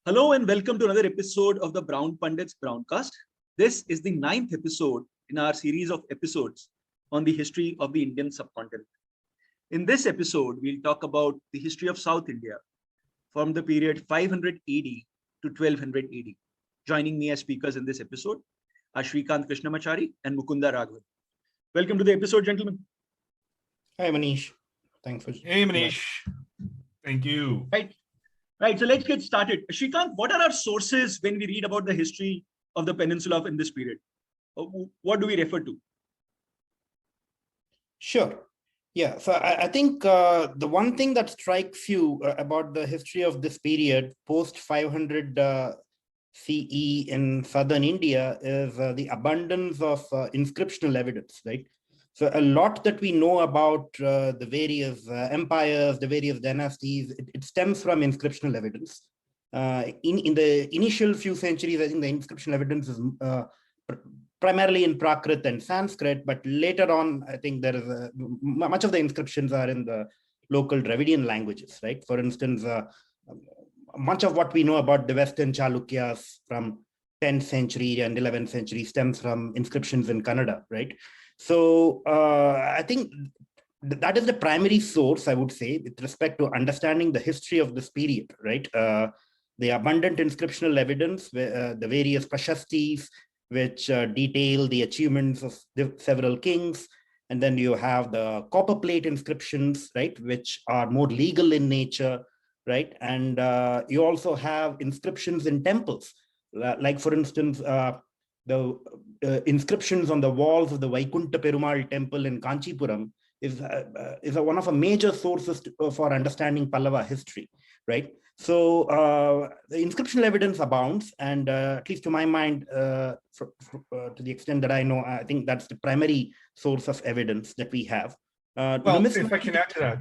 Hello and welcome to another episode of the Brown Pundits Browncast. This is the ninth episode in our series of episodes on the history of the Indian subcontinent. In this episode, we'll talk about the history of South India from the period 500 AD to 1200 AD. Joining me as speakers in this episode are Shrikanth Krishnamachari and Mukunda Raghavan. Welcome to the episode, gentlemen. Hi, Maneesh. Thanks for. Hey, Maneesh. Thank you. Right, so let's get started. Shrikanth, what are our sources when we read about the history of the peninsula in this period? What do we refer to? Sure. Yeah, so I think the one thing that strikes you about the history of this period, post 500 CE in southern India, is the abundance of inscriptional evidence, right? So a lot that we know about the various empires, the various dynasties, it stems from inscriptional evidence. In the initial few centuries, I think the inscriptional evidence is primarily in Prakrit and Sanskrit, but later on, I think there is much of the inscriptions are in the local Dravidian languages, right? For instance, much of what we know about the Western Chalukyas from 10th century and 11th century stems from inscriptions in Kannada, right? So I think that is the primary source, I would say, with respect to understanding the history of this period, right? The abundant inscriptional evidence, the various prashastis, which detail the achievements of the several kings. And then you have the copper plate inscriptions, right, which are more legal in nature, right? And you also have inscriptions in temples, like, for instance, the inscriptions on the walls of the Vaikunta Perumal temple in Kanchipuram is one of the major sources for understanding Pallava history, right? So the inscriptional evidence abounds, and at least to my mind, to the extent that I know, I think that's the primary source of evidence that we have. Well, if I can add to that,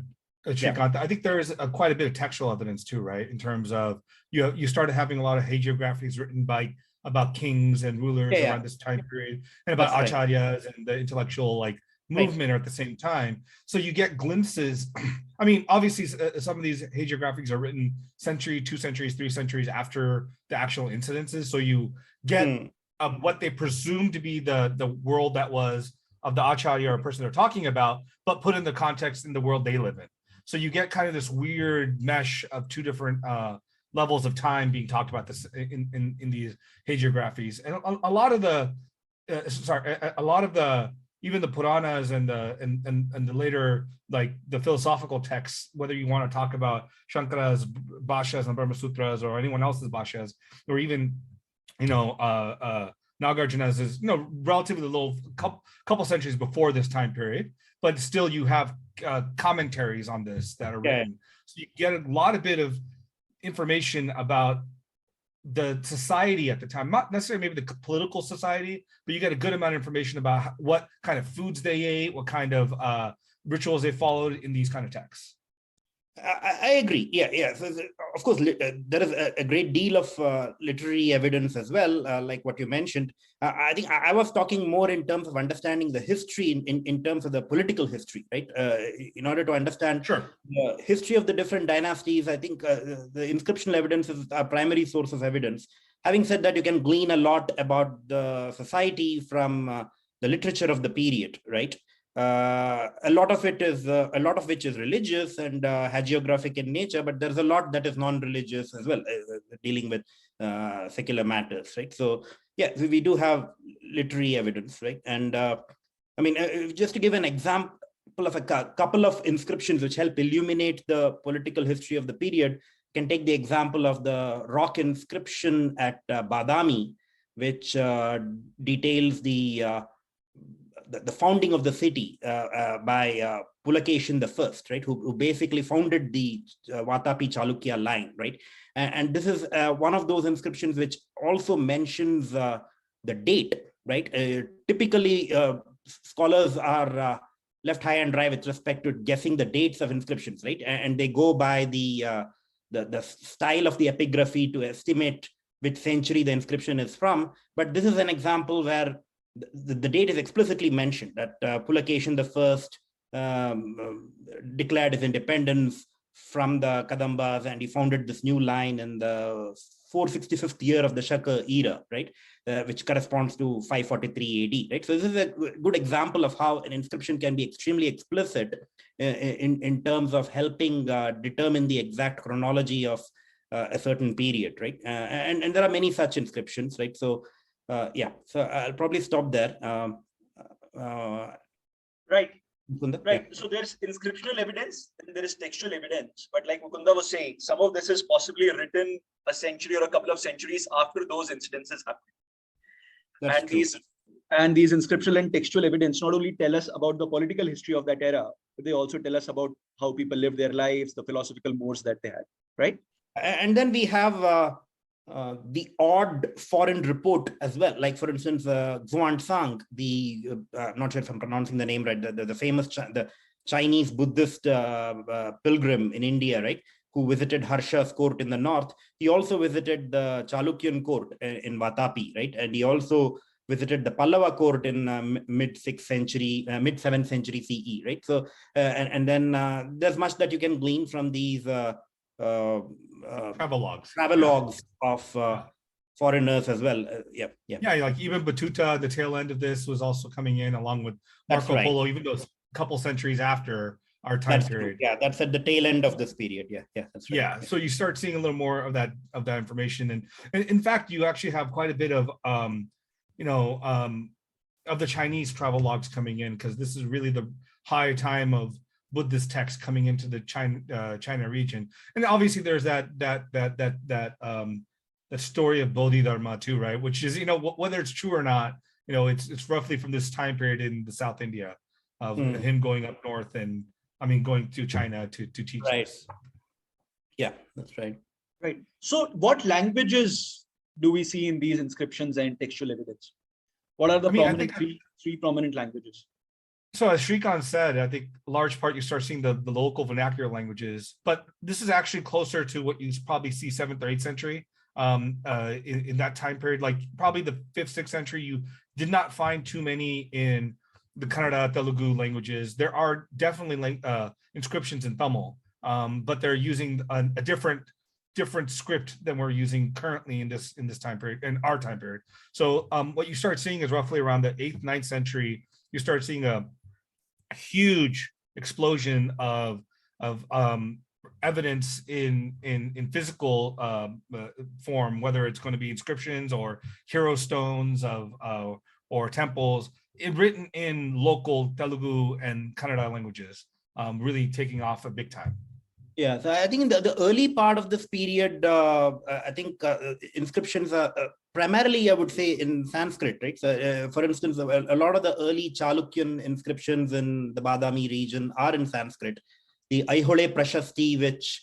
Shrikanth, I think there is quite a bit of textual evidence too, right? In terms of, you started having a lot of hagiographies written about kings and rulers around this time period, and about acharyas and the intellectual movement at the same time. So you get glimpses. I mean, obviously, some of these hagiographies are written century, 2 centuries, 3 centuries after the actual incidences. So you get what they presume to be the world that was of the acharya or person they're talking about, but put in the context in the world they live in. So you get kind of this weird mesh of two different levels of time being talked about this in these hagiographies. And a lot of the even the Puranas and the later, like the philosophical texts, whether you want to talk about Shankara's Bhashyas and Brahma Sutras or anyone else's Bhashyas, or even Nagarjuna's is relatively little couple centuries before this time period, but still you have commentaries on this that are written. So you get a lot of bit of information about the society at the time, not necessarily maybe the political society, but you get a good amount of information about what kind of foods they ate, what kind of rituals they followed in these kind of texts. I agree. Yeah. So, of course, there is a great deal of literary evidence as well, like what you mentioned. I think I was talking more in terms of understanding the history in terms of the political history, right? In order to understand the history of the different dynasties, I think the inscriptional evidence is our primary source of evidence. Having said that, you can glean a lot about the society from the literature of the period, right? A lot of which is religious and hagiographic in nature, but there's a lot that is non-religious as well, dealing with secular matters, right? So yeah, we do have literary evidence, right? And I mean, just to give an example of a couple of inscriptions which help illuminate the political history of the period, can take the example of the rock inscription at Badami, which details the founding of the city by Pulakeshin I, right, who basically founded the Vatapi Chalukya line, right? And this is one of those inscriptions which also mentions the date, right? Typically, scholars are left high and dry with respect to guessing the dates of inscriptions, right? And they go by the style of the epigraphy to estimate which century the inscription is from. But this is an example where the date is explicitly mentioned, that Pulakeshin I declared his independence from the Kadambas, and he founded this new line in the 465th year of the Shaka era, right? Which corresponds to 543 AD, right? So this is a good example of how an inscription can be extremely explicit in terms of helping determine the exact chronology of a certain period, right? And there are many such inscriptions, right? So yeah, so I'll probably stop there. Right. Mukunda? Right. Yeah. So there's inscriptional evidence and there is textual evidence. But like Mukunda was saying, some of this is possibly written a century or a couple of centuries after those incidences happened. That's and true. these inscriptional and textual evidence not only tell us about the political history of that era, but they also tell us about how people lived their lives, the philosophical modes that they had, right? And then we have the odd foreign report as well. Like, for instance, Xuanzang, the, not sure if I'm pronouncing the name right, the famous the Chinese Buddhist pilgrim in India, right, who visited Harsha's court in the north. He also visited the Chalukyan court in Vatapi, right? And he also visited the Pallava court in mid-6th century, mid-7th century CE, right? So, and then there's much that you can glean from these travelogues of foreigners as well. Yeah. Like even Batuta, the tail end of this was also coming in along with Marco Polo, even though it's a couple centuries after our time period. Yeah, that's at the tail end of this period. Yeah, that's right. Yeah, so you start seeing a little more of that information, and in fact, you actually have quite a bit of of the Chinese travelogues coming in, because this is really the high time of Buddhist texts coming into the China region, and obviously there's that story of Bodhidharma too, right? Which is whether it's true or not, it's roughly from this time period in the South India of him going up north and going to China to teach this. Yeah, that's right. Right. So what languages do we see in these inscriptions and textual evidence? What are the three prominent languages? So as Shrikanth said, I think a large part you start seeing the local vernacular languages, but this is actually closer to what you probably see 7th or 8th century in that time period. Like probably the 5th, 6th century, you did not find too many in the Kannada, Telugu languages. There are definitely inscriptions in Tamil, but they're using a different script than we're using currently in this time period, in our time period. So what you start seeing is roughly around the 8th, 9th century, you start seeing a huge explosion of evidence in physical form, whether it's going to be inscriptions or hero stones or temples, written in local Telugu and Kannada languages, really taking off a big time. Yeah, so I think in the early part of this period, I think inscriptions are primarily, I would say, in Sanskrit, right? So, for instance, a lot of the early Chalukyan inscriptions in the Badami region are in Sanskrit. The Aihole Prashasti, which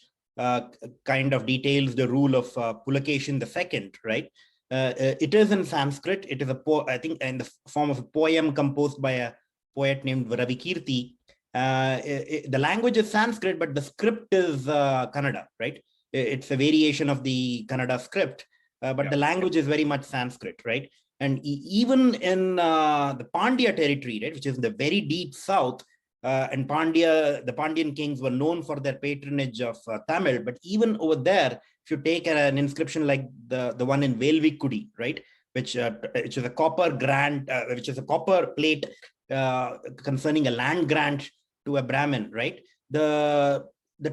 kind of details the rule of Pulakeshin II, right? It is in Sanskrit. It is I think in the form of a poem composed by a poet named Ravikirti. The language is Sanskrit, but the script is Kannada, right? It's a variation of the Kannada script, but the language is very much Sanskrit, right? And even in the Pandya territory, right, which is in the very deep south, and the Pandyan kings were known for their patronage of Tamil, but even over there, if you take an inscription like the one in Velvikudi, right, which is a copper grant, which is a copper plate concerning a land grant to a Brahmin, right? The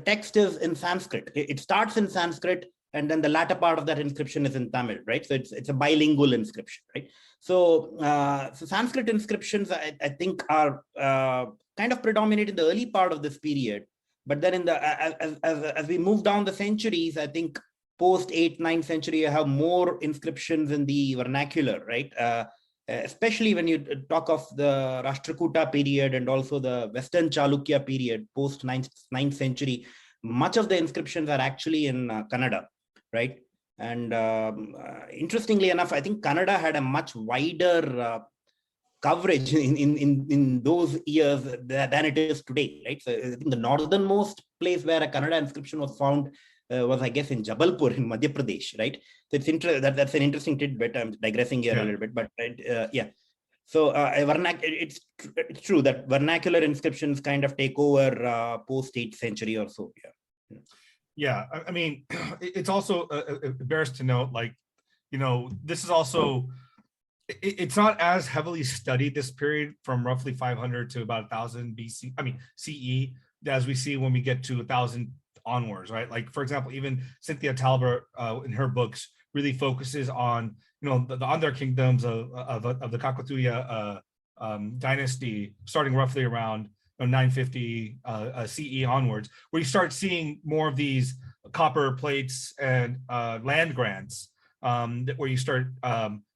text is in Sanskrit. It starts in Sanskrit, and then the latter part of that inscription is in Tamil, right? So it's a bilingual inscription, right? So Sanskrit inscriptions, I think, are kind of predominate in the early part of this period. But then in the as we move down the centuries, I think post 8th, 9th century, you have more inscriptions in the vernacular, right? Especially when you talk of the Rashtrakuta period and also the Western Chalukya period, post 9th century, much of the inscriptions are actually in Kannada, right? And interestingly enough, I think Kannada had a much wider coverage in those years than it is today, right? So I think the northernmost place where a Kannada inscription was found was, I guess, in Jabalpur in Madhya Pradesh, right? So it's that's an interesting tidbit. I'm digressing here a little bit, but yeah. So it's true that vernacular inscriptions kind of take over post 8th century or so. Yeah. Yeah, I mean, it's also bears to note, like, this is also, it's not as heavily studied, this period from roughly 500 to about 1000 BC, I mean CE, as we see when we get to 1000 onwards, right? Like, for example, even Cynthia Talbot in her books really focuses on the Andhra kingdoms of the Kakatiya dynasty, starting roughly around 950 CE onwards, where you start seeing more of these copper plates and land grants, where you start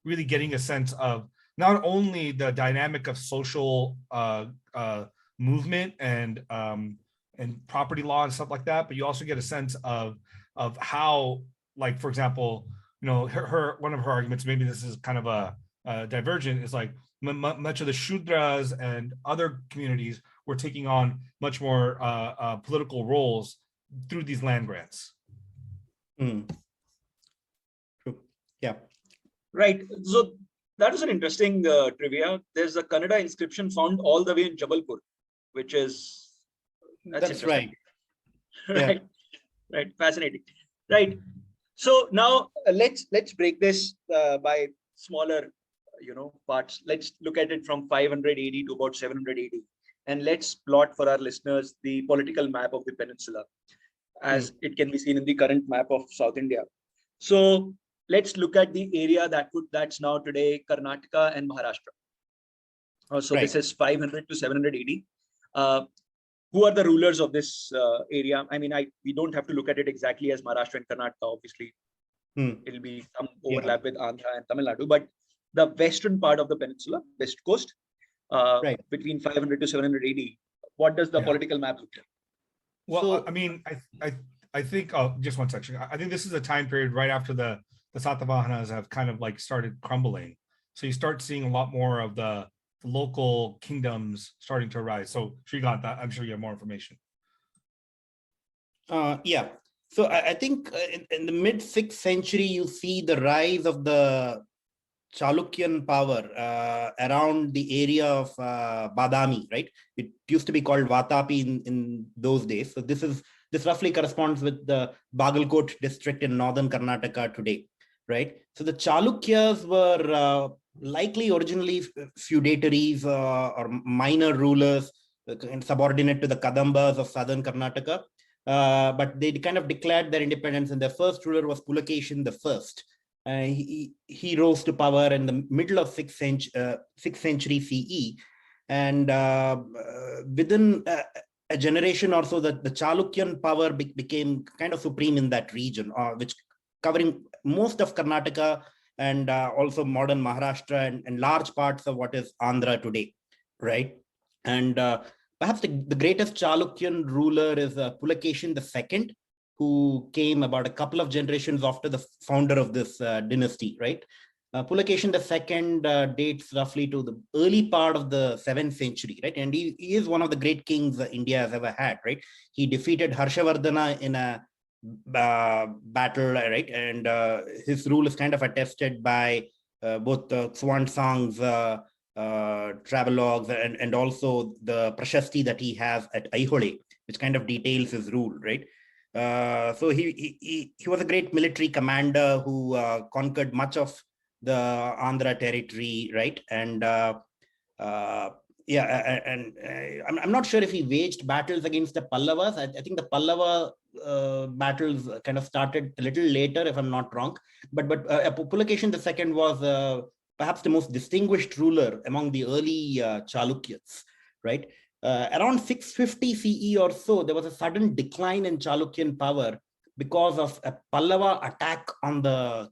really getting a sense of not only the dynamic of social movement and property law and stuff like that, but you also get a sense of how, like, for example, her one of her arguments, maybe this is kind of a divergent, is like much of the Shudras and other communities were taking on much more political roles through these land grants. Mm. True. Yeah. Right. So that is an interesting trivia. There's a Kannada inscription found all the way in Jabalpur, which is that's right. Right. Yeah. Right. Fascinating. Right. So now let's break this by smaller parts. Let's look at it from 500 AD to about 700 AD, and let's plot for our listeners the political map of the peninsula as it can be seen in the current map of South India. So let's look at the area that's now today Karnataka and Maharashtra. So this is 500 to 700 AD. Who are the rulers of this area? I mean, we don't have to look at it exactly as Maharashtra and Karnataka. Obviously, it'll be some overlap with Andhra and Tamil Nadu, but the western part of the peninsula, west coast, between 500 to 700 AD. What does the political map look like? Well, so, I mean, I think, just one section. I think this is a time period right after the Satavahanas have kind of like started crumbling. So you start seeing a lot more of the local kingdoms starting to rise. So Shrikanth, I'm sure you have more information. Yeah. So I think in the mid 6th century, you see the rise of the Chalukyan power around the area of Badami, right? It used to be called Vatapi in those days. So this roughly corresponds with the Bagalkot district in northern Karnataka today, right? So the Chalukyas were likely originally feudatories or minor rulers subordinate to the Kadambas of southern Karnataka. But they kind of declared their independence, and their first ruler was Pulakeshin I. He rose to power in the middle of 6th century CE. And within a generation or so, the Chalukyan power became kind of supreme in that region, which covering most of Karnataka and also modern Maharashtra and large parts of what is Andhra today, right? And perhaps the greatest Chalukyan ruler is Pulakeshin II, who came about a couple of generations after the founder of this dynasty, right? Pulakeshin II dates roughly to the early part of the 7th century, right? And he is one of the great kings India has ever had, right? He defeated Harshavardhana in a battle, right? And his rule is kind of attested by both the Swan songs, travelogues, and also the Prashasti that he has at Aihole, which kind of details his rule, right? So he was a great military commander who conquered much of the Andhra territory, right? And I'm not sure if he waged battles against the Pallavas. I think the Pallava battles kind of started a little later, if I'm not wrong. But Pulakeshin II was perhaps the most distinguished ruler among the early Chalukyas, right? Around 650 CE or so, there was a sudden decline in Chalukyan power because of a Pallava attack on the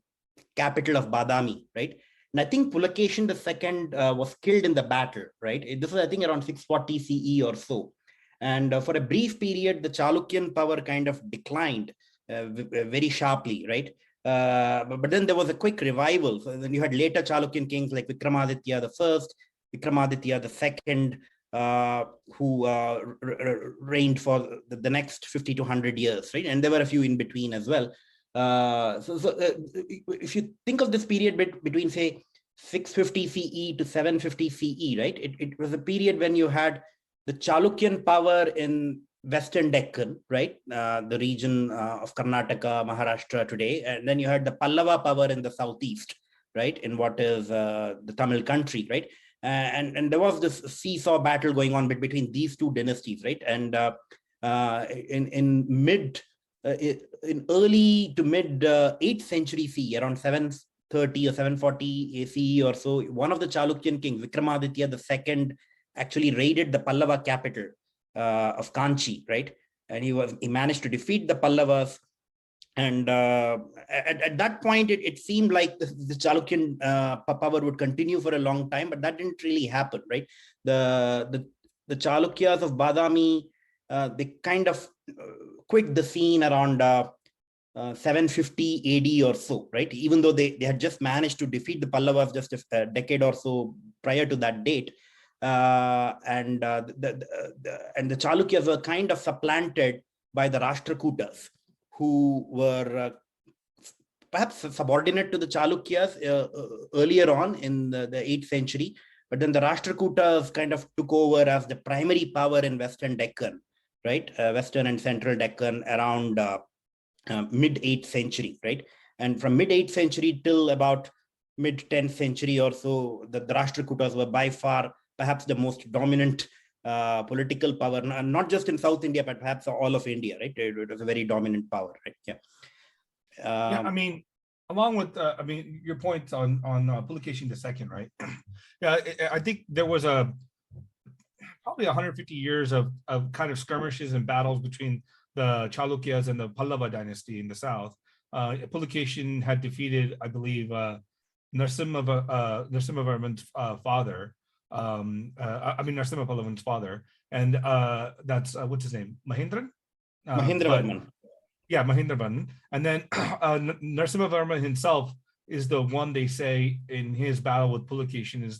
capital of Badami, right? And I think Pulakeshin II was killed in the battle, right? This was, I think, around 640 CE or so. And for a brief period, the Chalukyan power kind of declined very sharply, right? But then there was a quick revival. So then you had later Chalukyan kings like Vikramaditya I, Vikramaditya II, who reigned for the next 50 to 100 years, right? And there were a few in between as well. If you think of this period between, say, 650 CE to 750 CE, right? It was a period when you had the Chalukyan power in Western Deccan, right? The region of Karnataka, Maharashtra today. And then you had the Pallava power in the southeast, right? In what is the Tamil country, right? And there was this seesaw battle going on between these two dynasties, right? And in early to mid 8th century CE, around 730 or 740 ACE or so, one of the Chalukyan kings, Vikramaditya II, actually raided the Pallava capital of Kanchi, right? And he managed to defeat the Pallavas. And at that point, it seemed like the Chalukyan power would continue for a long time, but that didn't really happen, right? The Chalukyas of Badami, they kind of quit the scene around 750 AD or so, right? Even though they had just managed to defeat the Pallavas just a decade or so prior to that date. And the Chalukyas were kind of supplanted by the Rashtrakutas, who were perhaps subordinate to the Chalukyas earlier on in the 8th century. But then the Rashtrakutas kind of took over as the primary power in Western Deccan, right? Western and Central Deccan around mid 8th century, right? And from mid 8th century till about mid 10th century or so, the Rashtrakutas were by far perhaps the most dominant political power, not just in South India, but perhaps all of India, right? It was a very dominant power, right? Yeah. Yeah, I mean, along with, I mean, your point on Pulikeshin II, right? Yeah, I think there was probably 150 years of kind of skirmishes and battles between the Chalukyas and the Pallava dynasty in the south. Pulikeshin had defeated, I believe, Narasimhavarman's father. I mean, Narasimha Pallavan's father, and that's what's his name, Mahindran. Mahindravarman. Yeah, Mahindravarman, and then Narasimhavarman himself is the one they say in his battle with Pulikeshin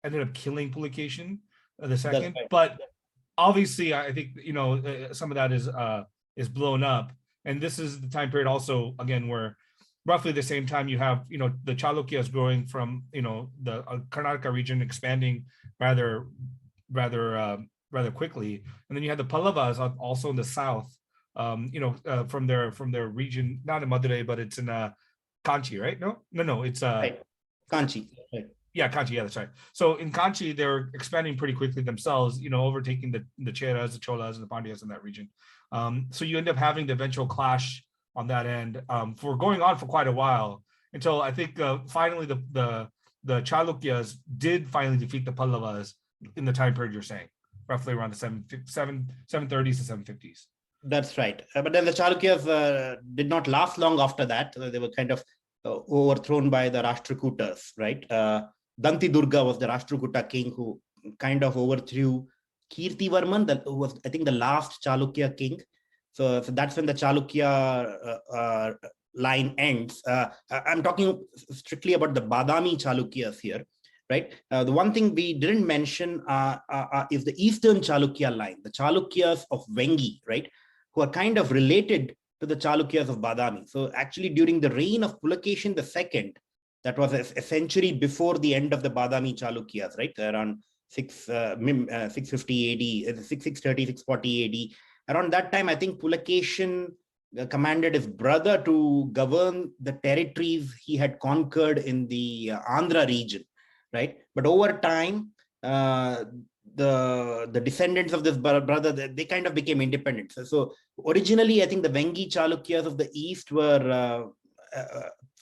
ended up killing Pulikeshin the second. Right. But obviously, I think some of that is blown up, and this is the time period also again where roughly the same time you have the Chalukyas growing from the Karnataka region expanding rather quickly, and then you have the Pallavas also in the south, from their region, not in Madurai, but it's in Kanchi, right? No, it's right. Kanchi, right. Yeah, Kanchi, yeah, that's right. So in Kanchi, they're expanding pretty quickly themselves, overtaking the Cheras, the Cholas, and the Pandyas in that region. So you end up having the eventual clash on that end for going on for quite a while until I think finally the Chalukyas did finally defeat the Pallavas in the time period you're saying, roughly around the 730s to 750s. That's right. But then the Chalukyas did not last long after that. They were kind of overthrown by the Rashtrakutas, right? Danti Durga was the Rashtrakuta king who kind of overthrew Kirtivarman, who was, I think, the last Chalukya king. So that's when the Chalukya line ends. I'm talking strictly about the Badami Chalukyas here, right? The one thing we didn't mention is the Eastern Chalukya line, the Chalukyas of Vengi, right? Who are kind of related to the Chalukyas of Badami. So actually during the reign of Pulakeshin II, that was a century before the end of the Badami Chalukyas, right? Around 650 AD, 630, 640 AD. Around that time, I think Pulakeshin commanded his brother to govern the territories he had conquered in the Andhra region, right? But over time, the descendants of this brother, they kind of became independent. So originally, I think the Vengi Chalukyas of the east were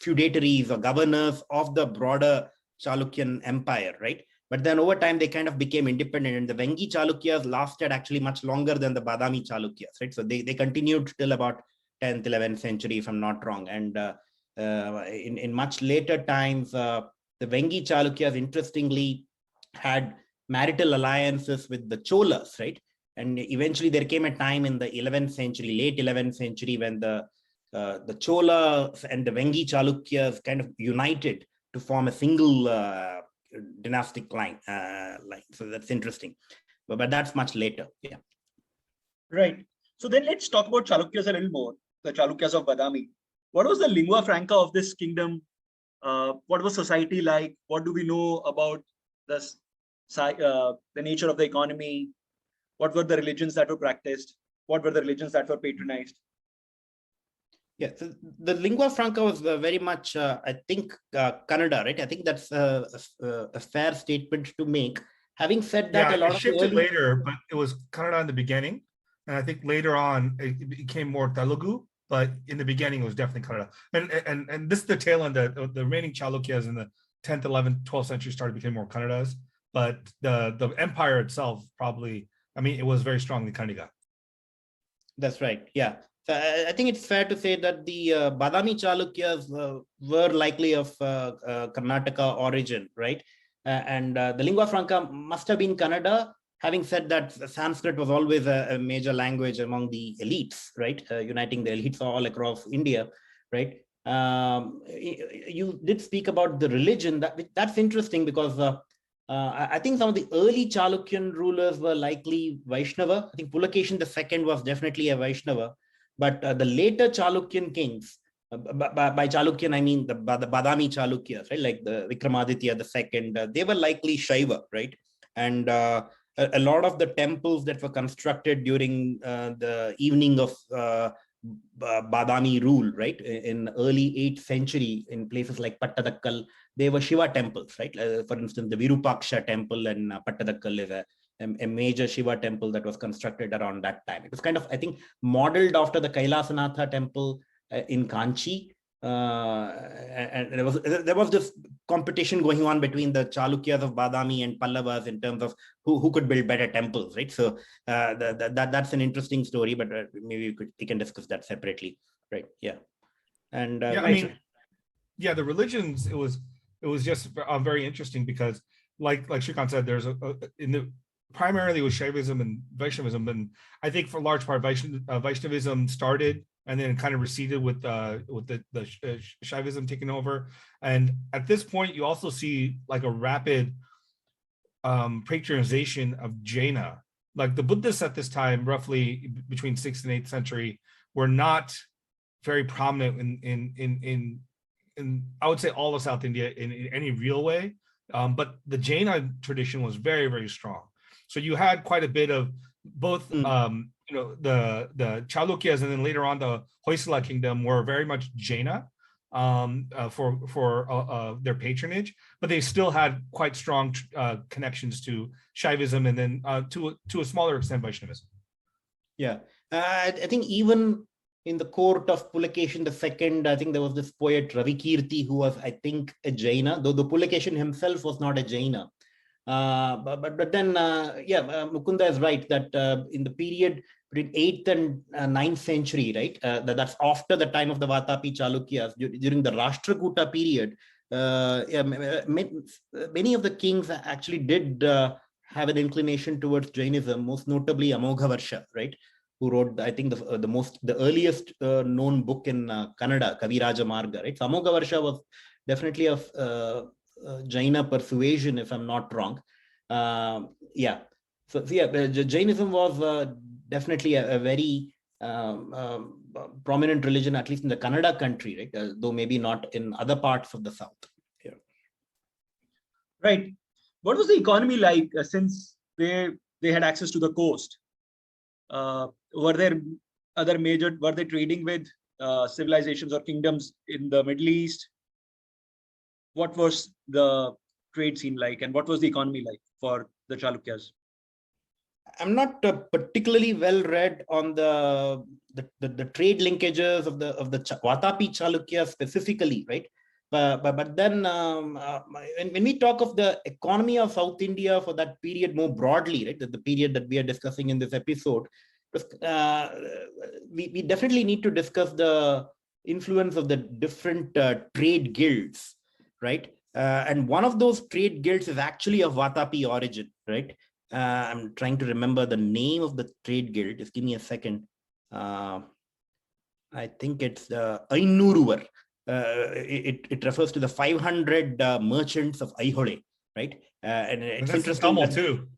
feudatories or governors of the broader Chalukyan empire, right? But then over time, they kind of became independent, and the Vengi Chalukyas lasted actually much longer than the Badami Chalukyas, right? So they continued till about 10th, 11th century, if I'm not wrong. And in much later times, the Vengi Chalukyas, interestingly, had marital alliances with the Cholas, right? And eventually there came a time in the 11th century, late 11th century, when the Cholas and the Vengi Chalukyas kind of united to form a single dynastic line. So that's interesting, but that's much later. Yeah. Right. So then let's talk about Chalukyas a little more. The Chalukyas of Badami. What was the lingua franca of this kingdom? What was society like? What do we know about the nature of the economy? What were the religions that were practiced? what were the religions that were patronized? Yeah, so the lingua franca was very much, I think, Kannada, right? I think that's a fair statement to make. Having said that, Yeah, a lot it of the shifted early... later, but it was Kannada in the beginning. And I think later on, it became more Telugu, but in the beginning, it was definitely Kannada. And this is the tail end, the remaining Chalukyas in the 10th, 11th, 12th century started becoming more Kannadas. But the empire itself probably, I mean, it was very strongly Kannada. That's right. Yeah. So I think it's fair to say that the Badami Chalukyas were likely of Karnataka origin, right? And the lingua franca must have been Kannada. Having said that, Sanskrit was always a major language among the elites, right? Uniting the elites all across India, right? You did speak about the religion. That's interesting because I think some of the early Chalukyan rulers were likely Vaishnava. I think Pulakeshin II was definitely a Vaishnava. But the later Chalukyan kings, by Chalukyan, I mean the Badami Chalukyas, right? Like the Vikramaditya II, they were likely Shaiva, right? And a lot of the temples that were constructed during the evening of Badami rule, right? In early 8th century, in places like Pattadakkal, they were Shiva temples, right? For instance, the Virupaksha temple in Pattadakkal is a major Shiva temple that was constructed around that time. It was kind of, I think, modeled after the Kailasanatha temple in Kanchi. And there was this competition going on between the Chalukyas of Badami and Pallavas in terms of who could build better temples, right? So that's an interesting story, but maybe we can discuss that separately, right? Yeah. And yeah, right, I mean, yeah, the religions, it was just very interesting because like Shrikanth said, there's primarily it was Shaivism and Vaishnavism, and I think for a large part Vaishnavism started and then kind of receded with the Shaivism taking over. And at this point, you also see like a rapid patronization of Jaina. Like the Buddhists at this time, roughly between 6th and 8th century, were not very prominent in I would say all of South India in any real way. But the Jaina tradition was very, very strong. So you had quite a bit of both, the Chalukyas and then later on the Hoysala kingdom were very much Jaina for their patronage, but they still had quite strong connections to Shaivism and then to a smaller extent Vaishnavism. Yeah, I think even in the court of Pulakeshin II, I think there was this poet Ravikirti who was, I think, a Jaina, though the Pulakeshin himself was not a Jaina. But then, Mukunda is right that in the period between 8th and 9th century, right, that's after the time of the Vatapi Chalukyas, during the Rashtrakuta period, many of the kings actually did have an inclination towards Jainism, most notably Amogha right, who wrote, I think, the earliest known book in Kannada, Kaviraja Marga, right? So Amogha was definitely of Jaina persuasion, if I'm not wrong. Jainism was definitely a very prominent religion, at least in the Kannada country, right? Though maybe not in other parts of the south. Yeah. Right. What was the economy like since they had access to the coast? Were there other were they trading with civilizations or kingdoms in the Middle East? What was the trade scene like, and what was the economy like for the Chalukyas? I'm not particularly well read on the trade linkages of the Vatapi Chalukya specifically, right? But then when we talk of the economy of South India for that period more broadly, right, the period that we are discussing in this episode, we definitely need to discuss the influence of the different trade guilds, right? And one of those trade guilds is actually of Vatapi origin, right? I'm trying to remember the name of the trade guild. Just give me a second. I think it's Ainuruvar. It refers to the 500 merchants of Aihole, right? And it's interesting. Tamil too.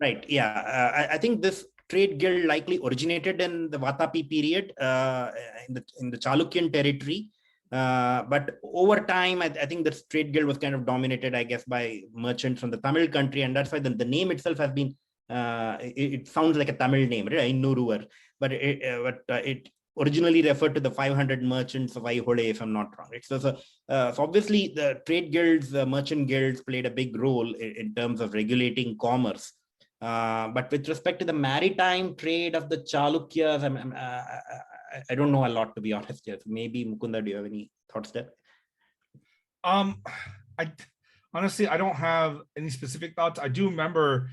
Right. Yeah. I think this trade guild likely originated in the Vatapi period in the Chalukyan territory. But over time, I think this trade guild was kind of dominated, I guess, by merchants from the Tamil country. And that's why the name itself has been It sounds like a Tamil name, right? Innuruvar, but it originally referred to the 500 merchants of Aihole, if I'm not wrong. Right? So obviously the trade guilds, the merchant guilds played a big role in terms of regulating commerce. But with respect to the maritime trade of the Chalukyas, I don't know a lot, to be honest. Yes. Maybe Mukunda, do you have any thoughts there? I honestly, I don't have any specific thoughts. I do remember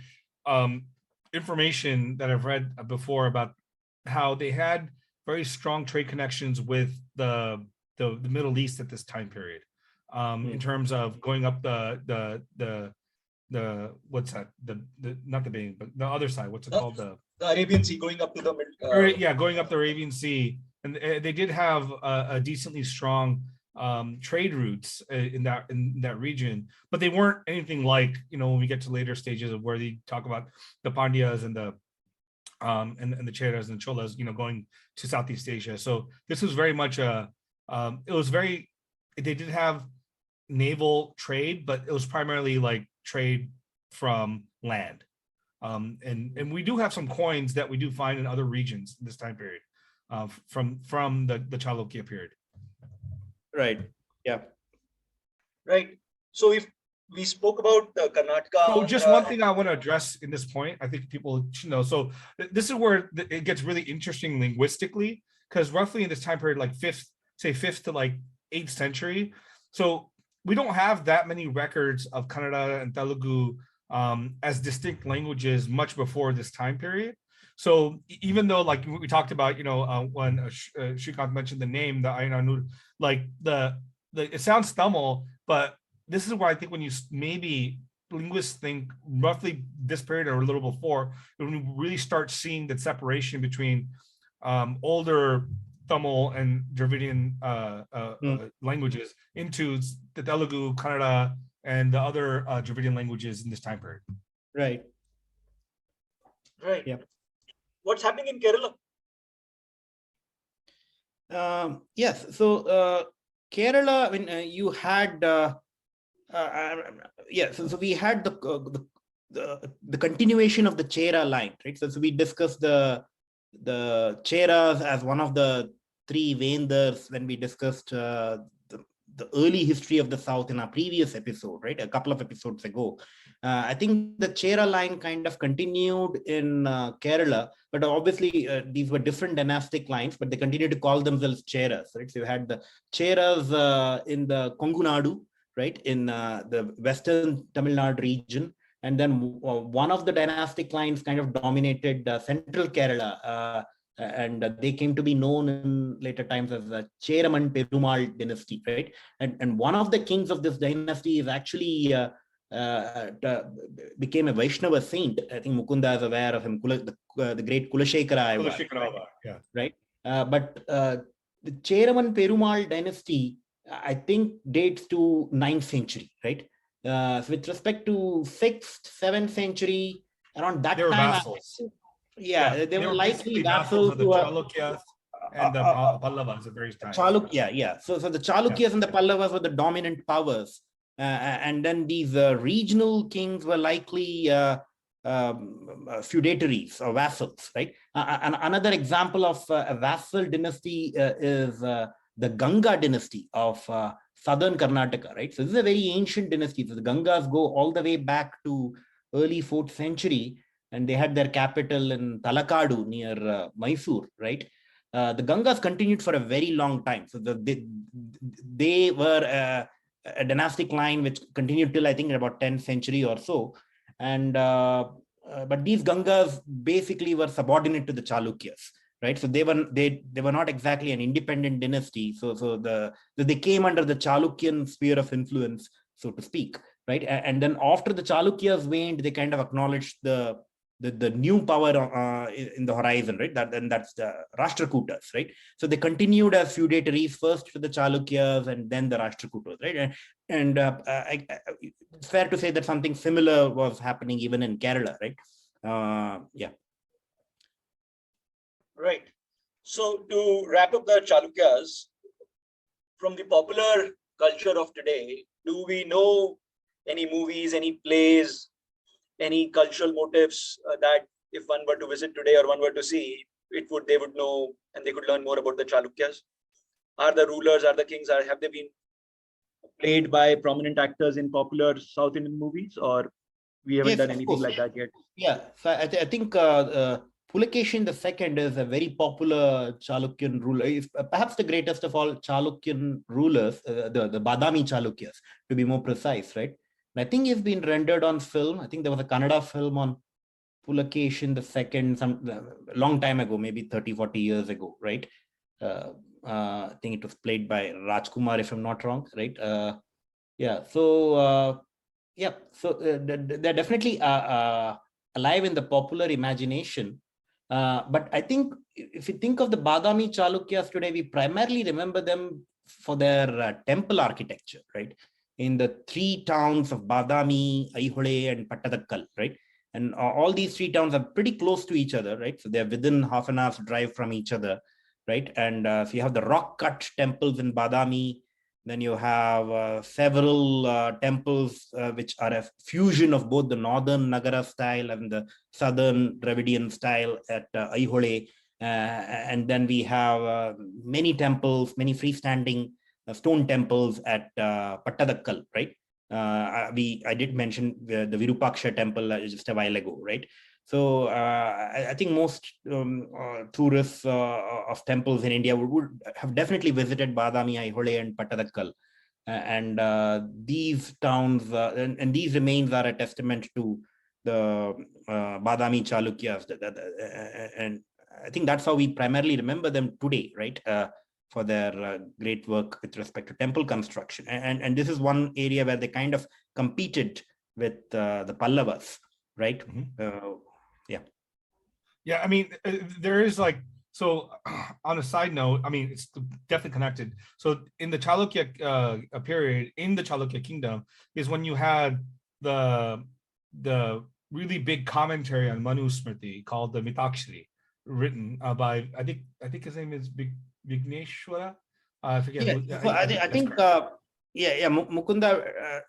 information that I've read before about how they had very strong trade connections with the Middle East at this time period, in terms of going up the what's that, the not the Bing, but the other side, what's it called, the Arabian Sea, going up to the going up the Arabian Sea, and they did have a decently strong trade routes in that region, but they weren't anything like, when we get to later stages of where they talk about the Pandyas and the Cheras and Cholas, going to Southeast Asia. So this was very much they did have naval trade, but it was primarily like trade from land. And we do have some coins that we do find in other regions in this time period, from the Chalukya period. Right. Yeah. Right. So if we spoke about Karnataka. So just one thing I want to address in this point, I think people should know. So this is where it gets really interesting linguistically, because roughly in this time period, like fifth to like 8th century. So we don't have that many records of Kannada and Telugu as distinct languages much before this time period. So even though, like we talked about, when Shrikanth mentioned the name, the Ainanur, like it sounds Tamil, but this is why I think when you maybe linguists think roughly this period or a little before, when we really start seeing the separation between older Tamil and Dravidian languages into the Telugu, Kannada, and the other Dravidian languages in this time period. Right. Right. Yep. What's happening in Kerala? Yes. So Kerala, I mean, you had so we had the continuation of the Chera line, right? So we discussed the Cheras as one of the 3 Vendars when we discussed the early history of the South in our previous episode, right? A couple of episodes ago. I think the Chera line kind of continued in Kerala, but obviously these were different dynastic lines, but they continued to call themselves Cheras, right? So you had the Cheras in the Kongunadu, right? In the Western Tamil Nadu region. And then one of the dynastic lines kind of dominated central Kerala, and they came to be known in later times as the Cheraman Perumal dynasty, right? And one of the kings of this dynasty is actually became a Vaishnava saint. I think Mukunda is aware of him, the great Kulashekara, yeah. Right? But the Cheraman Perumal dynasty, I think, dates to 9th century, right? So with respect to 6th, 7th century, around that time, vassals. They were likely vassals of the Chalukyas and the Pallavas at various times. So the Chalukyas and the Pallavas were the dominant powers, and then these regional kings were likely feudatories or vassals, right? And another example of a vassal dynasty is the Ganga dynasty of southern Karnataka, right? So this is a very ancient dynasty. So the Gangas go all the way back to early 4th century, and they had their capital in Talakadu near Mysore, right? The Gangas continued for a very long time. So they were a dynastic line which continued till, I think, about 10th century or so. And but these Gangas basically were subordinate to the Chalukyas, right? So they were not exactly an independent dynasty. So they came under the Chalukyan sphere of influence, so to speak, right? And then after the Chalukyas waned, they kind of acknowledged the new power in the horizon, right? That's the Rashtrakutas, right? So they continued as feudatories, first to the Chalukyas and then the Rashtrakutas, right? And it's fair to say that something similar was happening even in Kerala, right? Right. So to wrap up the Chalukyas, from the popular culture of today, do we know any movies, any plays, any cultural motifs that if one were to visit today or one were to see, they would know and they could learn more about the Chalukyas? Are the rulers, are the kings, have they been played by prominent actors in popular South Indian movies, or we haven't Yes, done of anything course. like that yet? Yeah, so I think Pulakeshin II is a very popular Chalukyan ruler, perhaps the greatest of all Chalukyan rulers, the Badami Chalukyas, to be more precise, right? And I think he's been rendered on film. I think there was a Kannada film on Pulakeshin II some long time ago, maybe 30, 40 years ago, right? I think it was played by Rajkumar, if I'm not wrong, right? Yeah, so they're definitely alive in the popular imagination. But I think if you think of the Badami Chalukyas today, we primarily remember them for their temple architecture, right? In the three towns of Badami, Aihole, and Pattadakkal, right? And all these three towns are pretty close to each other, right? So they're within half an hour's drive from each other, right? And so you have the rock-cut temples in Badami. Then you have several temples which are a fusion of both the northern Nagara style and the southern Dravidian style at Aihole. And then we have many temples, many freestanding stone temples at Pattadakkal, right? I did mention the Virupaksha temple just a while ago, right? So I think most tourists of temples in India would have definitely visited Badami, Aihole, and Pattadakkal. And these towns and these remains are a testament to the Badami Chalukyas. And I think that's how we primarily remember them today, right? For their great work with respect to temple construction. And this is one area where they kind of competed with the Pallavas, right? Yeah, I mean, there is like, so on a side note, I mean, it's definitely connected. So in the Chalukya period, in the Chalukya kingdom, is when you had the really big commentary on Manu Smriti called the Mitakshari, written by, I think his name is Vigneshwara. I forget. Yeah, so I think Mukunda.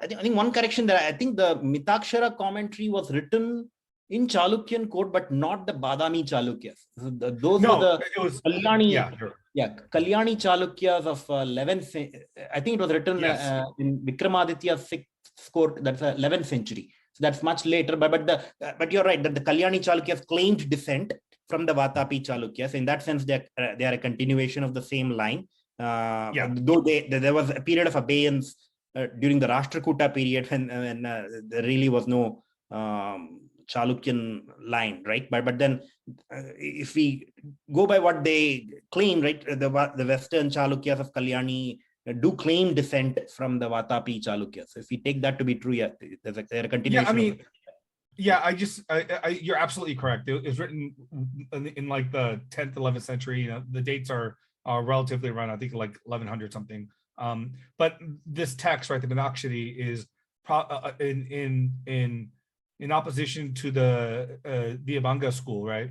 I think one correction there. I think the Mitakshara commentary was written in Chalukyan code, but not the Badami Chalukyas. So those were the Kalyani. Kalyani Chalukyas of 11th. I think it was written in Vikramaditya's 6th court. That's 11th century. So that's much later. But you're right that the Kalyani Chalukyas claimed descent from the Vatapi Chalukyas. In that sense, they are a continuation of the same line. Though there was a period of abeyance during the Rashtrakuta period when there really was no Chalukyan line, right? But then if we go by what they claim, right, the Western Chalukyas of Kalyani do claim descent from the Vatapi Chalukyas. So if we take that to be true, there's a continuation. Yeah, I mean, you're absolutely correct. It was written in like the 10th, 11th century. You know, the dates are relatively around, I think, like 1100 something. But this text, right, the Minakshari, is in opposition to the Abhanga school, right,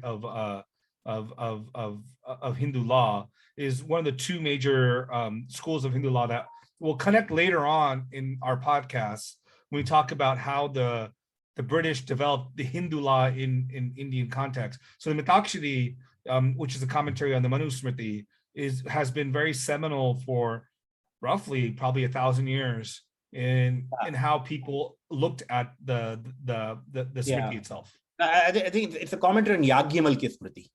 of Hindu law, is one of the two major schools of Hindu law that will connect later on in our podcast when we talk about how the British developed the Hindu law in Indian context. So the Mitakshari, which is a commentary on the Manu Smriti, has been very seminal for roughly probably 1,000 years in how people looked at the Smriti itself. I think it's a commentary on Yagyavalkya Smriti.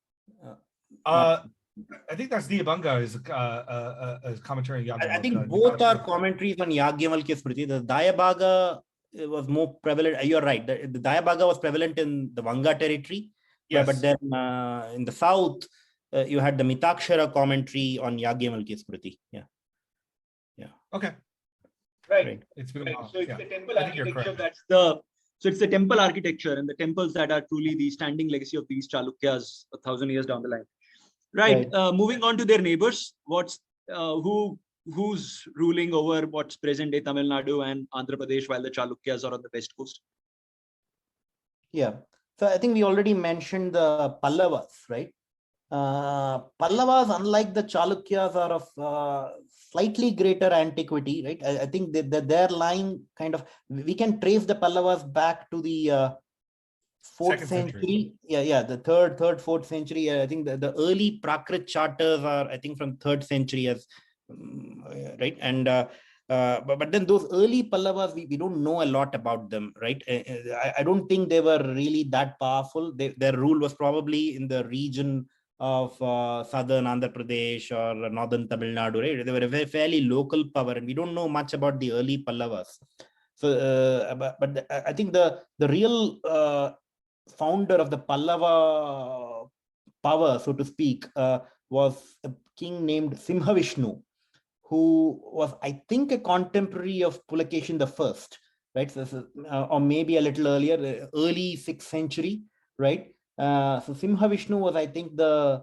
I think that's Diyabhanga is a commentary on Yagyavalkya. I think both are commentaries on Yagyavalkya Smriti. The Dayabhaga was more prevalent. You're right. The Dayabhaga was prevalent in the Vanga territory. Yes. But then in the south, you had the Mitakshara commentary on Yagyavalkya Smriti. Yeah. Okay. Right. It's been a while. So it's the temple architecture so it's the temple architecture and the temples that are truly the standing legacy of these Chalukyas 1,000 years down the line. Right. Moving on to their neighbors, who's ruling over what's present day Tamil Nadu and Andhra Pradesh while the Chalukyas are on the west coast? Yeah. So I think we already mentioned the Pallavas, right? Pallavas, unlike the Chalukyas, are of slightly greater antiquity, right? I think that their line kind of, we can trace the Pallavas back to the 4th century. Yeah, the third, 4th century. I think the early Prakrit charters are, I think, from 3rd century, as right. And but then those early Pallavas, we don't know a lot about them, right? I don't think they were really that powerful. Their rule was probably in the region of southern Andhra Pradesh or northern Tamil Nadu, right? They were a very fairly local power, and we don't know much about the early Pallavas. So, but I think the real founder of the Pallava power, so to speak, was a king named Simhavishnu, who was, I think, a contemporary of Pulakeshin the First, right? So, or maybe a little earlier, early 6th century, right? So Simhavishnu was, I think, the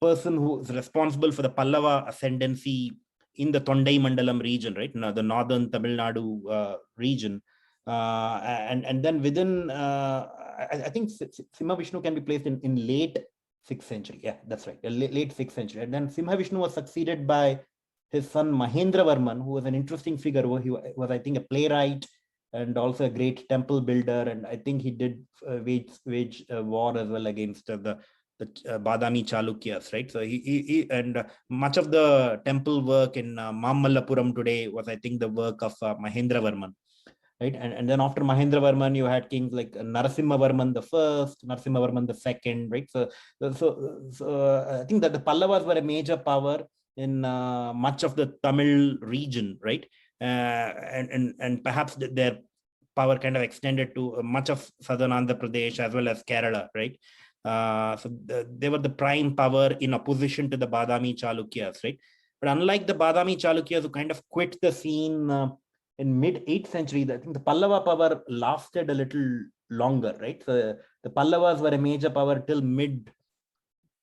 person who is responsible for the Pallava ascendancy in the Tondai Mandalam region, right? Now, the northern Tamil Nadu region. And then within, I think Simhavishnu can be placed in late 6th century. Yeah, that's right. Late 6th century. And then Simhavishnu was succeeded by his son Mahendravarman, who was an interesting figure. He was, I think, a playwright and also a great temple builder. And I think he did wage war as well against the Badami Chalukyas, right? So he and much of the temple work in Mamallapuram today was, I think, the work of Mahendravarman. Right, and then after Mahendravarman, you had kings like Narasimhavarman the First, Narasimhavarman the Second, right? So I think that the Pallavas were a major power in much of the Tamil region, right? And perhaps their power kind of extended to much of southern Andhra Pradesh as well as Kerala, right? So they were the prime power in opposition to the Badami Chalukyas, right? But unlike the Badami Chalukyas, who kind of quit the scene in mid 8th century, I think the Pallava power lasted a little longer, right? So the Pallavas were a major power till mid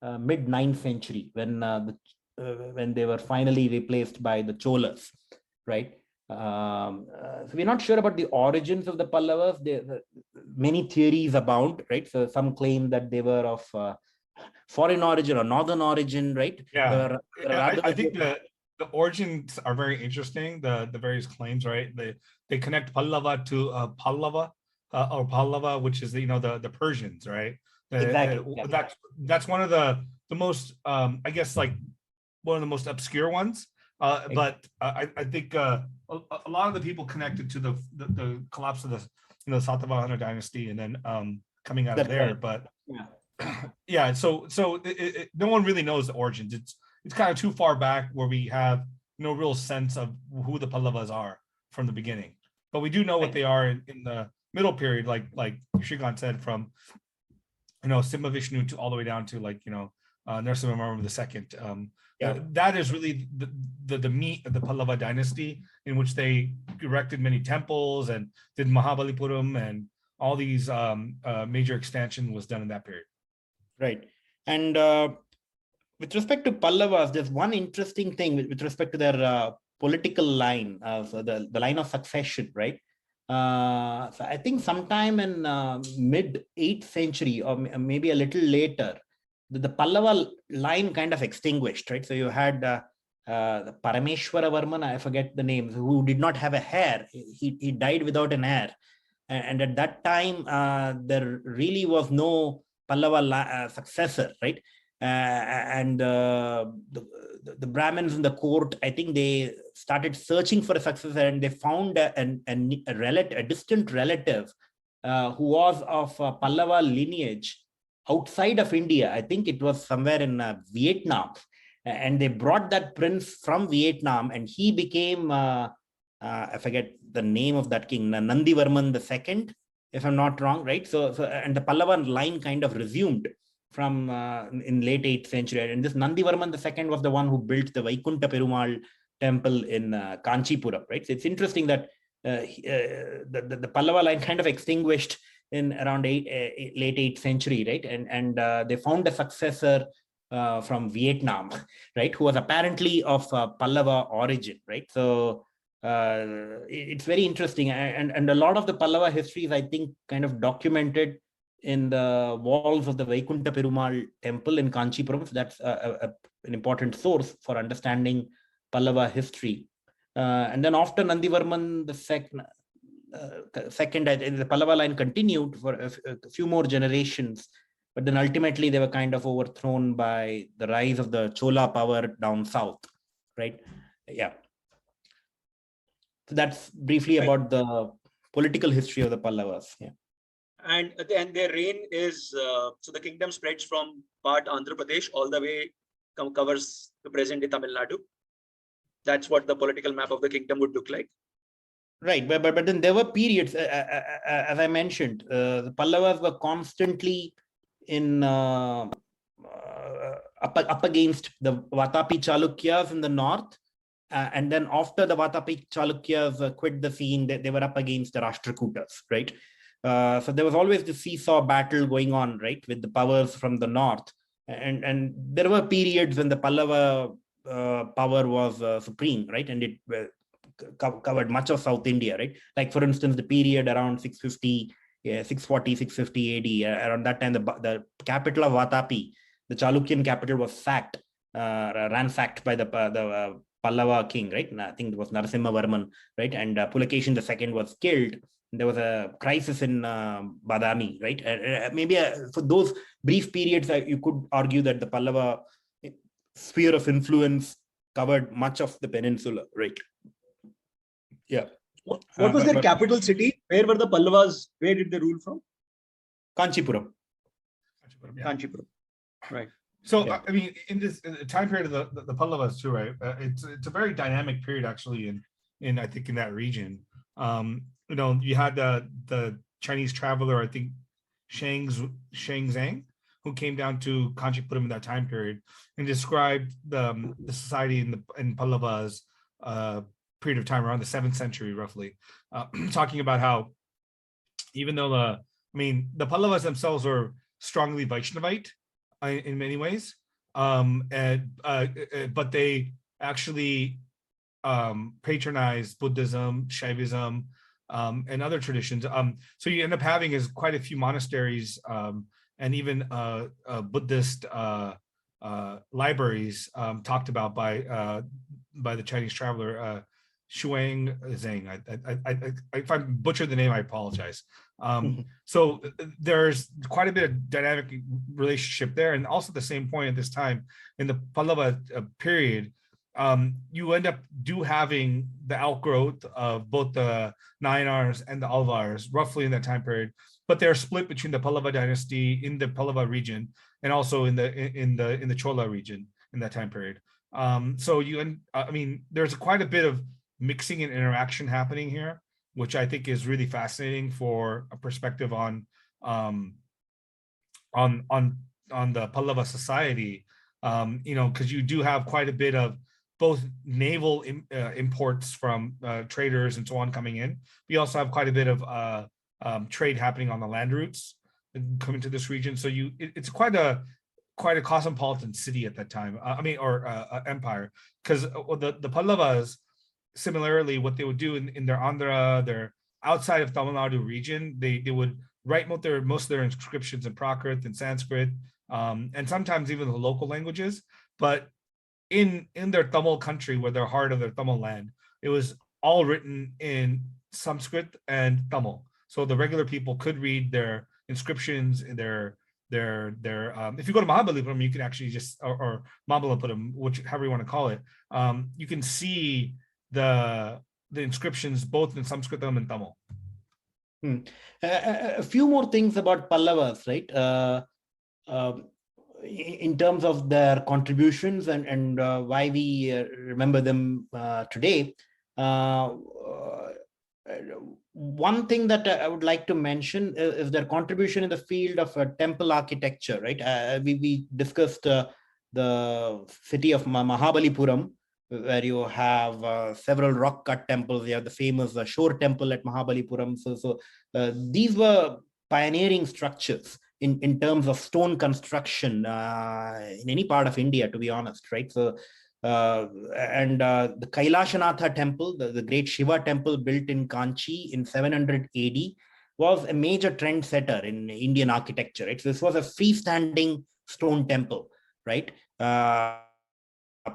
9th century, when they were finally replaced by the Cholas, right? So we're not sure about the origins of the Pallavas. Many theories abound, right? So some claim that they were of foreign origin or northern origin, right? Yeah, I think the origins are very interesting. The various claims, right? They connect Pallava to Pallava or Pallava, which is the Persians, right? Exactly. That's one of the most I guess, like, one of the most obscure ones. But I think a lot of the people connected to the collapse of the Satavahana dynasty, and then coming out of there. Right. But yeah, so no one really knows the origins. It's kind of too far back where we have no real sense of who the Pallavas are from the beginning. But we do know what they are in the middle period, like Shrikanth said, from Simhavishnu to all the way down to Narasimhavarman II. That is really the meat of the Pallava dynasty, in which they erected many temples and did Mahabalipuram, and all these major expansion was done in that period. Right. And with respect to Pallavas, there's one interesting thing with respect to their political line, so the line of succession, right? So I think sometime in mid 8th century, or maybe a little later, the Pallava line kind of extinguished, right? So you had the Parameshwara Varman, I forget the name, who did not have a heir. He died without an heir. And at that time, there really was no Pallava successor, right? And the Brahmins in the court, I think they started searching for a successor, and they found a distant relative who was of Pallava lineage outside of India. I think it was somewhere in Vietnam. And they brought that prince from Vietnam, and he became, I forget the name of that king, Nandivarman II, if I'm not wrong, right? So and the Pallava line kind of resumed from in late 8th century. And this Nandivarman II was the one who built the Vaikunta Perumal temple in Kanchipuram, right? So it's interesting that the Pallava line kind of extinguished in around late 8th century, right? And they found a successor from Vietnam, right? Who was apparently of Pallava origin, right? So it's very interesting. And a lot of the Pallava histories, I think, kind of documented in the walls of the Vaikunta Perumal temple in Kanchipuram. So that's an important source for understanding Pallava history. And then after Nandivarman the second, the Pallava line continued for a few more generations, but then ultimately they were kind of overthrown by the rise of the Chola power down south, right? Yeah. So that's briefly about the political history of the Pallavas. Yeah. And their reign is, so the kingdom spreads from part Andhra Pradesh all the way, covers the present day Tamil Nadu. That's what the political map of the kingdom would look like. Right, but then there were periods, as I mentioned, the Pallavas were constantly in up against the Vatapi Chalukyas in the north, and then after the Vatapi Chalukyas quit the scene, they were up against the Rashtrakutas, right? So there was always the seesaw battle going on, right, with the powers from the north, and there were periods when the Pallava power was supreme, right, and it covered much of South India, right? Like for instance, the period around 650, 640, 650 AD, around that time, the capital of Vatapi, the Chalukyan capital, was sacked, ransacked by the Pallava king, right? And I think it was Narasimhavarman, right? And Pulakeshin II was killed. There was a crisis in Badami, right? Maybe for those brief periods, you could argue that the Pallava sphere of influence covered much of the peninsula, right? Yeah. What was their capital city? Where were the Pallavas? Where did they rule from? Kanchipuram. Kanchipuram. Right. So, yeah. I mean, in this time period of the Pallavas too, right? It's a very dynamic period actually in I think in that region. You know, you had the Chinese traveler, I think Shang Zhang, who came down to Kanchipuram in that time period and described the society in Pallavas period of time around the 7th century, roughly, talking about how even though the Pallavas themselves were strongly Vaishnavite in many ways, but they actually patronized Buddhism, Shaivism, and other traditions. So you end up having is quite a few monasteries and even Buddhist libraries talked about by the Chinese traveler Shuang Zhang. If I butchered the name, I apologize. So there's quite a bit of dynamic relationship there, and also at the same point at this time in the Pallava period, you end up having the outgrowth of both the Nayanars and the Alvars roughly in that time period, but they're split between the Pallava dynasty in the Pallava region and also in the Chola region in that time period. So there's quite a bit of mixing and interaction happening here, which I think is really fascinating for a perspective on the Pallava society. Because you do have quite a bit of both naval imports from traders and so on coming in. We also have quite a bit of trade happening on the land routes coming to this region. So it's quite a cosmopolitan city at that time. Empire, because the Pallavas, similarly, what they would do in their Andhra, their outside of Tamil Nadu region, they would write most of their inscriptions in Prakrit and Sanskrit, and sometimes even the local languages. But in their Tamil country, where they're heart of their Tamil land, it was all written in Sanskrit and Tamil. So the regular people could read their inscriptions in their if you go to Mahabalipuram, you can actually just or Mahabalipuram, however you want to call it, you can see the inscriptions both in Sanskritam and Tamil. A few more things about Pallavas, right? In terms of their contributions and why we remember them today. One thing that I would like to mention is their contribution in the field of temple architecture, right? We discussed the city of Mahabalipuram, where you have several rock cut temples. You have the famous shore temple at Mahabalipuram. So these were pioneering structures in terms of stone construction in any part of India, to be honest, right? So the Kailashanatha temple, the great Shiva temple built in Kanchi in 700 AD, was a major trendsetter in Indian architecture. Right? So this was a freestanding stone temple, right?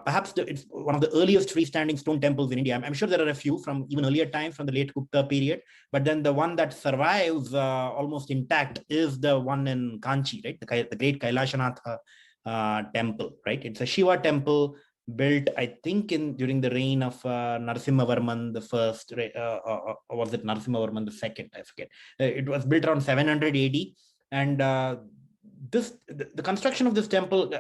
Perhaps it's one of the earliest freestanding stone temples in India. I'm sure there are a few from even earlier times, from the late Gupta period, but then the one that survives almost intact is the one in Kanchi, right? The great Kailashanatha temple, right? It's a Shiva temple built, I think, during the reign of Narasimhavarman the first, or was it Narasimhavarman the second? I forget. It was built around 700 AD, and the construction of this temple,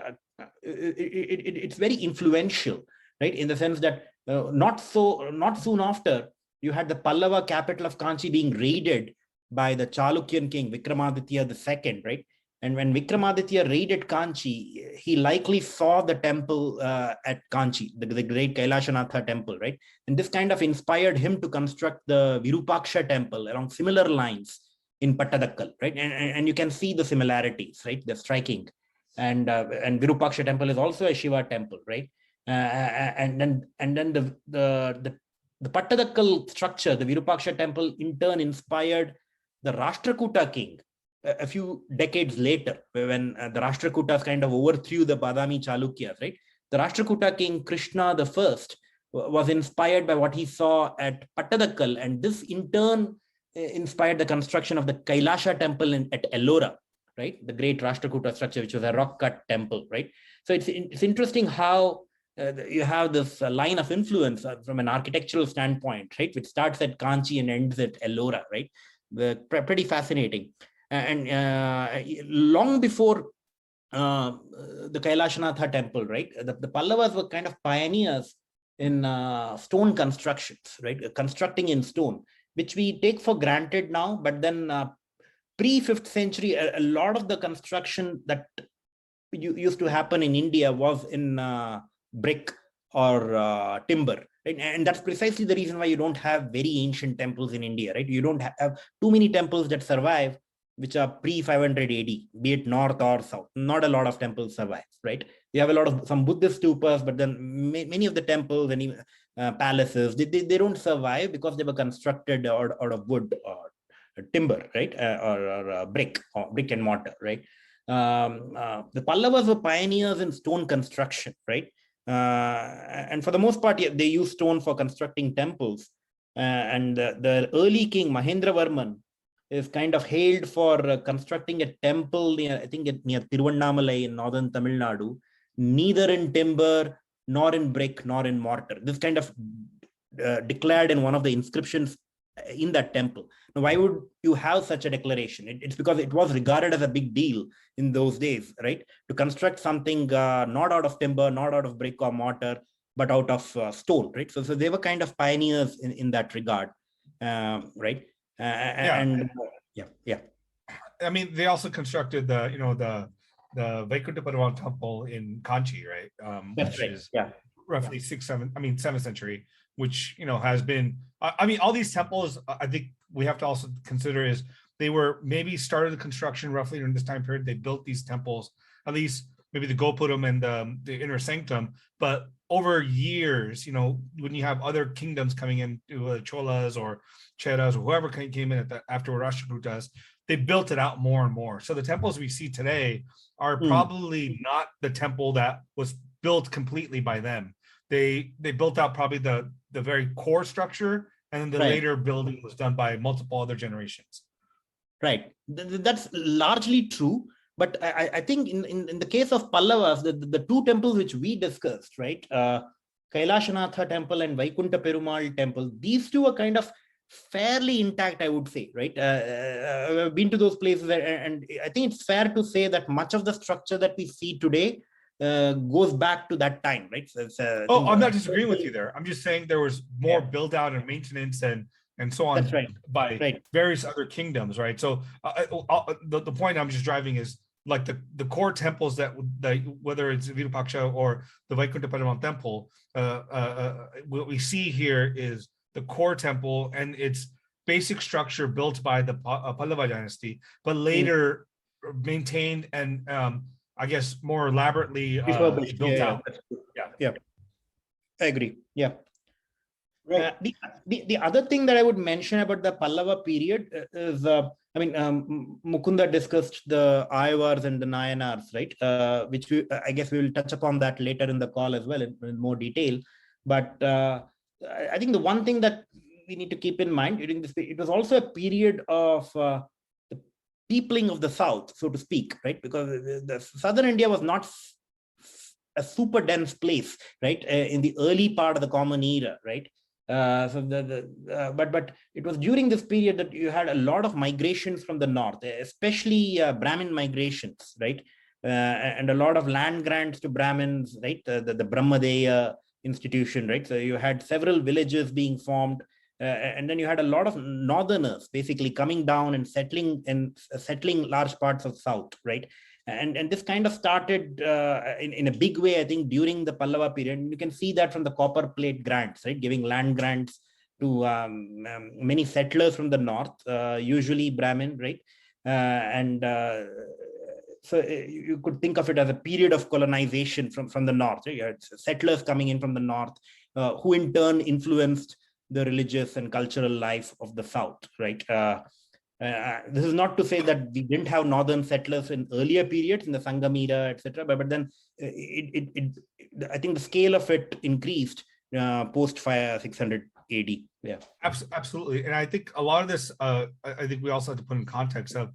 it's very influential, right? In the sense that not soon after, you had the Pallava capital of Kanchi being raided by the Chalukyan king Vikramaditya II, right? And when Vikramaditya raided Kanchi, he likely saw the temple at Kanchi, the great Kailashanatha temple, right? And this kind of inspired him to construct the Virupaksha temple along similar lines in Pattadakkal, right? And you can see the similarities, right? They're striking. And Virupaksha temple is also a Shiva temple, right? And then the Pattadakkal structure, the Virupaksha temple, in turn inspired the Rashtrakuta king a few decades later, when the Rashtrakutas kind of overthrew the Badami Chalukyas, right? The Rashtrakuta king Krishna the First was inspired by what he saw at Pattadakkal, and this in turn inspired the construction of the Kailasha temple at Ellora, right? The great Rashtrakuta structure, which was a rock-cut temple, right? So it's interesting how you have this line of influence from an architectural standpoint, right? Which starts at Kanchi and ends at Ellora, right? Pretty fascinating. And long before the Kailashanatha temple, right? The Pallavas were kind of pioneers in stone constructions, right? Constructing in stone, which we take for granted now, but then pre-5th century, a lot of the construction that used to happen in India was in brick or timber, right? And that's precisely the reason why you don't have very ancient temples in India, right? You don't have too many temples that survive, which are pre-500 AD, be it north or south. Not a lot of temples survive, right? You have a lot of some Buddhist stupas, but then many of the temples and even palaces, they don't survive because they were constructed out of wood or timber, right? Or brick and mortar, right? The Pallavas were pioneers in stone construction, right? And for the most part, they used stone for constructing temples. And the early king Mahendravarman is kind of hailed for constructing a temple near, I think, near Tiruvannamalai in northern Tamil Nadu, neither in timber, nor in brick, nor in mortar. This kind of declared in one of the inscriptions in that temple. Now, why would you have such a declaration? It's because it was regarded as a big deal in those days, right? To construct something not out of timber, not out of brick or mortar, but out of stone, right? So they were kind of pioneers in that regard, right? And yeah. I mean, they also constructed the Vaikuntha Perumal temple in Kanchi, right? That's which right. is roughly 7th century, which has been. I mean, all these temples, I think we have to also consider is they were maybe started the construction roughly during this time period. They built these temples, at least maybe the Gopuram and the inner sanctum, but over years, when you have other kingdoms coming in, Cholas or Cheras or whoever came in after Rashtrakutas, they built it out more and more. So the temples we see today are probably not the temple that was built completely by them. They built out probably the very core structure, and then the later building was done by multiple other generations. Right. That's largely true. But I think in the case of Pallavas, the two temples which we discussed, right? Kailashanatha temple and Vaikuntha Perumal temple, these two are kind of fairly intact, I would say, right? I've been to those places, and I think it's fair to say that much of the structure that we see today goes back to that time, right? So I'm not disagreeing with you there. I'm just saying there was more build out and maintenance and so on by various other kingdoms, right? So the point I'm just driving is like the core temples that whether it's Virupaksha or the Vaikuntha Perumal temple, what we see here is the core temple and its basic structure built by the Pallava dynasty, but later maintained and I guess more elaborately built out. Yeah. I agree. Yeah. Right. The other thing that I would mention about the Pallava period is, Mukunda discussed the Ayavars and the Nayanars, right? Which I guess we will touch upon that later in the call as well in more detail. But I think the one thing that we need to keep in mind during this, it was also a period of the peopling of the South, so to speak, right? Because the southern India was not a super dense place, right? In the early part of the Common Era, right? But it was during this period that you had a lot of migrations from the north, especially Brahmin migrations, right? And a lot of land grants to Brahmins, right? The Brahmadeya institution, right? So you had several villages being formed, and then you had a lot of northerners basically coming down and settling large parts of south, right? And this kind of started in a big way, I think, during the Pallava period. And you can see that from the copper plate grants, right? Giving land grants to many settlers from the north, usually Brahmin, right? So you could think of it as a period of colonization from the north. Right? You had settlers coming in from the north, who in turn influenced the religious and cultural life of the south, right? This is not to say that we didn't have northern settlers in earlier periods in the Sangam era, etc. But then I think the scale of it increased post 600 AD. Yeah, absolutely. And I think a lot of this, I think we also have to put in context of,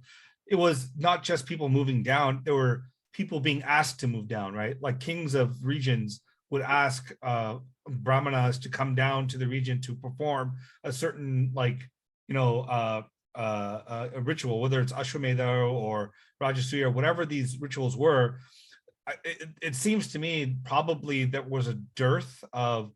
it was not just people moving down; there were people being asked to move down, right? Like kings of regions would ask brahmanas to come down to the region to perform a certain, like, a ritual, whether it's Ashwamedha or Rajasuya or whatever these rituals were. It seems to me probably there was a dearth of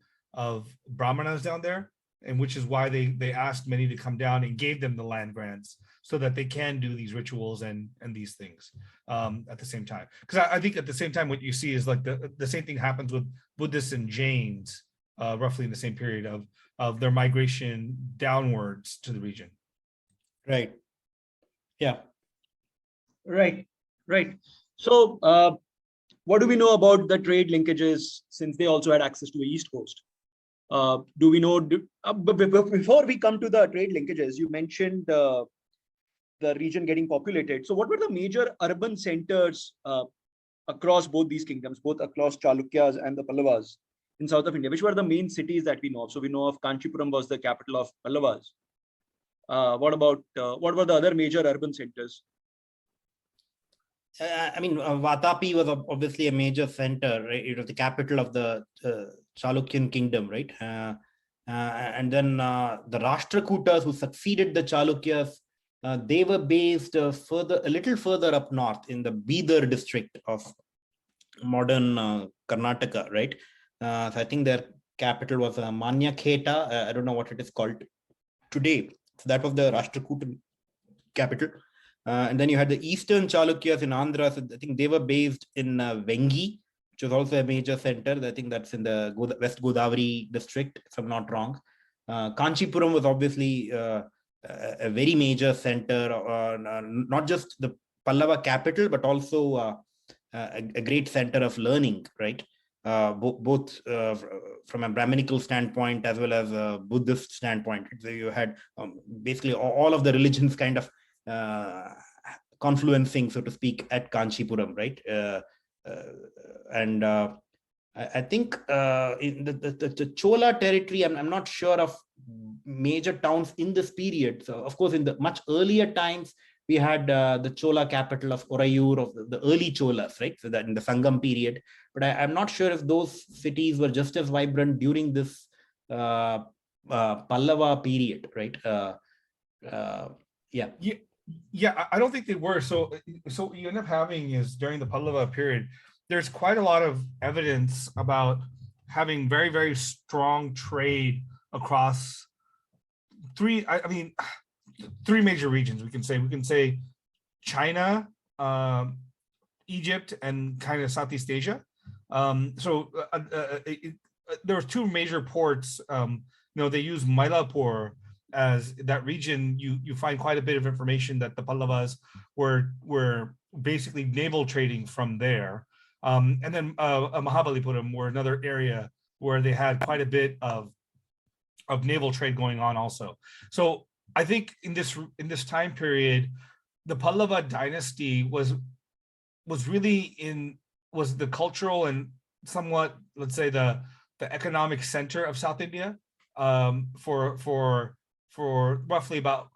brahmanas down there, and which is why they asked many to come down and gave them the land grants so that they can do these rituals and these things at the same time. Because I think at the same time, what you see is like the same thing happens with Buddhists and Jains, roughly in the same period of their migration downwards to the region. Right. Yeah. Right. So what do we know about the trade linkages, since they also had access to the East Coast? Do we know, before we come to the trade linkages, you mentioned the region getting populated. So what were the major urban centers across both these kingdoms, both across Chalukyas and the Pallavas in south of India? Which were the main cities that we know of? So we know of Kanchipuram was the capital of Pallavas. What were the other major urban centers? Vatapi was obviously a major center, right? It was the capital of the Chalukyan kingdom, right? And then the Rashtrakutas, who succeeded the Chalukyas, they were based a little further up north in the Bidar district of modern Karnataka, right? So I think their capital was Manyakheta. I don't know what it is called today. So that was the Rashtrakutan capital. And then you had the Eastern Chalukyas in Andhra. So I think they were based in Vengi, which was also a major center. I think that's in the West Godavari district, if I'm not wrong. Kanchipuram was obviously a very major center, not just the Pallava capital, but also a great center of learning, right? Both from a Brahminical standpoint as well as a Buddhist standpoint. So you had basically all of the religions kind of confluencing, so to speak, at Kanchipuram, right? I think in the Chola territory, I'm not sure of major towns in this period. So, of course, in the much earlier times, we had the Chola capital of Orayur, of the early Cholas, right? So that in the Sangam period. But I'm not sure if those cities were just as vibrant during this Pallava period, right? Yeah. Yeah, I don't think they were. So what you end up having is during the Pallava period, there's quite a lot of evidence about having very, very strong trade across three major regions. We can say China, Egypt, and kind of Southeast Asia. There were two major ports. They use Mylapore as that region. You find quite a bit of information that the Pallavas were basically naval trading from there. And then Mahabalipuram were another area where they had quite a bit of naval trade going on also. So I think in this time period, the Pallava dynasty was the cultural and somewhat, let's say, the economic center of South India, for roughly about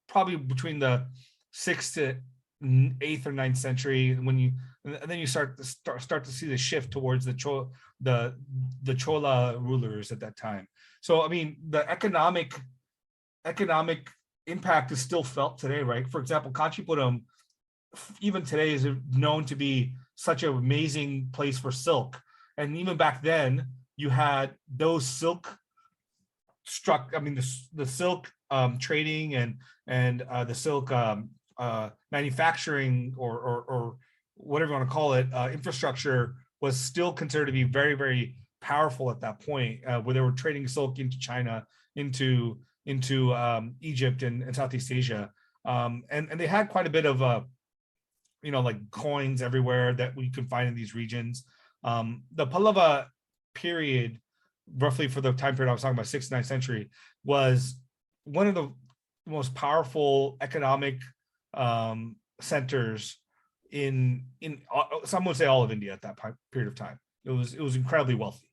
probably between the 6th to 8th or 9th century, and then you start to see the shift towards the Chola rulers at that time. So I mean, the economic impact is still felt today, right? For example, Kanchipuram, even today, is known to be such an amazing place for silk. And even back then, you had those silk the silk trading and the silk manufacturing or whatever you want to call it, infrastructure was still considered to be very, very powerful at that point, where they were trading silk into China, into Egypt and Southeast Asia. And they had quite a bit of like coins everywhere that we could find in these regions. The Pallava period, roughly for the time period I was talking about, 6th, 9th century, was one of the most powerful economic centers in some would say all of India at that period of time. It was incredibly wealthy.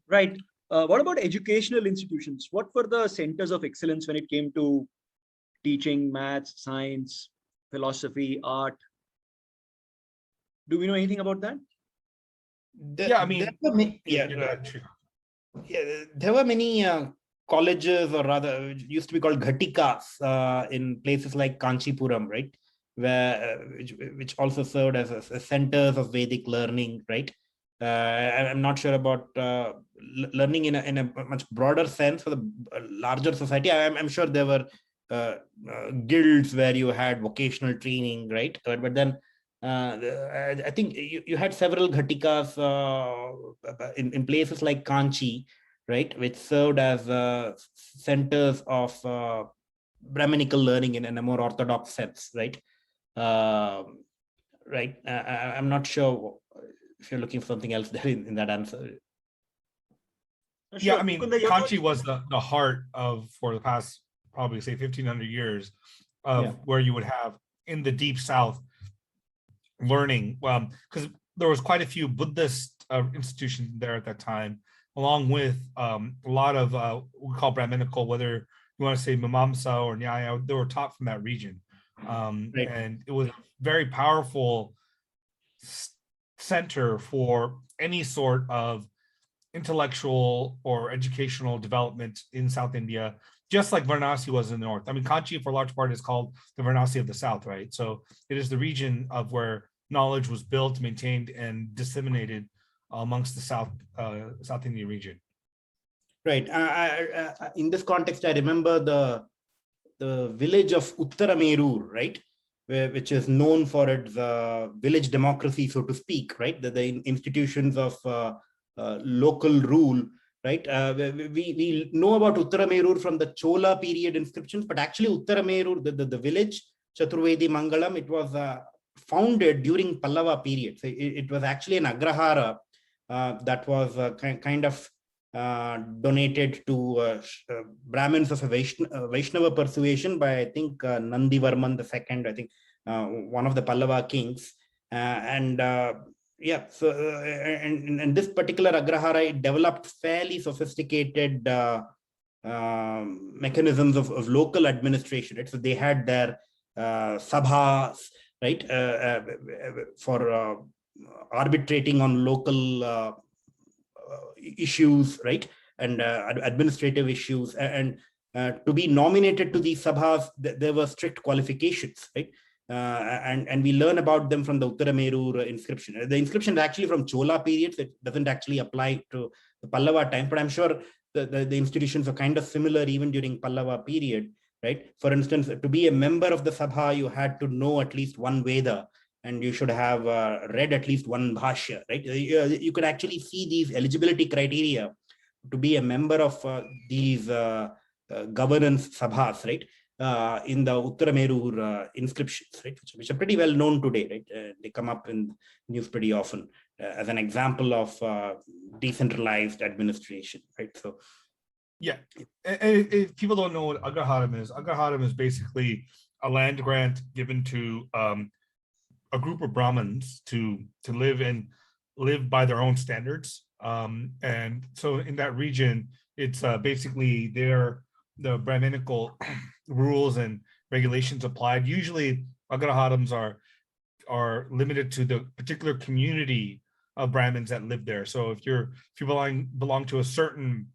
Right. What about educational institutions? What were the centers of excellence when it came to teaching maths, science, philosophy, art? Do we know anything about that? There were many colleges, or rather, used to be called ghatikas in places like Kanchipuram, right? Which also served as centers of Vedic learning, right? I'm not sure about learning in a much broader sense for the larger society. I'm sure there were guilds where you had vocational training, right? But then I think you had several ghatikas in places like Kanchi, right, which served as centers of Brahminical learning in a more orthodox sense, right? Right. I'm not sure if you're looking for something else there in that answer. Yeah, I mean, Kanchi was the heart of, for the past probably say 1500 years of where you would have in the deep south learning, because there was quite a few Buddhist institutions there at that time, along with a lot of what we call Brahminical, whether you want to say Mimamsa or Nyaya, they were taught from that region. And it was a very powerful center for any sort of intellectual or educational development in South India, just like Varanasi was in the north. I mean, Kanchi, for a large part, is called the Varanasi of the south, right? So it is the region of where knowledge was built, maintained, and disseminated amongst the South Indian region. Right. In this context, I remember the village of Uttaramerur, right, which is known for its village democracy, so to speak, right? The institutions of local rule, right? We know about Uttaramerur from the Chola period inscriptions, but actually Uttaramerur, the village, Chaturvedi Mangalam, it was founded during Pallava period. So it was actually an agrahara that was kind of donated to Brahmins of a Vaishnava persuasion by, I think, Nandivarman II, I think, one of the Pallava kings. So and this particular agrahara, it developed fairly sophisticated mechanisms of local administration, right? So they had their sabhas, right, for arbitrating on local issues, right, and administrative issues. And to be nominated to these sabhas, there were strict qualifications, right? And we learn about them from the Uttaramerur inscription. The inscription is actually from Chola period, so it doesn't actually apply to the Pallava time, but I'm sure the institutions are kind of similar even during Pallava period, right? For instance, to be a member of the Sabha, you had to know at least one Veda, and you should have read at least one Bhashya, right? You could actually see these eligibility criteria to be a member of these governance sabhas, right? In the Uttaramerur inscriptions, right? Which are pretty well known today, right? They come up in news pretty often, as an example of decentralized administration, right? So, yeah, and if people don't know what Agraharam is basically a land grant given to a group of Brahmins to live by their own standards. And so in that region, it's basically the Brahminical rules and regulations applied. Usually Agraharams are limited to the particular community of Brahmins that live there. So if you belong to a certain,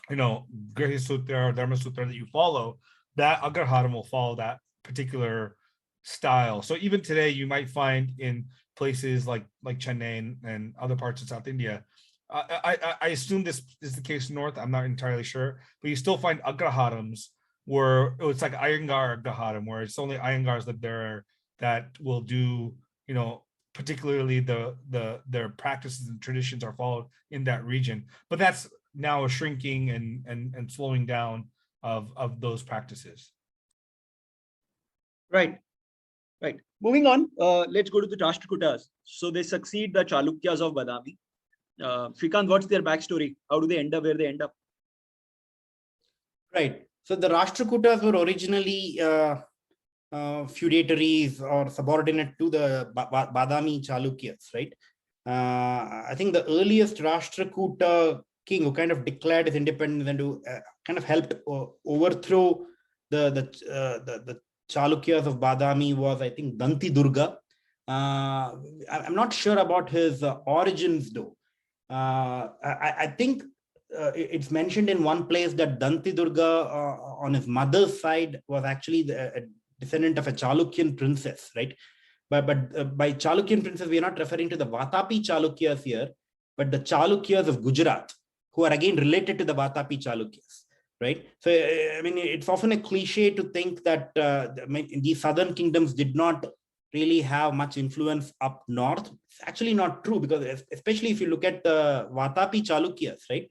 Griha Sutra or Dharma Sutra that you follow, that Agraharam will follow that particular style. So even today, you might find in places like Chennai and other parts of South India, I assume this is the case north. I'm not entirely sure, but you still find Agraharams where it's like Iyengar Agraharam, where it's only Iyengars that there that will do, particularly their practices and traditions are followed in that region. But that's now a shrinking and slowing down of those practices. Right. Moving on, let's go to the Rashtrakutas. So they succeed the Chalukyas of Badami. Shrikanth, what's their backstory? How do they end up where they end up? Right. So the Rashtrakutas were originally feudatories or subordinate to the Badami Chalukyas, right? I think the earliest Rashtrakuta king who kind of declared his independence and who kind of helped overthrow the Chalukyas of Badami was, I think, Danti Durga. I'm not sure about his origins, though. I think it's mentioned in one place that Danti Durga on his mother's side was actually a descendant of a Chalukyan princess, right? But by Chalukyan princess, we are not referring to the Vatapi Chalukyas here, but the Chalukyas of Gujarat, who are again related to the Vatapi Chalukyas, right? So, I mean, it's often a cliche to think that these southern kingdoms did not really have much influence up north. It's actually not true, because especially if you look at the Vatapi Chalukyas, right?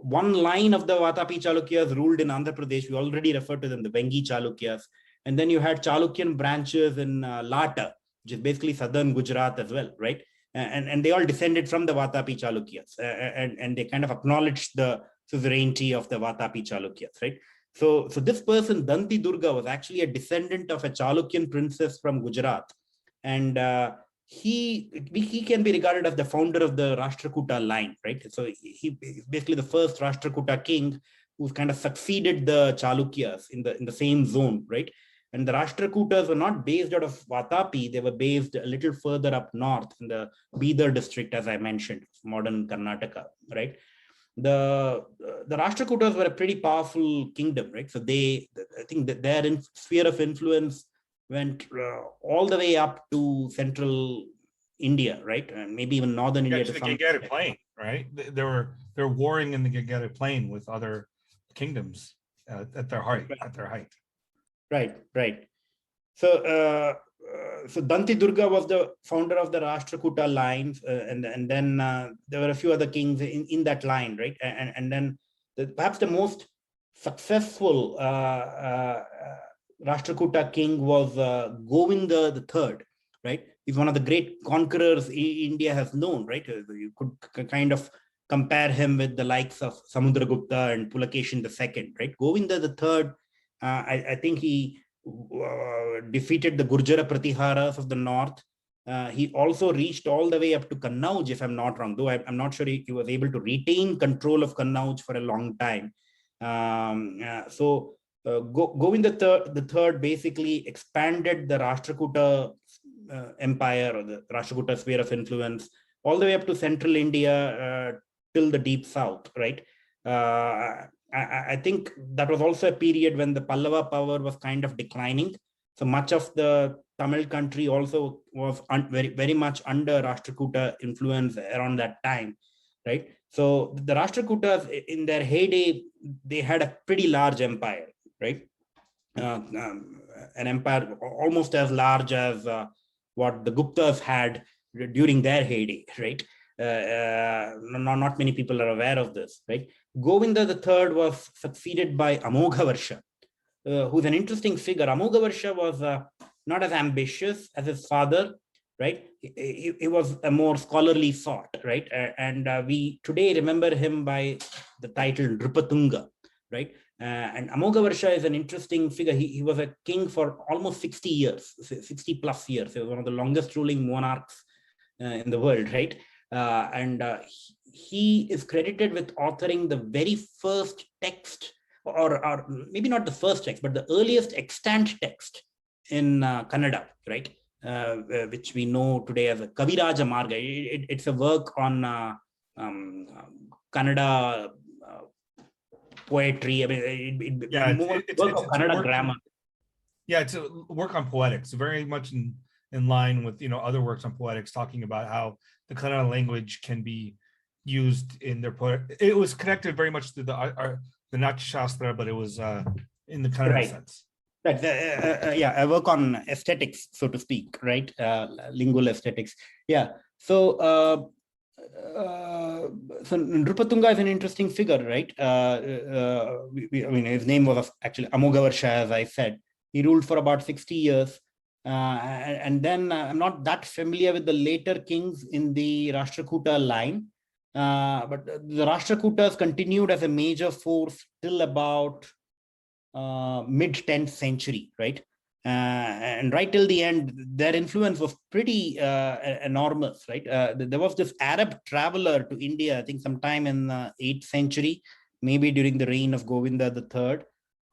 One line of the Vatapi Chalukyas ruled in Andhra Pradesh. We already referred to them, the Vengi Chalukyas. And then you had Chalukyan branches in Lata, which is basically southern Gujarat as well, right? And they all descended from the Vatapi Chalukyas, and they kind of acknowledged the suzerainty of the Vatapi Chalukyas, right? So this person, Danti Durga, was actually a descendant of a Chalukyan princess from Gujarat. And he can be regarded as the founder of the Rashtrakuta line, right? So he is basically the first Rashtrakuta king who's kind of succeeded the Chalukyas in the same zone, right? And the Rashtrakutas were not based out of Vatapi, they were based a little further up north in the Bidar district, as I mentioned, modern Karnataka, right? The Rashtrakutas were a pretty powerful kingdom, right? So I think that their sphere of influence went all the way up to central India, right? And maybe even northern India. To the Gagaric Plain, right? They're warring in the Gagaric Plain with other kingdoms at their height. Right. So Danti Durga was the founder of the Rashtrakuta lines, and then there were a few other kings in that line, right? And then perhaps the most successful Rashtrakuta king was Govinda III, right? He's one of the great conquerors India has known, right? You could kind of compare him with the likes of Samudragupta and Pulakeshin II, right? Govinda III, I think he defeated the Gurjara Pratiharas of the north. He also reached all the way up to Kannauj, if I'm not wrong, though I'm not sure he was able to retain control of Kannauj for a long time. Govinda III basically expanded the Rashtrakuta empire, or the Rashtrakuta sphere of influence, all the way up to central India till the deep south, right? I think that was also a period when the Pallava power was kind of declining. So much of the Tamil country also was very, very much under Rashtrakuta influence around that time, right? So the Rashtrakutas in their heyday, they had a pretty large empire, right? An empire almost as large as what the Guptas had during their heyday, right? Not many people are aware of this, right? Govinda III was succeeded by Amogha who's an interesting figure. Amogha was not as ambitious as his father, right? He was a more scholarly thought, right? And we today remember him by the title Nrupatunga, right? And Amogavarsha is an interesting figure. He was a king for almost 60 years, 60 plus years. He was one of the longest ruling monarchs in the world, right? And he is credited with authoring the very first text, or maybe not the first text, but the earliest extant text in Kannada, right? Which we know today as a Kaviraja Marga. It's a work on Kannada poetry. I mean, it's work of Kannada grammar. Yeah, it's a work on poetics, very much in line with other works on poetics, talking about how the Kannada language can be used in their poet. It was connected very much to the Natya Shastra, but it was in the Kannada sense. Right. Yeah, I work on aesthetics, so to speak, right? Lingual aesthetics. Yeah. So Nrupatunga is an interesting figure, right? I mean, his name was actually Amogavarsha, as I said. He ruled for about 60 years. And then I'm not that familiar with the later kings in the Rashtrakuta line. But the Rashtrakutas continued as a major force till about mid 10th century, right? And right till the end, their influence was pretty enormous, right? There was this Arab traveler to India, I think sometime in the 8th century, maybe during the reign of Govinda III,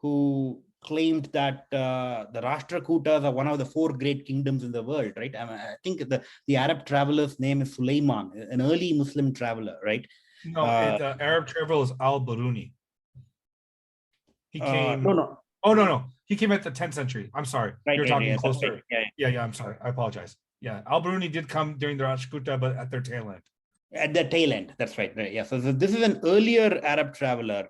who claimed that the Rashtrakutas are one of the 4 great kingdoms in the world, right? I think the Arab traveler's name is Sulaiman, an early Muslim traveler, right? No, the Arab traveler is al-Biruni. He came. No. Oh, no. He came at the 10th century. I'm sorry. Right, You're talking closer. Right. Yeah. I'm sorry. I apologize. Yeah, al-Biruni did come during the Rashtrakuta, but at their tail end. At the tail end, that's right. Yeah. So this is an earlier Arab traveler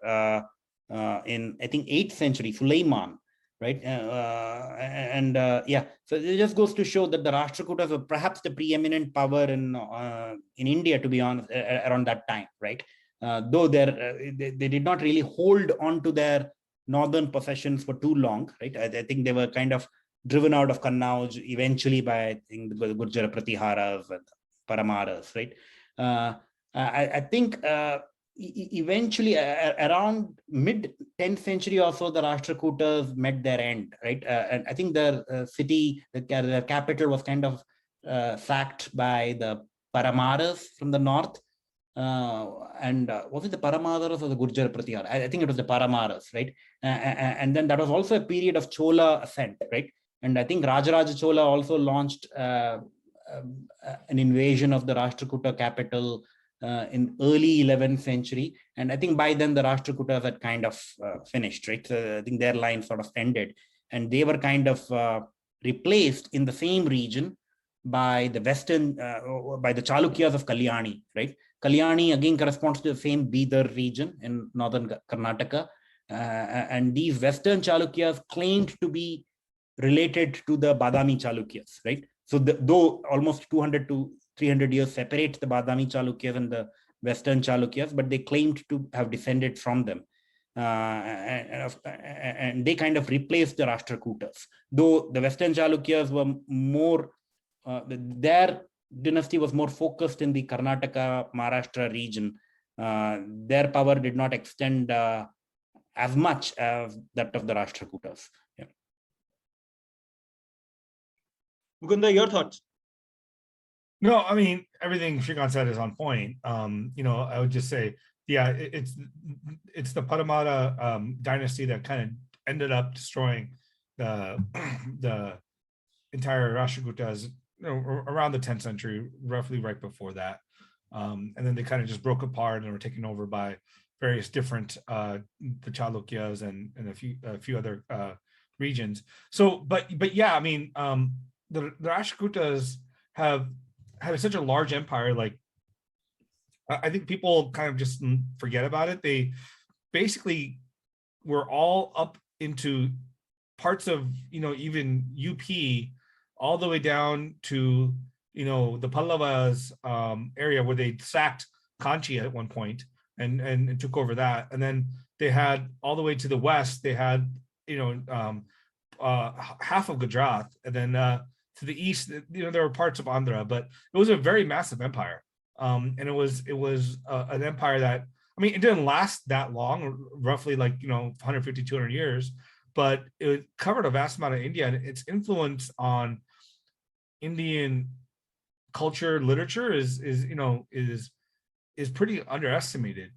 in, I think, 8th century, Sulaiman, right? Yeah. So it just goes to show that the Rashtrakutas were perhaps the preeminent power in India, to be honest, around that time, right? Though they did not really hold on to their northern possessions for too long, right? I think they were kind of driven out of Kannauj eventually by, I think, the Gurjara Pratiharas and Paramaras, right? I think eventually around mid 10th century or so, the Rashtrakutas met their end, right? And I think their city, their capital was kind of sacked by the Paramaras from the north. And was it the Paramaras or the Gurjara Pratihara? I think it was the Paramaras, right? And then that was also a period of Chola ascent, right? And I think Rajaraja Chola also launched an invasion of the Rashtrakuta capital in early 11th century. And I think by then the Rashtrakutas had kind of finished, right? So I think their line sort of ended. And they were kind of replaced in the same region by the by the Chalukyas of Kalyani, right? Kalyani again corresponds to the same Bidar region in northern Karnataka. And these Western Chalukyas claimed to be related to the Badami Chalukyas, right? So though almost 200 to 300 years separate the Badami Chalukyas and the Western Chalukyas, but they claimed to have descended from them. And they kind of replaced the Rashtrakutas. Though the Western Chalukyas were more, their dynasty was more focused in the Karnataka, Maharashtra region. Their power did not extend as much as that of the Rashtrakutas. Yeah. Mukunda, your thoughts? No, I mean, everything Shrikanth said is on point. I would just say, yeah, it's the Paramata dynasty that kind of ended up destroying the entire Rashtrakutas around the 10th century, roughly right before that. And then they kind of just broke apart and were taken over by various different the Chalukyas and a few other regions. So, but yeah, I mean, the Rashtrakutas have had such a large empire. Like, I think people kind of just forget about it. They basically were all up into parts of, even UP, all the way down to, the Pallavas area where they sacked Kanchi at one point and took over that. And then they had all the way to the west, they had, half of Gujarat, and then to the east, there were parts of Andhra, but it was a very massive empire. And it was an empire that, I mean, it didn't last that long, roughly 150, 200 years, but it covered a vast amount of India, and its influence on Indian culture, literature is pretty underestimated.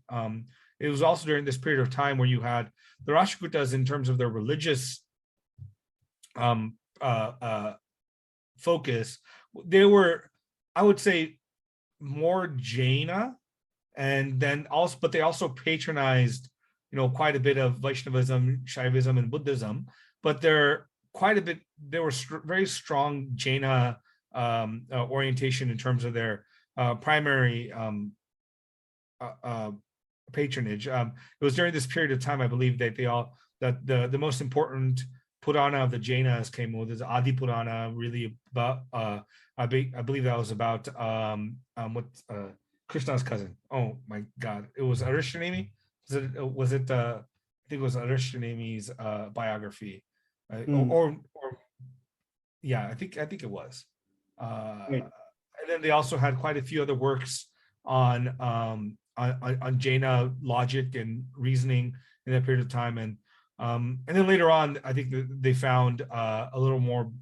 It was also during this period of time where you had the Rashtrakutas, in terms of their religious focus, they were, I would say, more Jaina, and then also, but they also patronized, quite a bit of Vaishnavism, Shaivism, and Buddhism. But there was very strong Jaina orientation in terms of their primary patronage. It was during this period of time, I believe, that the most important Purana of the Jainas came with is Adi Purana, really about I believe that was about Krishna's cousin. Oh my God, it was Arishanemi. Was it I think it was Arishanemi's biography, or yeah, I think it was. And then they also had quite a few other works on Jaina logic and reasoning in that period of time, and then later on, I think they found a little more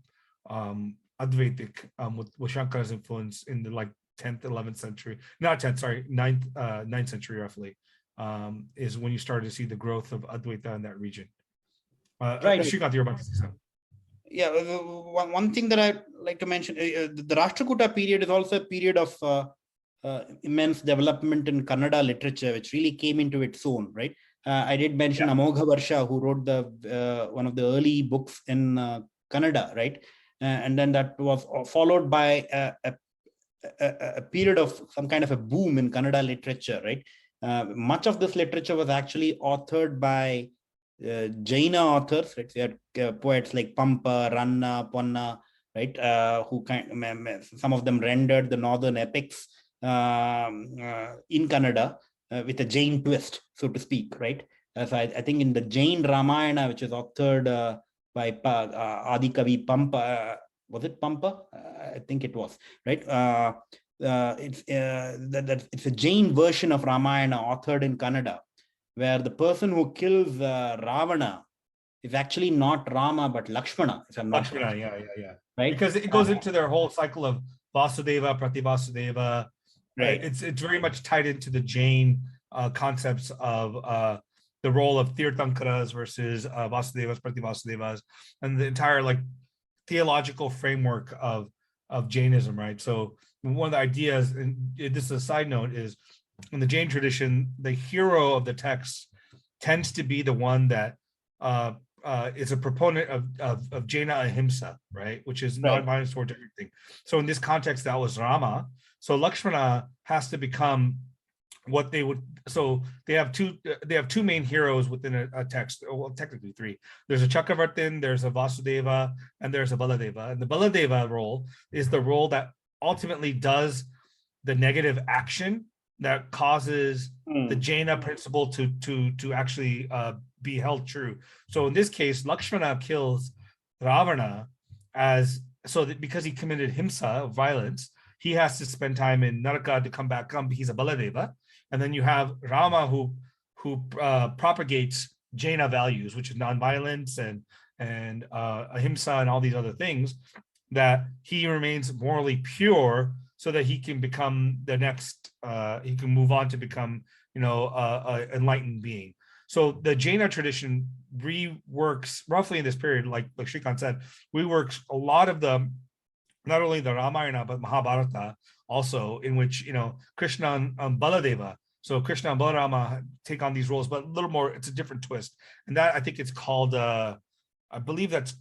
Advaitic with Shankara's influence in the 10th, 11th century, not 10th, sorry, 9th century roughly, is when you started to see the growth of Advaita in that region. Right. Shrikanth, you're about to say something. Yeah, one thing that I'd like to mention, the Rashtrakuta period is also a period of immense development in Kannada literature, which really came into its own, right? I did mention Amogha Varsha, who wrote the one of the early books in Kannada, right? And then that was followed by a period of some kind of a boom in Kannada literature, right? Much of this literature was actually authored by Jaina authors, right? So you had poets like Pampa, Ranna, Ponna, right? Who some of them rendered the northern epics in Kannada with a Jain twist, so to speak, right? So I think in the Jain Ramayana, which is authored by Adi Kavi Pampa, was it Pampa? I think it was, right? It's a Jain version of Ramayana authored in Kannada, where the person who kills Ravana is actually not Rama, but Lakshmana. Lakshmana, yeah. Right? Because it goes into their whole cycle of Vasudeva, Prativasudeva. Right. It's very much tied into the Jain concepts of the role of Tirthankaras versus Vasudevas, Prativasudevas, and the entire theological framework of Jainism, right? So one of the ideas, and this is a side note, is in the Jain tradition, the hero of the text tends to be the one that is a proponent of Jaina Ahimsa, right? Which is non-violence towards everything. So in this context, that was Rama. So Lakshmana has to become what they would. So they have two main heroes within a text. Well, technically three. There's a Chakravartin, there's a Vasudeva, and there's a Baladeva. And the Baladeva role is the role that ultimately does the negative action that causes the Jaina principle to actually be held true. So in this case, Lakshmana kills Ravana because he committed himsa, violence. He has to spend time in Naraka to come back. He's a Baladeva, and then you have Rama who propagates Jaina values, which is nonviolence and ahimsa and all these other things. That he remains morally pure, so that he can become the next. He can move on to become, an enlightened being. So the Jaina tradition reworks roughly in this period, like Shrikanth said, reworks a lot of not only the Ramayana but Mahabharata also, in which Krishna and Baladeva. So Krishna and Balarama take on these roles, but a little more. It's a different twist, and that I think it's called. I believe that's.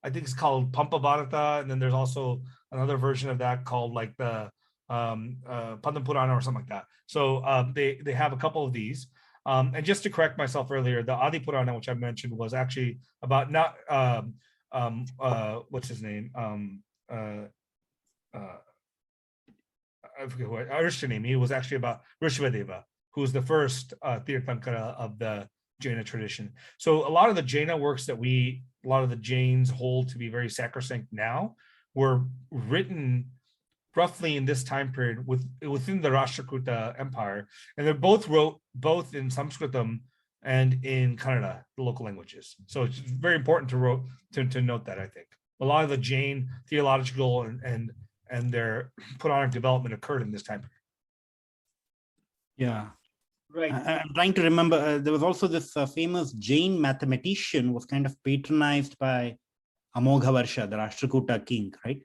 I think it's called Pampa Bharata, and then there's also another version of that called the Padma Purana or something like that. So they have a couple of these. And just to correct myself earlier, the Adi Purana, which I mentioned, was actually about not what's his name? I forget who Arishanemi. He was actually about Rishabhadeva, who's the first Tirthankara of the Jaina tradition. So a lot of the Jaina works that a lot of the Jains hold to be very sacrosanct now were written roughly in this time period within the Rashtrakuta Empire. And they both wrote both in Sanskritam and in Kannada, the local languages. So it's very important to note that, I think. A lot of the Jain theological and their Puranic development occurred in this time period. Yeah. Right. I'm trying to remember, there was also this famous Jain mathematician who was kind of patronized by Amogha the Rashtrakuta king, right?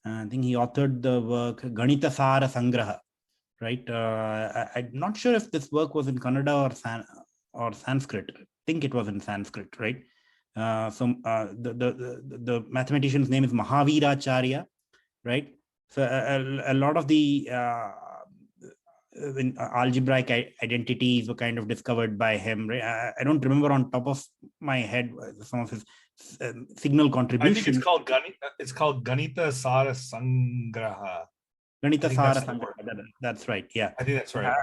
I think he authored the work Ganita Sara Sangraha, right? I'm not sure if this work was in Kannada or Sanskrit. I think it was in Sanskrit, right? The mathematician's name is Mahaviracharya, right? So a lot of the algebraic identities were kind of discovered by him, right? I don't remember on top of my head some of his signal contributions. I think it's called Ganita Sara Sangraha. Ganita Sara Sangraha. That's right. Yeah. I think that's right.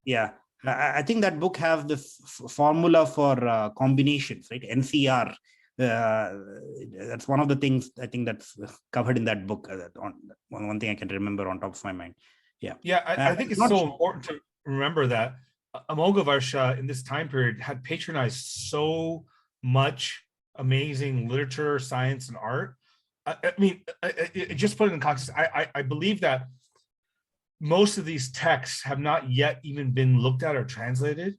Yeah. I think that book has this formula for combinations, right? NCR. That's one of the things I think that's covered in that book. One thing I can remember on top of my mind. Yeah. Yeah, I think it's so important to remember that Amogha in this time period had patronized so much amazing literature, science, and art. I mean, just put it in context, I believe that most of these texts have not yet even been looked at or translated.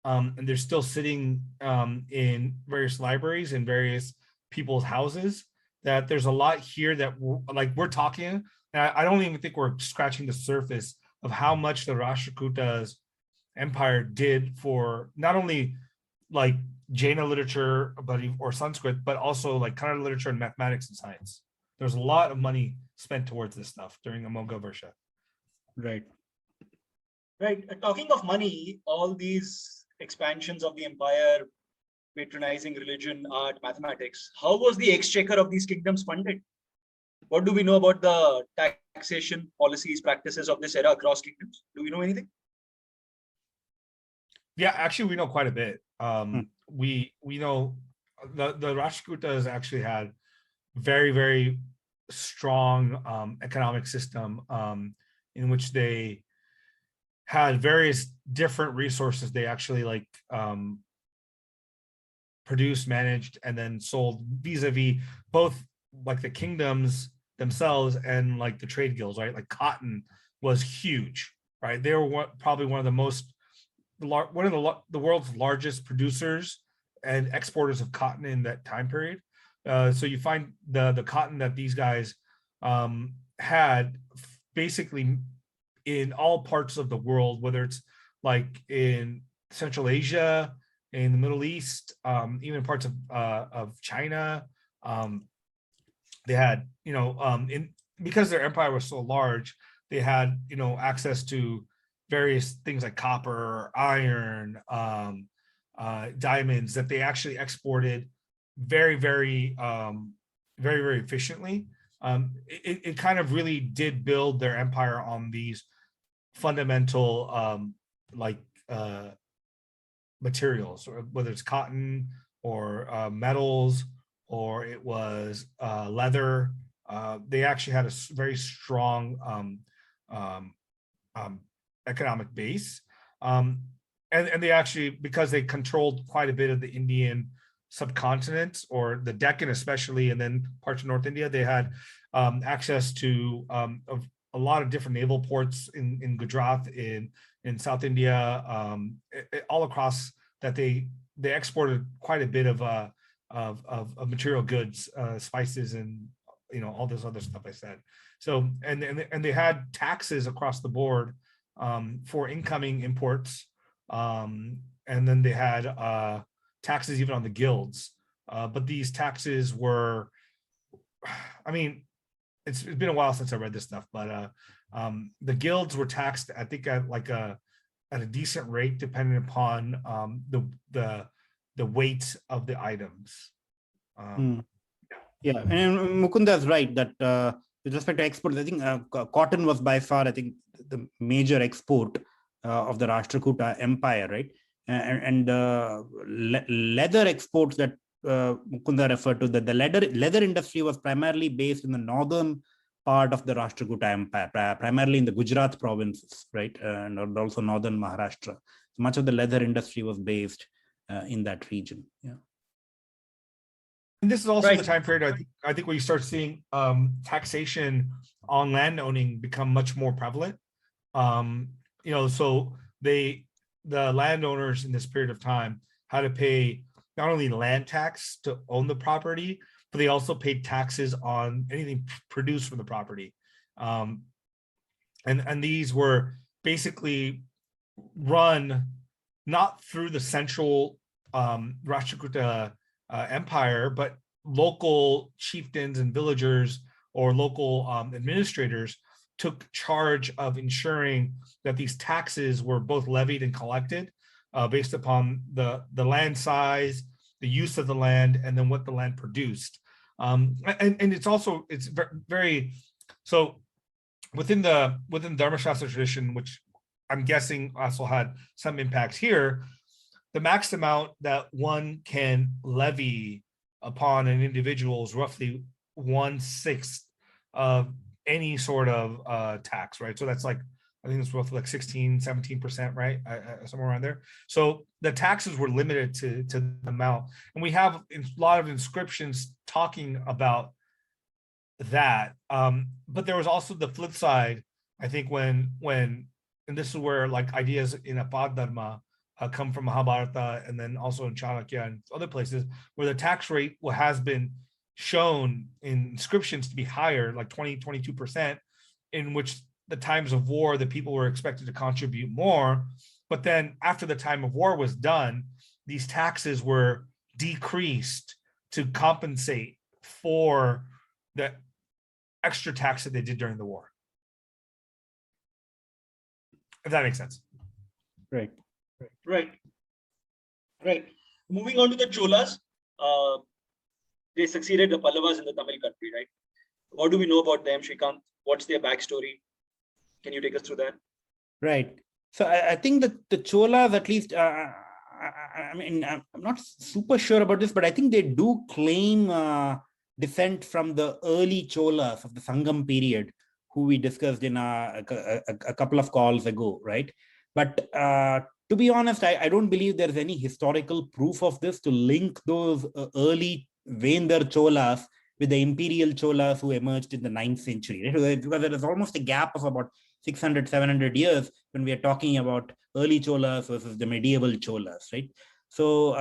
And they're still sitting in various libraries and various people's houses. That there's a lot here that we're talking. And I don't even think we're scratching the surface of how much the Rashtrakutas empire did for not only like Jaina literature, or Sanskrit, but also like Kannada literature and mathematics and science. There's a lot of money spent towards this stuff during Amogha Varsha. Right. Right. Talking of money, all these expansions of the empire, patronizing religion, art, mathematics, how was the exchequer of these kingdoms funded? What do we know about the taxation policies, practices of this era across kingdoms? Do we know anything? Yeah, actually, we know quite a bit. We know the Rashtrakutas actually had very, very strong economic system in which they had various different resources they actually produced, managed, and then sold vis-a-vis both like the kingdoms themselves and like the trade guilds, right? Like cotton was huge, right? They were probably one of the world's largest producers and exporters of cotton in that time period. So you find the cotton that these guys had basically in all parts of the world, whether it's like in Central Asia, in the Middle East, even parts of China. They had, because their empire was so large, they had, access to various things like copper, iron, diamonds that they actually exported very, very, very, very efficiently. It kind of really did build their empire on these fundamental materials, or whether it's cotton or metals, or it was leather. They actually had a very strong economic base. And they actually, because they controlled quite a bit of the Indian subcontinent, or the Deccan especially, and then parts of North India, they had access to a lot of different naval ports in Gujarat, in South India, all across, that they exported quite a bit of material goods, spices, and all this other stuff I said. So and they had taxes across the board for incoming imports, and then they had taxes even on the guilds. But these taxes were, I mean, it's been a while since I read this stuff, but the guilds were taxed, I think, at a decent rate, depending upon the weight of the items. Yeah, and Mukunda is right that with respect to exports, I think cotton was by far, I think, the major export of the Rashtrakuta Empire, right? and the leather exports that Mukunda referred to, that the leather industry was primarily based in the northern part of the Rashtrakuta Empire, primarily in the Gujarat provinces, right, and also northern Maharashtra. So much of the leather industry was based in that region. Yeah. And this is also Right. the time period I think where you start seeing taxation on land owning become much more prevalent. So the landowners in this period of time had to pay not only land tax to own the property, but they also paid taxes on anything produced from the property. And these were basically run not through the central Rashtrakuta empire, but local chieftains and villagers or local administrators took charge of ensuring that these taxes were both levied and collected based upon the land size, the use of the land, and then what the land produced. And it's very so within the Dharma Shastra tradition, which I'm guessing also had some impacts here. The max amount that one can levy upon an individual is roughly 1/6 of any sort of tax, right? So that's like, I think it's roughly like 16-17%, right? Somewhere around there. So the taxes were limited to the amount. And we have a lot of inscriptions talking about that. But there was also the flip side, I think, when and this is where like ideas in Apad Dharma come from Mahabharata, and then also in Chanakya and other places, where the tax rate has been shown in inscriptions to be higher, like 20-22%, in which the times of war, the people were expected to contribute more. But then after the time of war was done, these taxes were decreased to compensate for the extra tax that they did during the war. If that makes sense. Right. Right. Moving on to the Cholas, they succeeded the Pallavas in the Tamil country, right? What do we know about them, Shrikanth? What's their backstory? Can you take us through that? Right. So I think that the Cholas, at least, I mean, I'm not super sure about this, but I think they do claim descent from the early Cholas of the Sangam period, who we discussed in a couple of calls ago, right? But to be honest, I don't believe there's any historical proof of this to link those early Vendar Cholas with the imperial Cholas who emerged in the 9th century, right? Because there is almost a gap of about 600, 700 years when we are talking about early Cholas versus the medieval Cholas, right? So,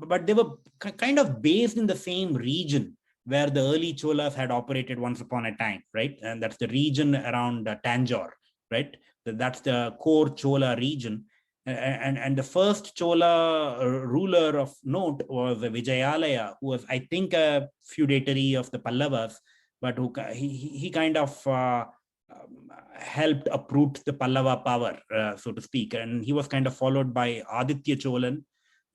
but they were kind of based in the same region where the early Cholas had operated once upon a time, right? And that's the region around Tanjore, right? That's the core Chola region. And the first Chola ruler of note was Vijayalaya, who was, I think, a feudatory of the Pallavas, but who he kind of helped uproot the Pallava power, so to speak. And he was kind of followed by Aditya Cholan,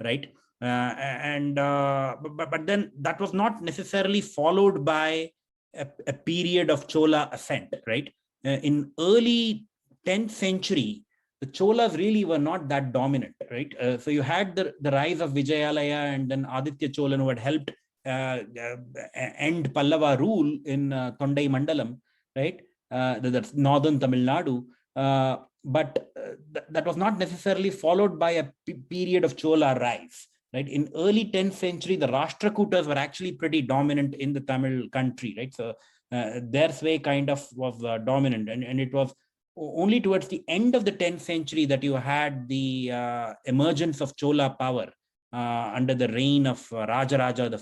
right? But then that was not necessarily followed by a period of Chola ascent, right? In early 10th century, the Cholas really were not that dominant, right? So you had the rise of Vijayalaya and then Aditya Cholan, who had helped end Pallava rule in Tondai Mandalam, right? That's northern Tamil Nadu. But that was not necessarily followed by a period of Chola rise, right? In early 10th century, the Rashtrakutas were actually pretty dominant in the Tamil country, right? So their sway kind of was dominant, and it was only towards the end of the 10th century that you had the emergence of Chola power under the reign of Rajaraja I,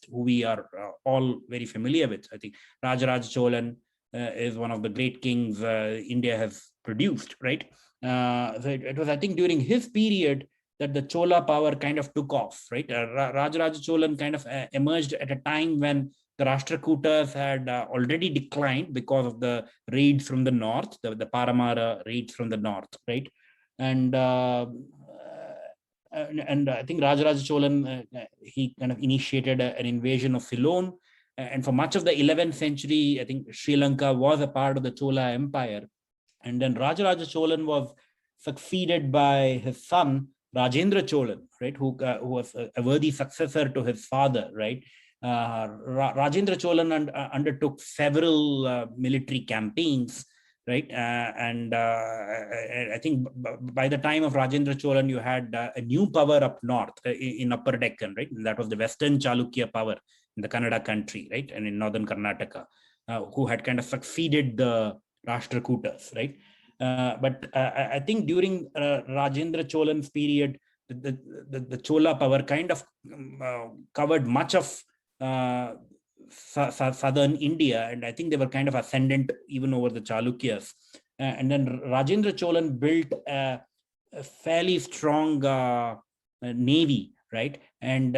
who we are all very familiar with. I think Rajaraja Cholan is one of the great kings India has produced, right? So it was, I think, during his period that the Chola power kind of took off, right? Rajaraja Cholan kind of emerged at a time when the Rashtrakutas had already declined because of the raids from the north, the Paramara raids from the north, right? And I think Rajaraja Cholan, he kind of initiated an invasion of Ceylon. And for much of the 11th century, I think Sri Lanka was a part of the Chola Empire. And then Rajaraja Cholan was succeeded by his son, Rajendra Cholan, right, who was a worthy successor to his father, right? Rajendra Cholan undertook several military campaigns, right? I think by the time of Rajendra Cholan, you had a new power up north in Upper Deccan, right? And that was the Western Chalukya power in the Kannada country, right? And in northern Karnataka, who had kind of succeeded the Rashtrakutas, right? But I think during Rajendra Cholan's period, the Chola power kind of covered much of southern India, and I think they were kind of ascendant even over the Chalukyas. And then Rajendra Cholan built a fairly strong navy, right? And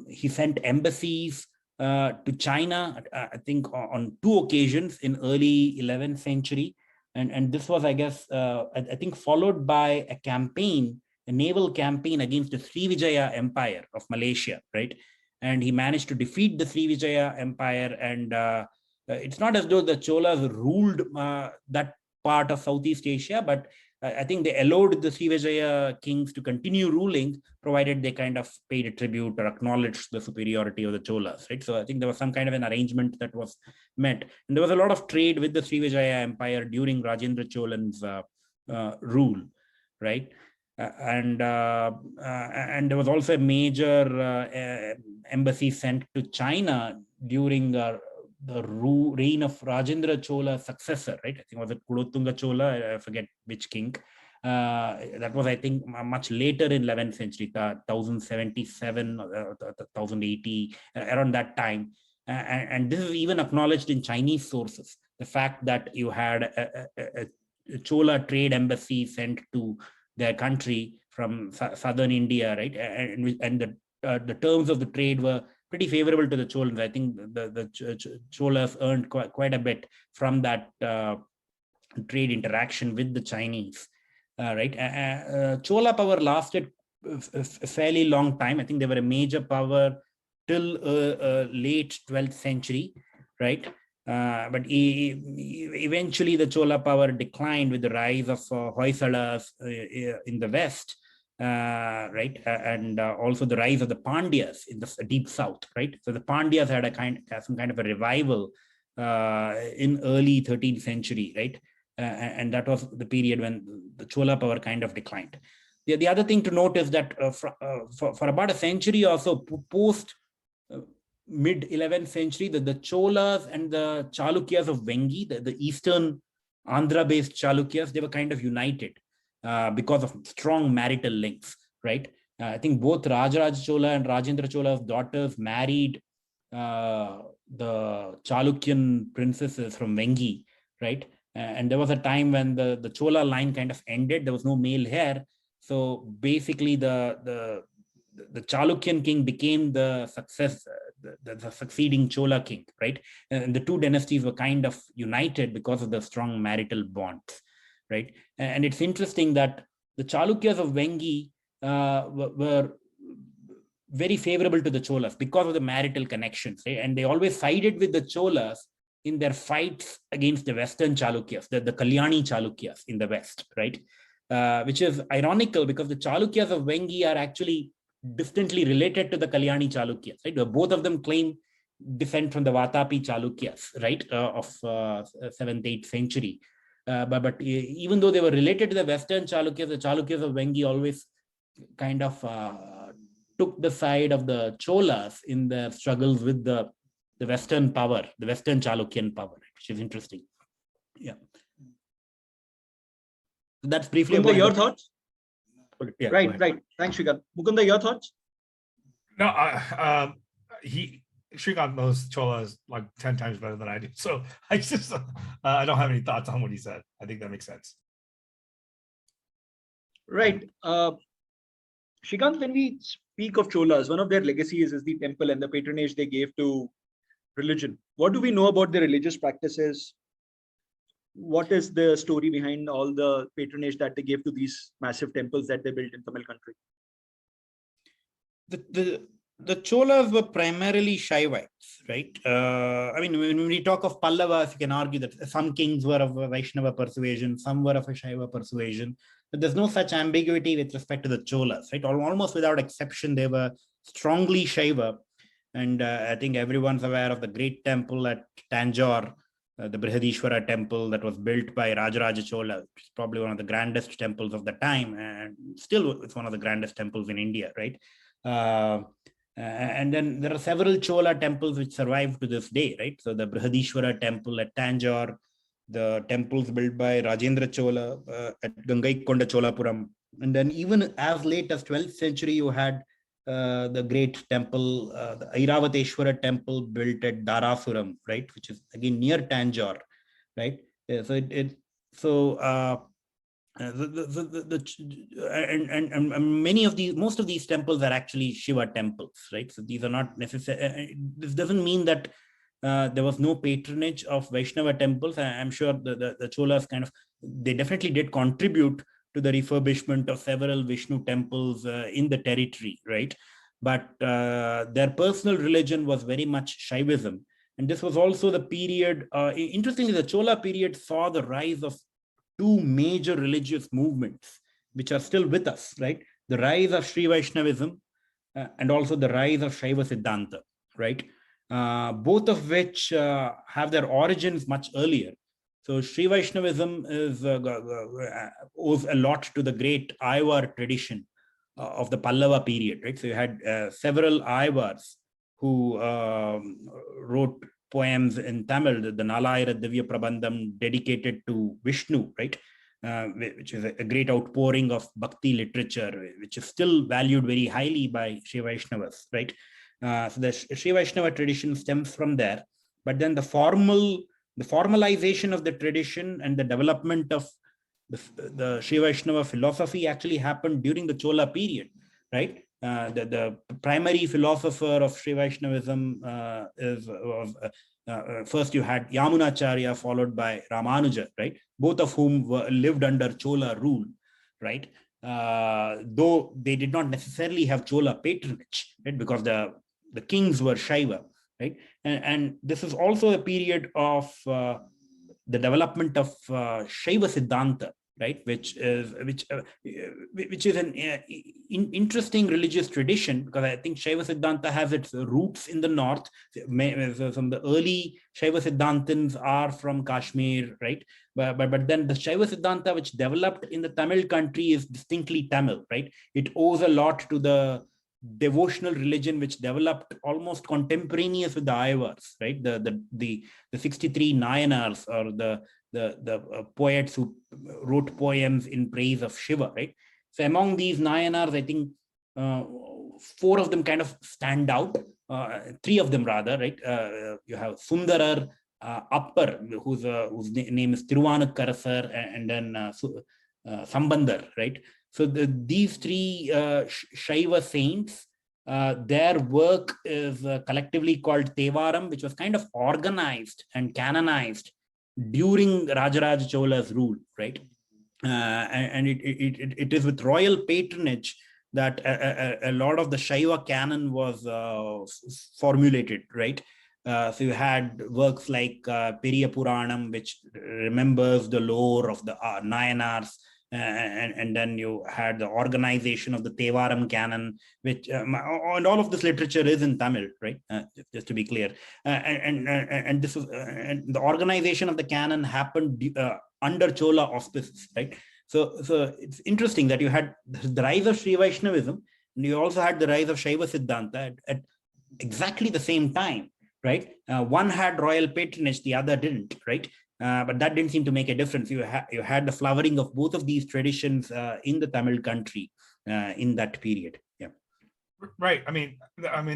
he sent embassies to China, I think on 2 occasions in early 11th century. And this was, I guess, I think followed by a campaign, a naval campaign against the Srivijaya Empire of Malaysia, right? And he managed to defeat the Srivijaya Empire. And it's not as though the Cholas ruled that part of Southeast Asia, but I think they allowed the Srivijaya kings to continue ruling, provided they kind of paid a tribute or acknowledged the superiority of the Cholas, right? So I think there was some kind of an arrangement that was met. And there was a lot of trade with the Srivijaya Empire during Rajendra Cholan's rule, right? And there was also a major embassy sent to China during the reign of Rajendra Chola's successor, right? I think it was it Kulotunga Chola, I forget which king. That was, I think, much later in 11th century, 1077, 1080, around that time. And this is even acknowledged in Chinese sources. The fact that you had a Chola trade embassy sent to their country from southern India, right? And the terms of the trade were pretty favorable to the Cholans. I think the Cholas earned quite a bit from that trade interaction with the Chinese, right? Chola power lasted a fairly long time. I think they were a major power till late 12th century, right? But eventually the Chola power declined with the rise of Hoysalas in the west, right? And also the rise of the Pandyas in the deep south, right? So the Pandyas had some kind of a revival in early 13th century, right? And that was the period when the Chola power kind of declined. The other thing to note is that for about a century or so post mid 11th century, the Cholas and the Chalukyas of Vengi, the eastern Andhra-based Chalukyas, they were kind of united because of strong marital links, right? I think both Rajaraj Chola and Rajendra Chola's daughters married the Chalukyan princesses from Vengi, right? And there was a time when the Chola line kind of ended. There was no male heir. So basically the Chalukyan king became the succeeding Chola king, right? And the two dynasties were kind of united because of the strong marital bonds, right? And it's interesting that the Chalukyas of Vengi were very favorable to the Cholas because of the marital connections, right? And they always sided with the Cholas in their fights against the Western Chalukyas, the Kalyani Chalukyas in the West, right? Which is ironical because the Chalukyas of Vengi are actually distantly related to the Kalyani Chalukyas, right? Both of them claim descent from the Vatapi Chalukyas, right, of 7th, 8th century. But even though they were related to the Western Chalukyas, the Chalukyas of Vengi always kind of took the side of the Cholas in their struggles with the Western power, the Western Chalukyan power, which is interesting. Yeah. So that's briefly Mukunda, about your thoughts? Yeah, right. Thanks, Shrikanth. Mukunda, your thoughts? No, Shrikanth knows Cholas like 10 times better than I do. So I just I don't have any thoughts on what he said. I think that makes sense. Right. Shrikanth, when we speak of Cholas, one of their legacies is the temple and the patronage they gave to religion. What do we know about their religious practices? What is the story behind all the patronage that they gave to these massive temples that they built in Tamil country? The Cholas were primarily Shaivites, right? I mean, when we talk of Pallavas, you can argue that some kings were of a Vaishnava persuasion, some were of a Shaiva persuasion, but there's no such ambiguity with respect to the Cholas, right? Almost without exception, they were strongly Shaiva. And I think everyone's aware of the great temple at Tanjore, the Brihadishwara temple that was built by Rajaraja Chola, which is probably one of the grandest temples of the time, and still it's one of the grandest temples in India, right? And then there are several Chola temples which survive to this day, right? So the Brihadishwara temple at Tanjore, the temples built by Rajendra Chola at Gangaikonda Cholapuram. And then even as late as 12th century, you had the great temple, the Airavateshwara temple built at Darasuram, right? Which is again near Tanjore, right? And many of these, most of these temples are actually Shiva temples, right? So these are not necessary. This doesn't mean that there was no patronage of Vaishnava temples. I'm sure the Cholas they definitely did contribute to the refurbishment of several Vishnu temples in the territory, right? But their personal religion was very much Shaivism. And this was also the period, interestingly, the Chola period saw the rise of two major religious movements, which are still with us, right? The rise of Sri Vaishnavism and also the rise of Shaiva Siddhanta, right? Both of which have their origins much earlier. So Sri Vaishnavism owes a lot to the great Aivar tradition of the Pallava period, right? So you had several Aivars who wrote poems in Tamil, the Nalayira Divya Prabandham dedicated to Vishnu, right? Which is a great outpouring of bhakti literature, which is still valued very highly by Sri Vaishnavas, right? So the Sri Vaishnava tradition stems from there, but then the formalization of the tradition and the development of the Sri Vaishnava philosophy actually happened during the Chola period, right? The primary philosopher of Sri Vaishnavism first you had Yamunacharya followed by Ramanuja, right? Both of whom lived under Chola rule, right? Though they did not necessarily have Chola patronage, right? Because the kings were Shaiva, right? And this is also a period of the development of Shaiva Siddhanta, right? Which is an interesting religious tradition, because I think Shaiva Siddhanta has its roots in the north. Some of the early Shaiva Siddhantins are from Kashmir, right? But then the Shaiva Siddhanta which developed in the Tamil country is distinctly Tamil, right? It owes a lot to the devotional religion which developed almost contemporaneous with the Aivars, right? The 63 Nayanars, or the poets who wrote poems in praise of Shiva, right? So among these Nayanars, I think 4 of them kind of stand out, 3 of them rather, right? You have Sundarar, Appar, whose name is Thiruvanukkarasar, and then Sambandar, right? So these 3 Shaiva saints, their work is collectively called Tevaram, which was kind of organized and canonized during Rajaraja Chola's rule, right? And it is with royal patronage that a lot of the Shaiva canon was formulated, right? So you had works like Periya Puranam, which remembers the lore of the Nayanars, and then you had the organization of the Tevaram canon, which and all of this literature is in Tamil, right? Just to be clear, and this was and the organization of the canon happened under Chola auspices, right? So it's interesting that you had the rise of Sri Vaishnavism, and you also had the rise of Shaiva Siddhanta at exactly the same time, right? One had royal patronage, the other didn't, right? But that didn't seem to make a difference. You had the flowering of both of these traditions in the Tamil country in that period. Yeah. Right. I mean,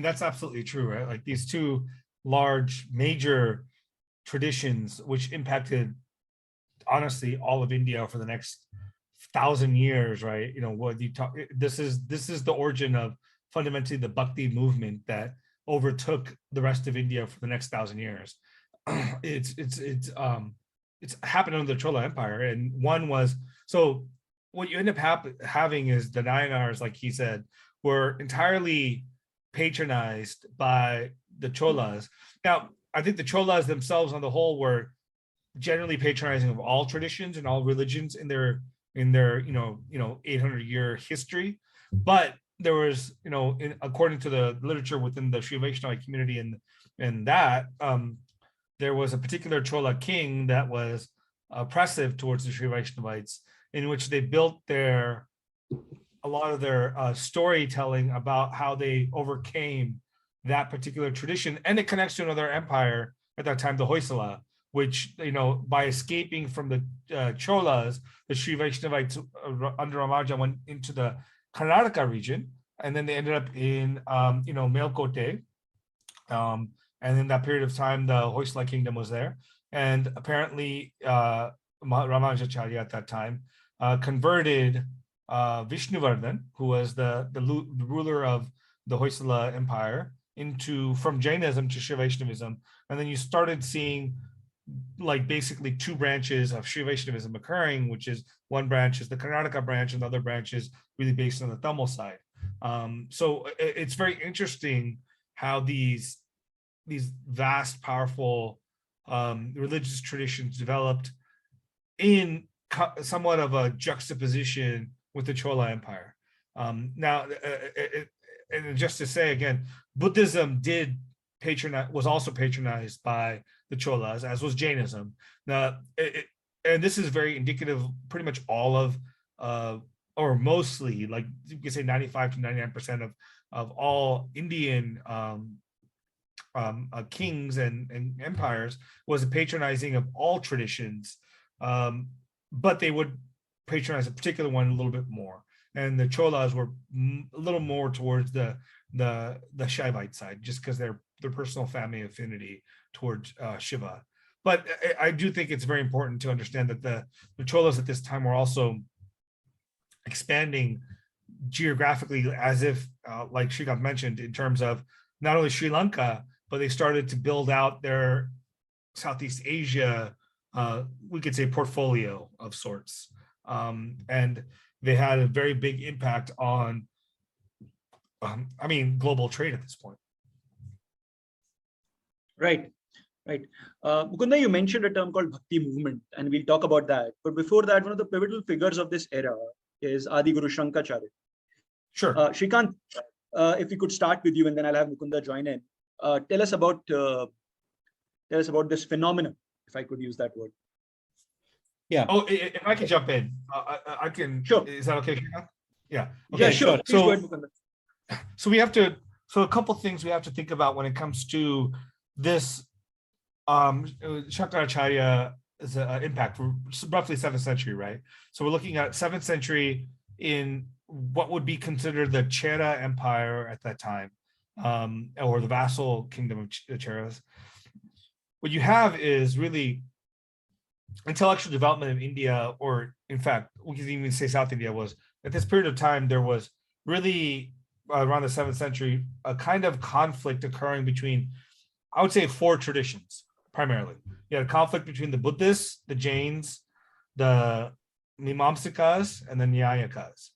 that's absolutely true, right? Like these 2 large major traditions, which impacted, honestly, all of India for the next 1,000 years, right? You know, what you talk, this is the origin of fundamentally the Bhakti movement that overtook the rest of India for the next 1,000 years. It's happened under the Chola Empire, and one was, so what you end up having is the Nayanars, like he said, were entirely patronized by the Cholas. Now, I think the Cholas themselves on the whole were generally patronizing of all traditions and all religions in their 800-year history. But there was, according to the literature within the Sri Vaishnava community and that, there was a particular Chola king that was oppressive towards the Sri Vaishnavites, in which they built a lot of their storytelling about how they overcame that particular tradition. And it connects to another empire at that time, the Hoysala, which, by escaping from the Cholas, the Sri Vaishnavites under Ramanuja went into the Karnataka region, and then they ended up in, Melkote. And in that period of time, the Hoysala kingdom was there. And apparently, Ramanujacharya at that time converted Vishnuvardhan, who was the ruler of the Hoysala Empire, from Jainism to Sri Vaishnavism. And then you started seeing like basically two branches of Sri Vaishnavism occurring, which is one branch is the Karnataka branch and the other branch is really based on the Tamil side. So it's very interesting how these vast, powerful religious traditions developed in somewhat of a juxtaposition with the Chola Empire. Now, and just to say again, Buddhism was also patronized by the Cholas, as was Jainism. Now, and this is very indicative of pretty much all of, or mostly, like you can say 95 to 99% of all Indian kings and empires was a patronizing of all traditions, but they would patronize a particular one a little bit more. And the Cholas were a little more towards the Shaivite side, just because their personal family affinity towards Shiva. But I do think it's very important to understand that the Cholas at this time were also expanding geographically, as if, like Shrikanth mentioned, in terms of not only Sri Lanka, but they started to build out their Southeast Asia, we could say, portfolio of sorts. And they had a very big impact on, global trade at this point. Right. Mukunda, you mentioned a term called Bhakti movement, and we'll talk about that. But before that, one of the pivotal figures of this era is Adi Guru Shankaracharya. Sure. Shrikanth, if we could start with you, and then I'll have Mukunda join in. Tell us about this phenomenon, if I could use that word. Yeah. Oh, if I can jump in, I can. Sure. Is that okay? Yeah. Okay. Yeah, sure. Please go ahead, Mukunda. So a couple things we have to think about when it comes to this Shankaracharya's impact for roughly 7th century, right? So we're looking at 7th century in what would be considered the Chera Empire at that time, or the vassal kingdom of Cheras. What you have is really intellectual development in India, or in fact, we can even say South India, was at this period of time, there was really around the 7th century, a kind of conflict occurring between, I would say, 4 traditions, primarily. You had a conflict between the Buddhists, the Jains, the Mimamsikas, and the Nyayakas,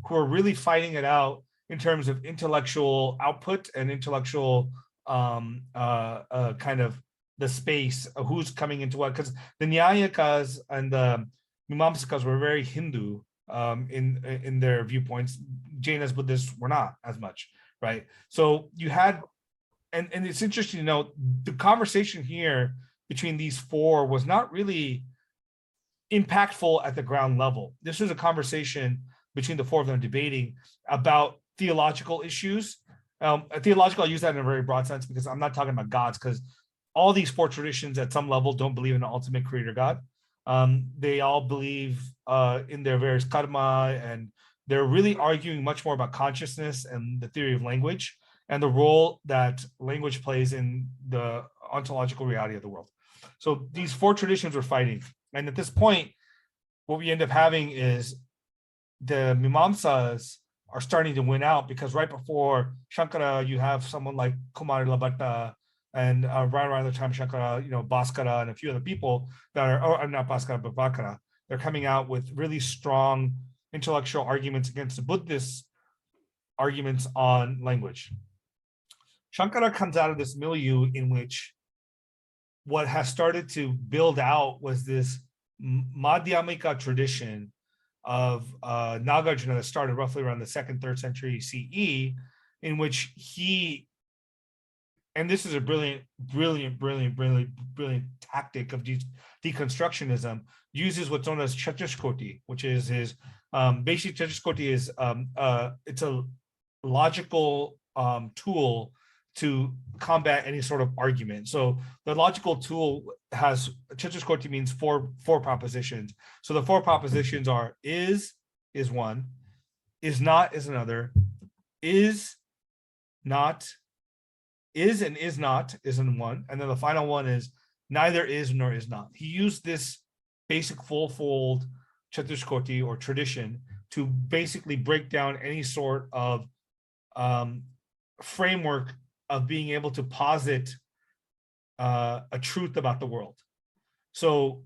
who are really fighting it out in terms of intellectual output and intellectual kind of the space of who's coming into what, because the Nyayakas and the Mimamsikas were very Hindu in their viewpoints. Jainas, Buddhists were not as much, right? So you had, and it's interesting to note, the conversation here between these 4 was not really impactful at the ground level. This was a conversation between the 4 of them debating about theological issues. Theological, I use that in a very broad sense because I'm not talking about gods, because all these 4 traditions at some level don't believe in an ultimate creator God. They all believe in their various karma, and they're really arguing much more about consciousness and the theory of language and the role that language plays in the ontological reality of the world. So these 4 traditions were fighting. And at this point, what we end up having is the Mimamsas are starting to win out, because right before Shankara, you have someone like Kumari Labhatta, and right around the time Shankara, Bhaskara and a few other people that are, or not Bhaskara, but Bhaskara, they're coming out with really strong intellectual arguments against the Buddhists, arguments on language. Shankara comes out of this milieu in which what has started to build out was this Madhyamika tradition of Nagarjuna that started roughly around the 2nd, 3rd century CE, in which he, and this is a brilliant tactic of deconstructionism, uses what's known as Chatushkoti, which is his, basically Chatushkoti is, it's a logical tool to combat any sort of argument. So the logical tool has, Chatushkoti means four propositions. So the 4 propositions are is one, is not is another, is not, is and is not is in one, and then the final one is neither is nor is not. He used this basic full-fold Chatushkoti or tradition to basically break down any sort of framework of being able to posit a truth about the world. So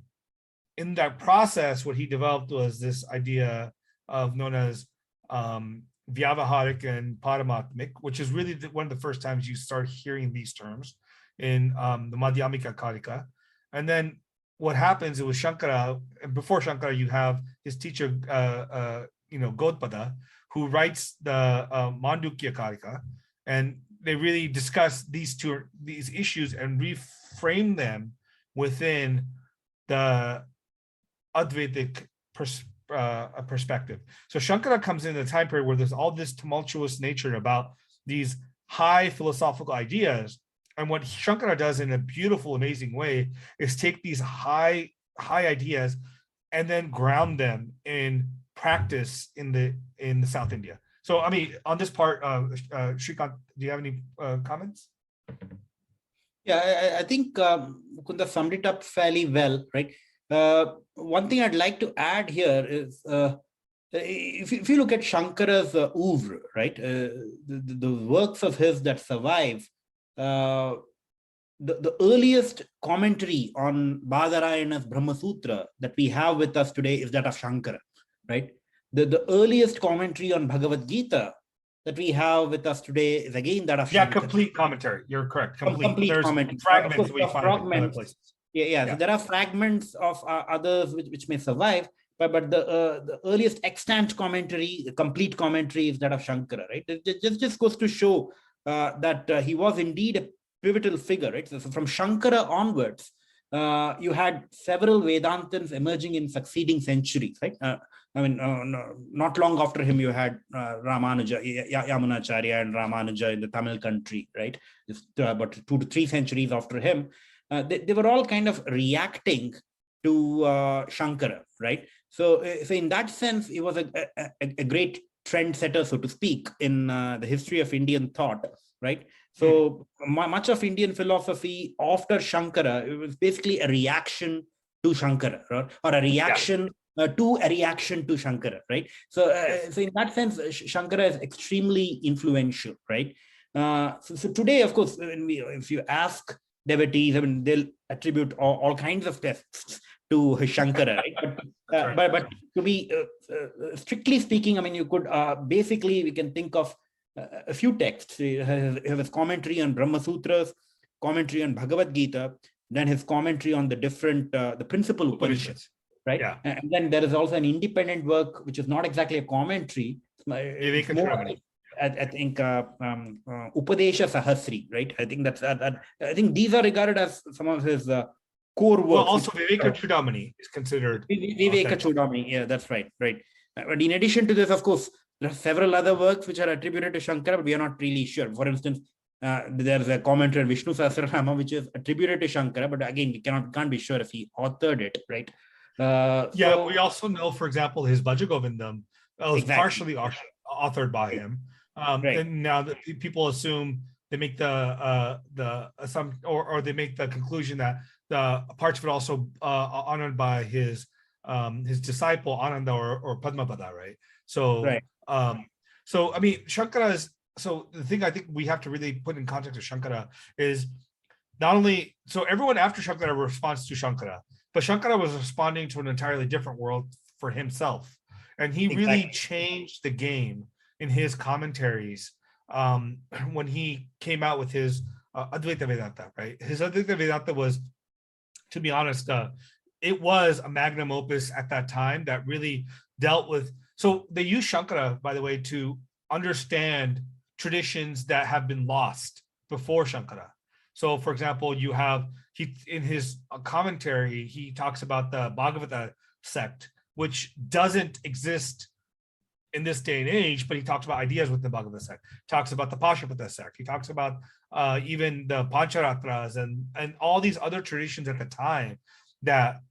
in that process, what he developed was this idea of known as Vyavaharic and Paramatmik, which is really one of the first times you start hearing these terms in the Madhyamika Karika. And then what happens, it was Shankara, and before Shankara, you have his teacher, Gautpada, who writes the Mandukya Karika, and they really discuss these issues and reframe them within the Advaitic perspective. So Shankara comes in a time period where there's all this tumultuous nature about these high philosophical ideas. And what Shankara does in a beautiful, amazing way is take these high ideas and then ground them in practice in the South India. So, I mean, on this part, Shrikanth, do you have any comments? Yeah, I think Mukunda summed it up fairly well, right? One thing I'd like to add here is, if you look at Shankara's oeuvre, right, the works of his that survive, the earliest commentary on Badarayana's Brahma Sutra that we have with us today is that of Shankara, right? The earliest commentary on Bhagavad Gita that we have with us today is again that of Shankara. Yeah, complete commentary. You're correct. Complete There's commentary. Fragments we find in other places. Yeah. So there are fragments of others which may survive, but the earliest extant commentary, the complete commentary, is that of Shankara, right? It just goes to show that he was indeed a pivotal figure, right? So from Shankara onwards, you had several Vedantins emerging in succeeding centuries, right? Not long after him, you had Ramanuja, Yamunacharya and Ramanuja in the Tamil country, right? Just about 2 to 3 centuries after him. They were all kind of reacting to Shankara, right? So in that sense, he was a great trendsetter, so to speak, in the history of Indian thought, right? So much of Indian philosophy after Shankara, it was basically a reaction to Shankara, right? Or a reaction to a reaction to Shankara, right? So in that sense, Shankara is extremely influential, right? So today, of course, if you ask devotees, I mean, they'll attribute all kinds of texts to Shankara, right? But to be strictly speaking, I mean, you could basically, we can think of a few texts. He has his commentary on Brahma Sutras, commentary on Bhagavad Gita, then his commentary on the different, the principal Upanishads, right? Yeah. And then there is also an independent work, which is not exactly a commentary. It's more, I think Upadesha Sahasri, right? I think that's I think these are regarded as some of his core works. Well, also Viveka Chudamani is considered. Viveka Chudamani, yeah, that's right. But in addition to this, of course, there are several other works which are attributed to Shankara, but we are not really sure. For instance, there's a commentary on Vishnu Sahasranama, which is attributed to Shankara, but again, we can't be sure if he authored it, right? We also know, for example, his Bhajagovindam was partially authored by him. And now that people assume, they make the assumption, or they make the conclusion that the parts of it also honored by his disciple Ananda or Padmapada, right? So so I mean, Shankara is, so the thing I think we have to really put in context of Shankara is not only, so everyone after Shankara responds to Shankara, but Shankara was responding to an entirely different world for himself, and he really changed the game in his commentaries when he came out with his Advaita Vedanta, right? His Advaita Vedanta was, to be honest, it was a magnum opus at that time that really dealt with, so they use Shankara, by the way, to understand traditions that have been lost before Shankara. So for example, you have, he in his commentary, he talks about the Bhagavata sect, which doesn't exist in this day and age, but he talks about ideas with the Bhagavata sect, talks about the Pashupata sect, he talks about even the Pancharatras and all these other traditions at the time that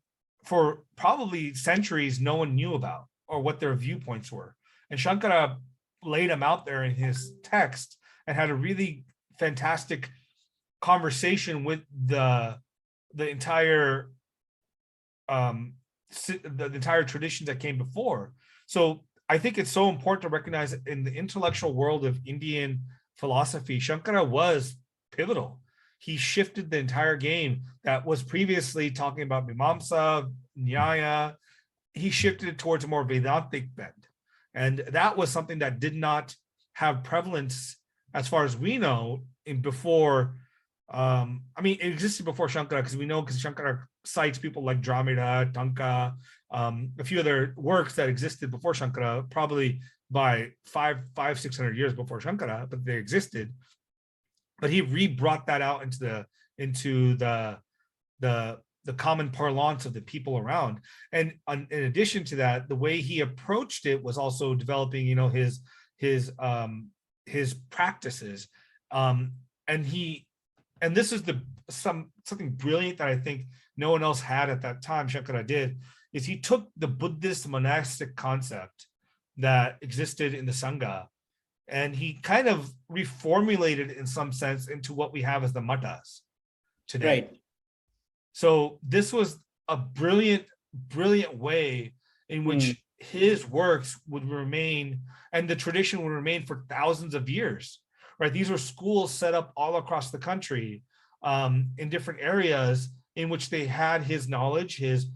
for probably centuries no one knew about or what their viewpoints were. And Shankara laid them out there in his text and had a really fantastic conversation with the entire the entire traditions that came before. So I think it's so important to recognize that in the intellectual world of Indian philosophy, Shankara was pivotal. He shifted the entire game that was previously talking about Mimamsa, Nyaya. He shifted it towards a more Vedantic bend. And that was something that did not have prevalence, as far as we know, in before. I mean, it existed before Shankara, because we know, because Shankara cites people like Dramida, Tanka, a few other works that existed before Shankara, probably by 600 years before Shankara, but they existed. But he re-brought that out into the common parlance of the people around. And in addition to that, the way he approached it was also developing, you know, his practices. And this is something brilliant that I think no one else had at that time, Shankara did, is he took the Buddhist monastic concept that existed in the Sangha, and he kind of reformulated in some sense into what we have as the mattas today. Right. So this was a brilliant way in which his works would remain, and the tradition would remain for thousands of years, right? These were schools set up all across the country in different areas in which they had his knowledge, his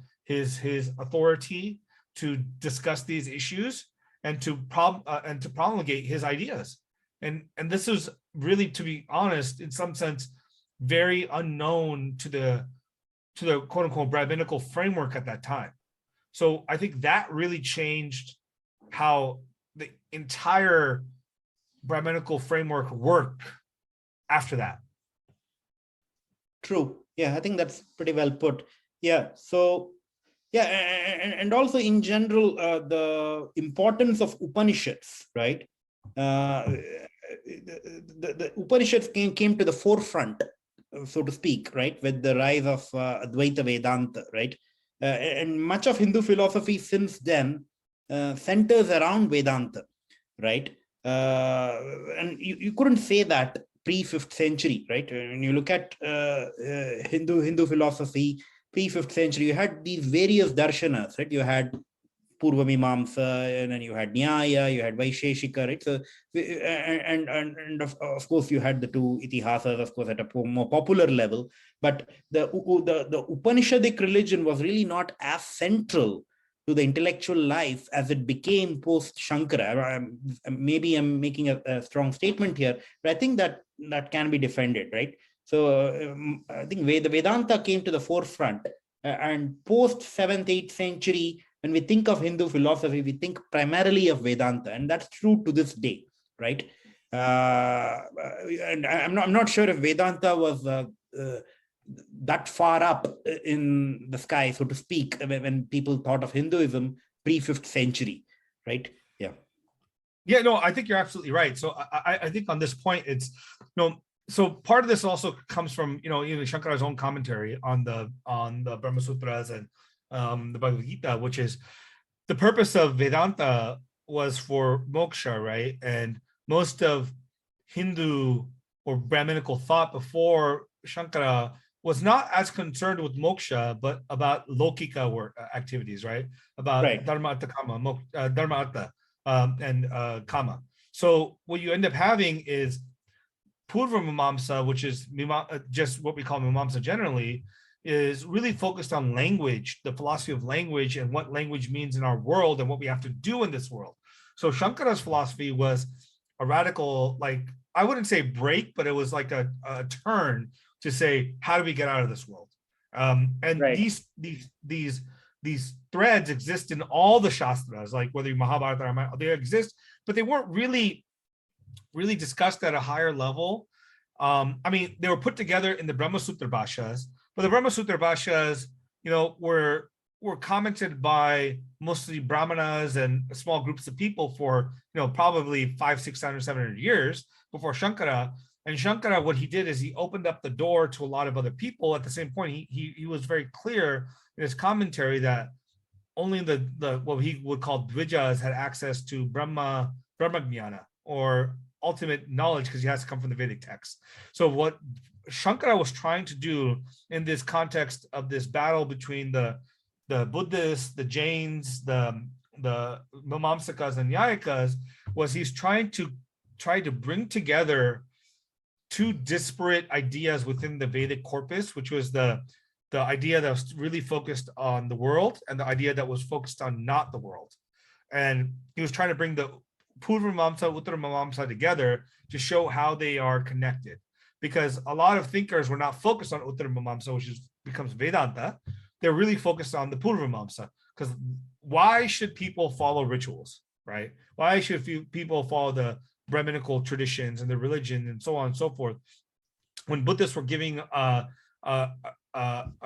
authority to discuss these issues and to promulgate his ideas. And this is really, to be honest, in some sense, very unknown to the quote unquote Brahminical framework at that time. So I think that really changed how the entire Brahminical framework worked after that. True. Yeah, I think that's pretty well put. Yeah. So yeah, and also in general, the importance of Upanishads, right? The Upanishads came to the forefront, so to speak, right, with the rise of Advaita Vedanta, right? And much of Hindu philosophy since then centers around Vedanta, right? And you couldn't say that pre-5th century, right? When you look at Hindu philosophy, pre-5th century, you had these various darshanas, right? You had Purva Mimamsa, and then you had Nyaya, you had Vaisheshika, right? So, and of course, you had the two Itihasas, of course, at a more popular level. But the Upanishadic religion was really not as central to the intellectual life as it became post Shankara. Maybe I'm making a strong statement here, but I think that can be defended, right? So I think the Vedanta came to the forefront, and post 7th, 8th century, when we think of Hindu philosophy, we think primarily of Vedanta, and that's true to this day, right? And I'm not sure if Vedanta was that far up in the sky, so to speak, when people thought of Hinduism pre-5th century, right? Yeah. Yeah, no, I think you're absolutely right. So I think on this point, it's, so part of this also comes from, even Shankara's own commentary on the Brahma Sutras and the Bhagavad Gita, which is the purpose of Vedanta was for moksha, right? And most of Hindu or Brahminical thought before Shankara was not as concerned with moksha, but about lokika work activities, right? About dharma artha kama, and kama. So what you end up having is Purva Mimamsa, which is just what we call Mimamsa generally, is really focused on language, the philosophy of language and what language means in our world and what we have to do in this world. So Shankara's philosophy was a radical, like, I wouldn't say break, but it was like a turn to say, how do we get out of this world? And Right. these threads exist in all the Shastras, like whether you Mahabharata or Ramayana, they exist, but they weren't really discussed at a higher level. I mean, they were put together in the Brahma Sutra Bhashas, but the Brahma Sutra Bhashas, were commented by mostly Brahmanas and small groups of people for, probably 500, 600, 700 years before Shankara. And Shankara, what he did is he opened up the door to a lot of other people. At the same point, he was very clear in his commentary that only the what he would call Dvijas had access to Brahma Jnana, or ultimate knowledge, because he has to come from the Vedic text. So what Shankara was trying to do in this context of this battle between the Buddhists, the Jains, the Mimamsakas and Nyayikas, was he's trying to bring together two disparate ideas within the Vedic corpus, which was the idea that was really focused on the world and the idea that was focused on not the world. And he was trying to bring the Purva Mimamsa, Uttara Mimamsa together to show how they are connected. Because a lot of thinkers were not focused on Uttara Mimamsa, which becomes Vedanta. They're really focused on the Purva Mimamsa. Because why should people follow rituals, right? Why should people follow the Brahminical traditions and the religion and so on and so forth, when Buddhists were giving a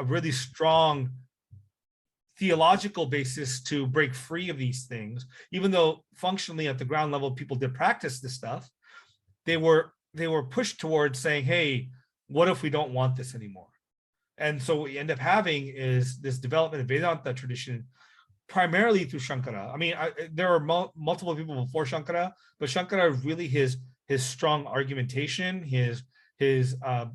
really strong theological basis to break free of these things? Even though functionally at the ground level people did practice this stuff, they were pushed towards saying, hey, what if we don't want this anymore? And so what we end up having is this development of Vedanta tradition, primarily through Shankara. I mean, there are multiple people before Shankara, but Shankara, really his strong argumentation, his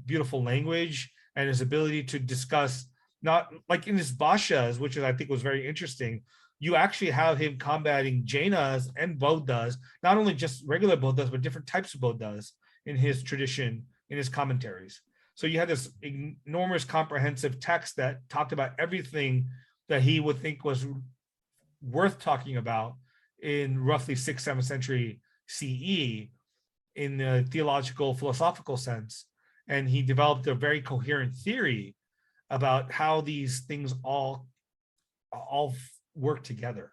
beautiful language, and his ability to discuss, not like in his Bhashas, which I think was very interesting. You actually have him combating Jainas and Bodhas, not only just regular Bodhas, but different types of Bodhas in his tradition, in his commentaries. So you had this enormous comprehensive text that talked about everything that he would think was worth talking about in roughly 6th, 7th century CE in the theological, philosophical sense. And he developed a very coherent theory about how these things all work together.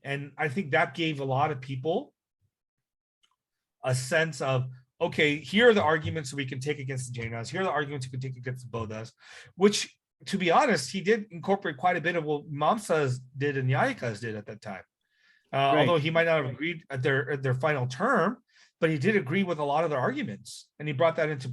And I think that gave a lot of people a sense of, okay, here are the arguments we can take against the Jainas, here are the arguments you can take against the Bodhas, which, to be honest, he did incorporate quite a bit of what Mamsas did and Nyayikas did at that time. Right. Although he might not have agreed at their final term, but he did agree with a lot of their arguments, and he brought that into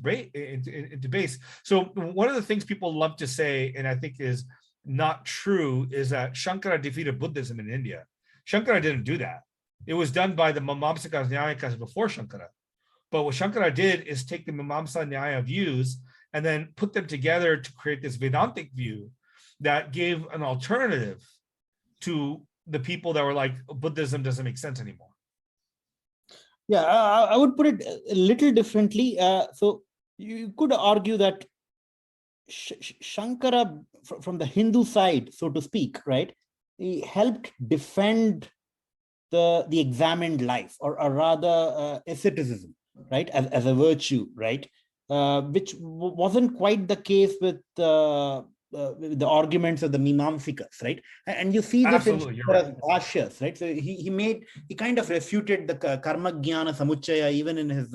base. So one of the things people love to say, and I think is not true, is that Shankara defeated Buddhism in India. Shankara didn't do that. It was done by the Mimamsakas and Nyayikas before Shankara. But what Shankara did is take the Mimamsa and Nyaya views and then put them together to create this Vedantic view that gave an alternative to the people that were like, Buddhism doesn't make sense anymore. Yeah, I would put it a little differently. So you could argue that Shankara, from the Hindu side, so to speak, right, he helped defend the examined life, or rather asceticism, right, as a virtue, right, which wasn't quite the case with the arguments of the Mimamsikas, right? And you see this in Bhashyas, right? So he kind of refuted the Karma Jnana Samuchaya even in his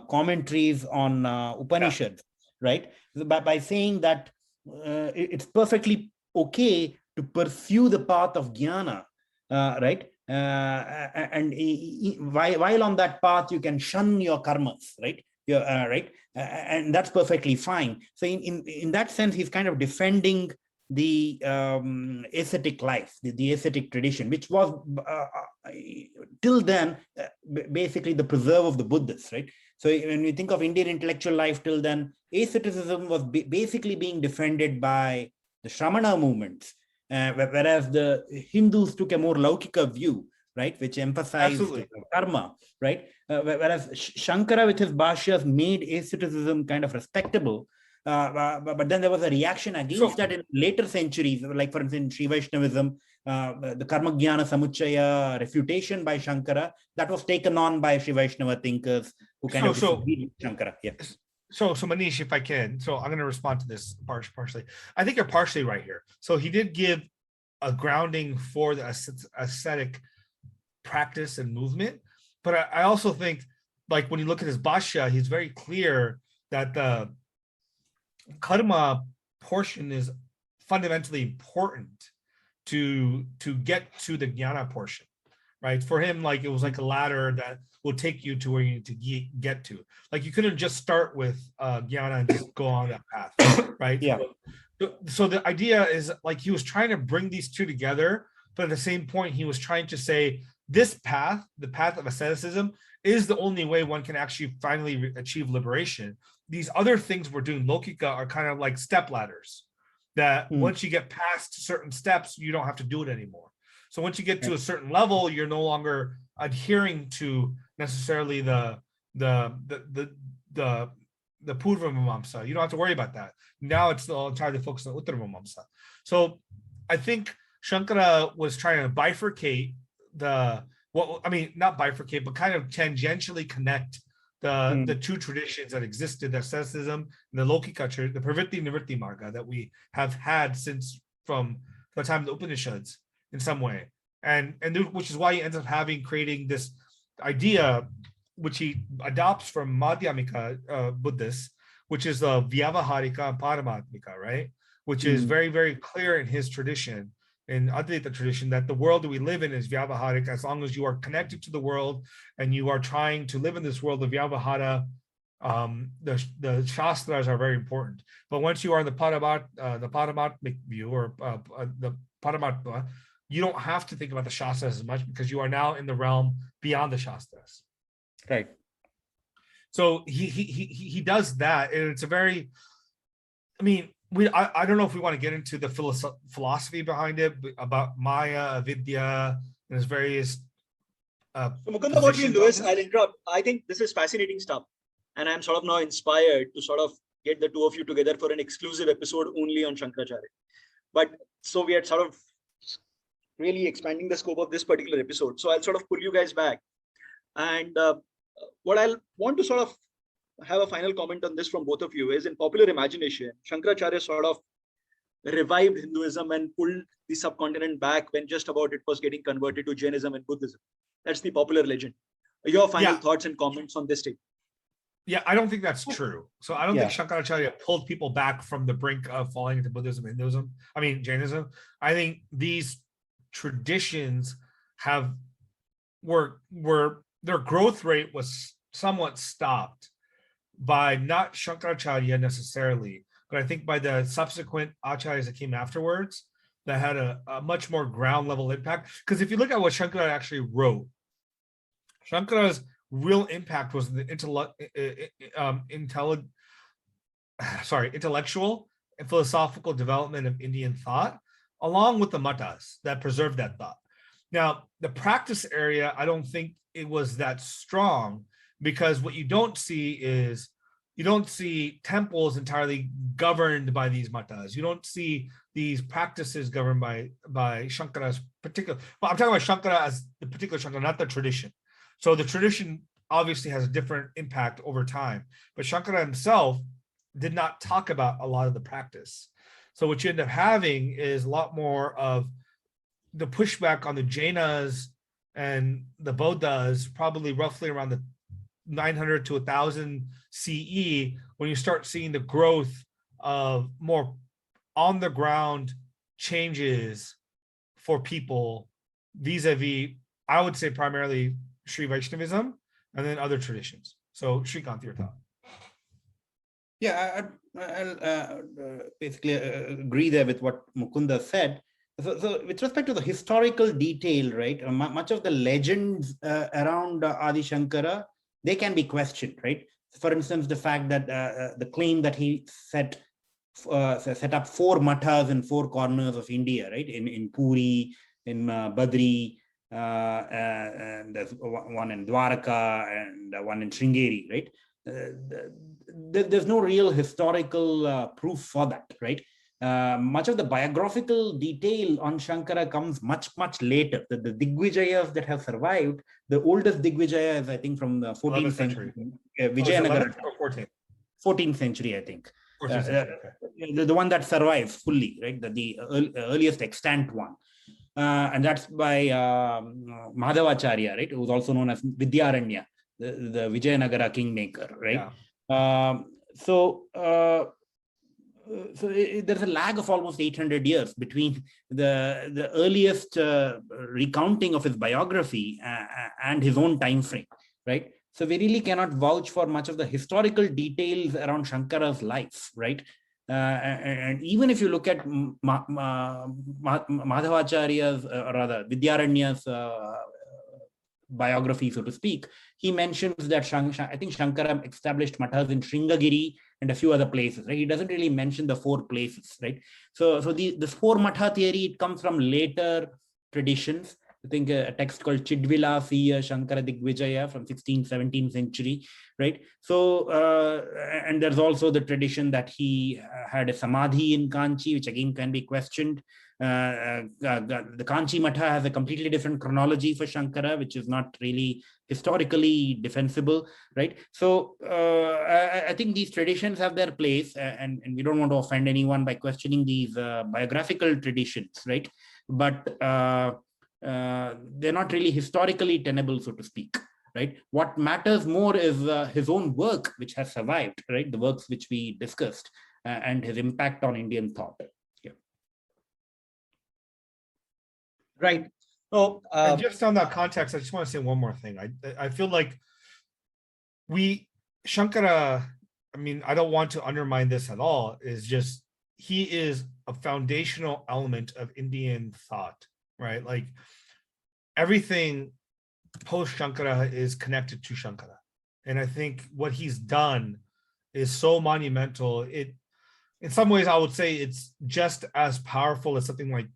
commentaries on Upanishads, right? By saying that it's perfectly okay to pursue the path of Jnana, right? And while on that path, you can shun your karmas, right? Right, and that's perfectly fine. So in that sense, he's kind of defending the ascetic life, the ascetic tradition, which was till then basically the preserve of the Buddhists, right? So when we think of Indian intellectual life till then, asceticism was basically being defended by the Shramana movements, whereas the Hindus took a more Laukika view, right, which emphasized karma, right? Whereas Shankara with his Bhashyas made asceticism kind of respectable But then there was a reaction against that in later centuries, like for instance, Sri Vaishnavism, the Karma Jnana Samuchaya refutation by Shankara, that was taken on by Sri Vaishnava thinkers who kind of disagreed with Shankara. Yeah. So Maneesh, if I can, so I'm going to respond to this partially. I think you're partially right here. So he did give a grounding for the ascetic practice and movement, but I also think, like when you look at his Bhashya, he's very clear that the karma portion is fundamentally important to get to the jnana portion, right? For him, like it was like a ladder that will take you to where you need to get to. Like you couldn't just start with jnana and just go on that path, right? Yeah. So the idea is like he was trying to bring these two together, but at the same point, he was trying to say this path, the path of asceticism, is the only way one can actually finally achieve liberation. These other things we're doing, Lokika, are kind of like step ladders that once you get past certain steps, you don't have to do it anymore. So once you get to a certain level, you're no longer adhering to necessarily the Purva Mimamsa. You don't have to worry about that. Now it's entirely focused on Uttara Mimamsa. So I think Shankara was trying to bifurcate not bifurcate, but kind of tangentially connect the two traditions that existed, the asceticism and the Lokika, the Pravritti Nivritti Marga that we have had since from the time of the Upanishads in some way. And which is why he ends up creating this idea, which he adopts from Madhyamika Buddhists, which is the Vyavaharika and Paramatmika, right? Which is very, very clear in his tradition, in Advaita tradition, that the world that we live in is Vyavaharika, as long as you are connected to the world and you are trying to live in this world of Vyavahara. The Shastras are very important. But once you are in the Paramatmik view, or the Paramatma, you don't have to think about the Shastras as much because you are now in the realm beyond the Shastras. Right. So he does that, and it's a very, I don't know if we want to get into the philosophy behind it about Maya, Vidya, and its various. So Mukunda, what we'll do is I'll interrupt. I think this is fascinating stuff, and I'm sort of now inspired to sort of get the two of you together for an exclusive episode only on Shankaracharya. But so we are sort of really expanding the scope of this particular episode. So I'll sort of pull you guys back, and what I'll want to sort of have a final comment on this from both of you is, in popular imagination, Shankaracharya sort of revived Hinduism and pulled the subcontinent back when just about it was getting converted to Jainism and Buddhism. That's the popular legend. Your final thoughts and comments on this statement? Yeah, I don't think that's true. So I don't think Shankaracharya pulled people back from the brink of falling into Buddhism, Jainism. I think these traditions their growth rate was somewhat stopped by not Shankaracharya necessarily, but I think by the subsequent acharyas that came afterwards that had a much more ground level impact. Because if you look at what Shankara actually wrote, Shankara's real impact was the intellectual and philosophical development of Indian thought, along with the mattas that preserved that thought. Now, the practice area, I don't think it was that strong, because what you don't see is temples entirely governed by these mattas. You don't see these practices governed by Shankara's particular. Well, I'm talking about Shankara as the particular Shankara, not the tradition. So the tradition obviously has a different impact over time, but Shankara himself did not talk about a lot of the practice. So what you end up having is a lot more of the pushback on the Jainas and the Bodhas, probably roughly around the 900 to 1000 CE, when you start seeing the growth of more on the ground changes for people vis-a-vis, I would say primarily Sri Vaishnavism and then other traditions. So Shrikanth, your thought. Yeah, I'll basically agree there with what Mukunda said. So with respect to the historical detail, right, much of the legends around Adi Shankara, they can be questioned, right? For instance, the fact that the claim that he set up 4 mattas in 4 corners of India, right? In Puri, in Badri, and there's one in Dwarka and one in Sringeri, right? there's no real historical proof for that, right? Much of the biographical detail on Shankara comes much later. The Digvijayas that have survived, the oldest Digvijaya is, I think, from the 14th century. Vijayanagara. 14th? 14th century, I think. 14th century, okay. The one that survives fully, right? The earliest extant one. And that's by Madhavacharya, right? Who's also known as Vidyaranya, the Vijayanagara kingmaker, right? Yeah. There's a lag of almost 800 years between the earliest recounting of his biography and his own time frame, right? So we really cannot vouch for much of the historical details around Shankara's life, right? And even if you look at Madhavacharya's, or rather Vidyaranya's biography, so to speak, he mentions that I think Shankara established mathas in Sringagiri and a few other places, right? He doesn't really mention the 4 places, right? So this 4 matha theory, it comes from later traditions. I think a text called Chidvilasiya Shankara Digvijaya from 16th, 17th century, right? So, and there's also the tradition that he had a samadhi in Kanchi, which again can be questioned. The Kanchi Matha has a completely different chronology for Shankara, which is not really historically defensible, right? So I think these traditions have their place, and we don't want to offend anyone by questioning these biographical traditions, right? But they're not really historically tenable, so to speak, right? What matters more is his own work, which has survived, right? The works which we discussed, and his impact on Indian thought. Yeah. Right. So, and just on that context, I just want to say one more thing. I feel like Shankara, I mean, I don't want to undermine this at all, is just, he is a foundational element of Indian thought, right? Like everything post Shankara is connected to Shankara. And I think what he's done is so monumental. In some ways, I would say it's just as powerful as something like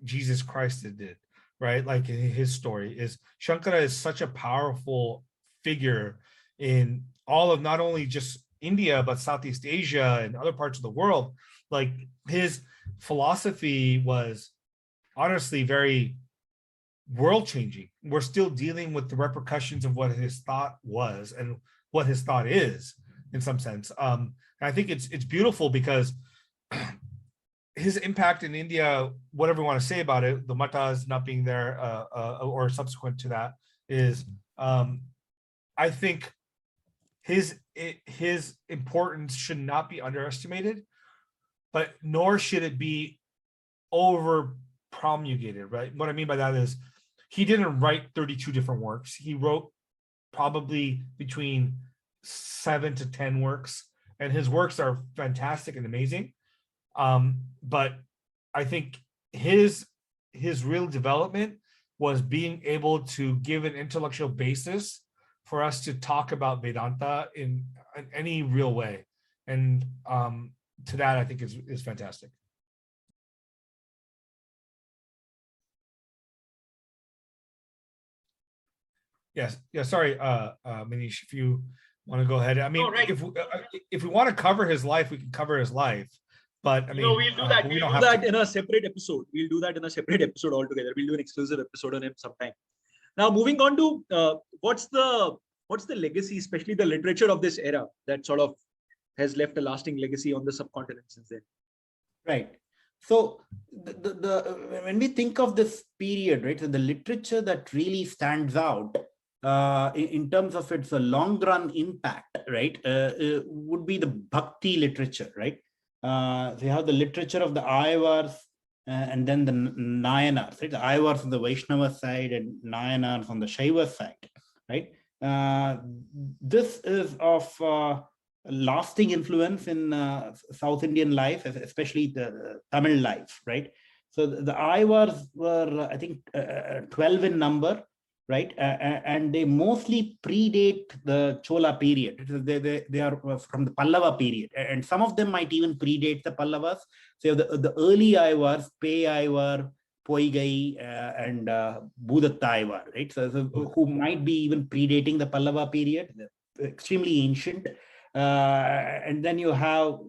Jesus Christ did, right? Like his story is, Shankara is such a powerful figure in all of not only just India, but Southeast Asia and other parts of the world. Like his philosophy was honestly very world-changing. We're still dealing with the repercussions of what his thought was and what his thought is, in some sense. And I think it's beautiful because his impact in India, whatever you want to say about it, the matas not being there or subsequent to that, is I think his importance should not be underestimated, but nor should it be over promulgated, right? What I mean by that is he didn't write 32 different works. He wrote probably between 7 to 10 works, and his works are fantastic and amazing. But I think his real development was being able to give an intellectual basis for us to talk about Vedanta in any real way. And to that, I think is fantastic. Yes. Yeah. Sorry, Maneesh, if you want to go ahead. I mean, no, right. If we want to cover his life, we can cover his life. But I mean, we'll do that. We'll do that in a separate episode. We'll do that in a separate episode altogether. We'll do an exclusive episode on him sometime. Now, moving on to what's the legacy, especially the literature of this era, that sort of has left a lasting legacy on the subcontinent since then. Right. So when we think of this period, right, so the literature that really stands out in terms of its long run impact, right, would be the Bhakti literature, right? So you have the literature of the Ayavars and then the Nayanars, right? The Ayavars on the Vaishnava side and Nayanars on the Shaiva side, right? This is of lasting influence in South Indian life, especially the Tamil life, right? So the Ayavars were, I think, 12 in number, right? And they mostly predate the Chola period. They are from the Pallava period, and some of them might even predate the Pallavas. So the early Ayavars, Pei Ayavar, Poigai, and Bhudatta Ayavar, right? So who might be even predating the Pallava period, extremely ancient. And then you have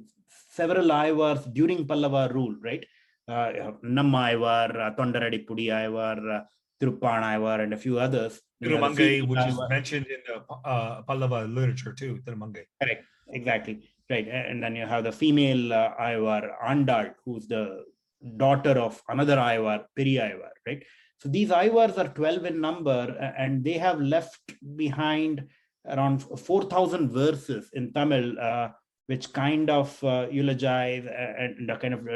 several Aivars during Pallava rule, right? Namma Aivar, Tondaradipudi Aivar, Tiruppan Aivar, and a few others. Tirumangai, which is mentioned in the Pallava literature too, Tirumangai. Correct, exactly, right. And then you have the female Aivar, Andal, who's the daughter of another Aivar, Peri Aivar, right? So these Aivars are 12 in number, and they have left behind around 4,000 verses in Tamil, which kind of eulogize and kind of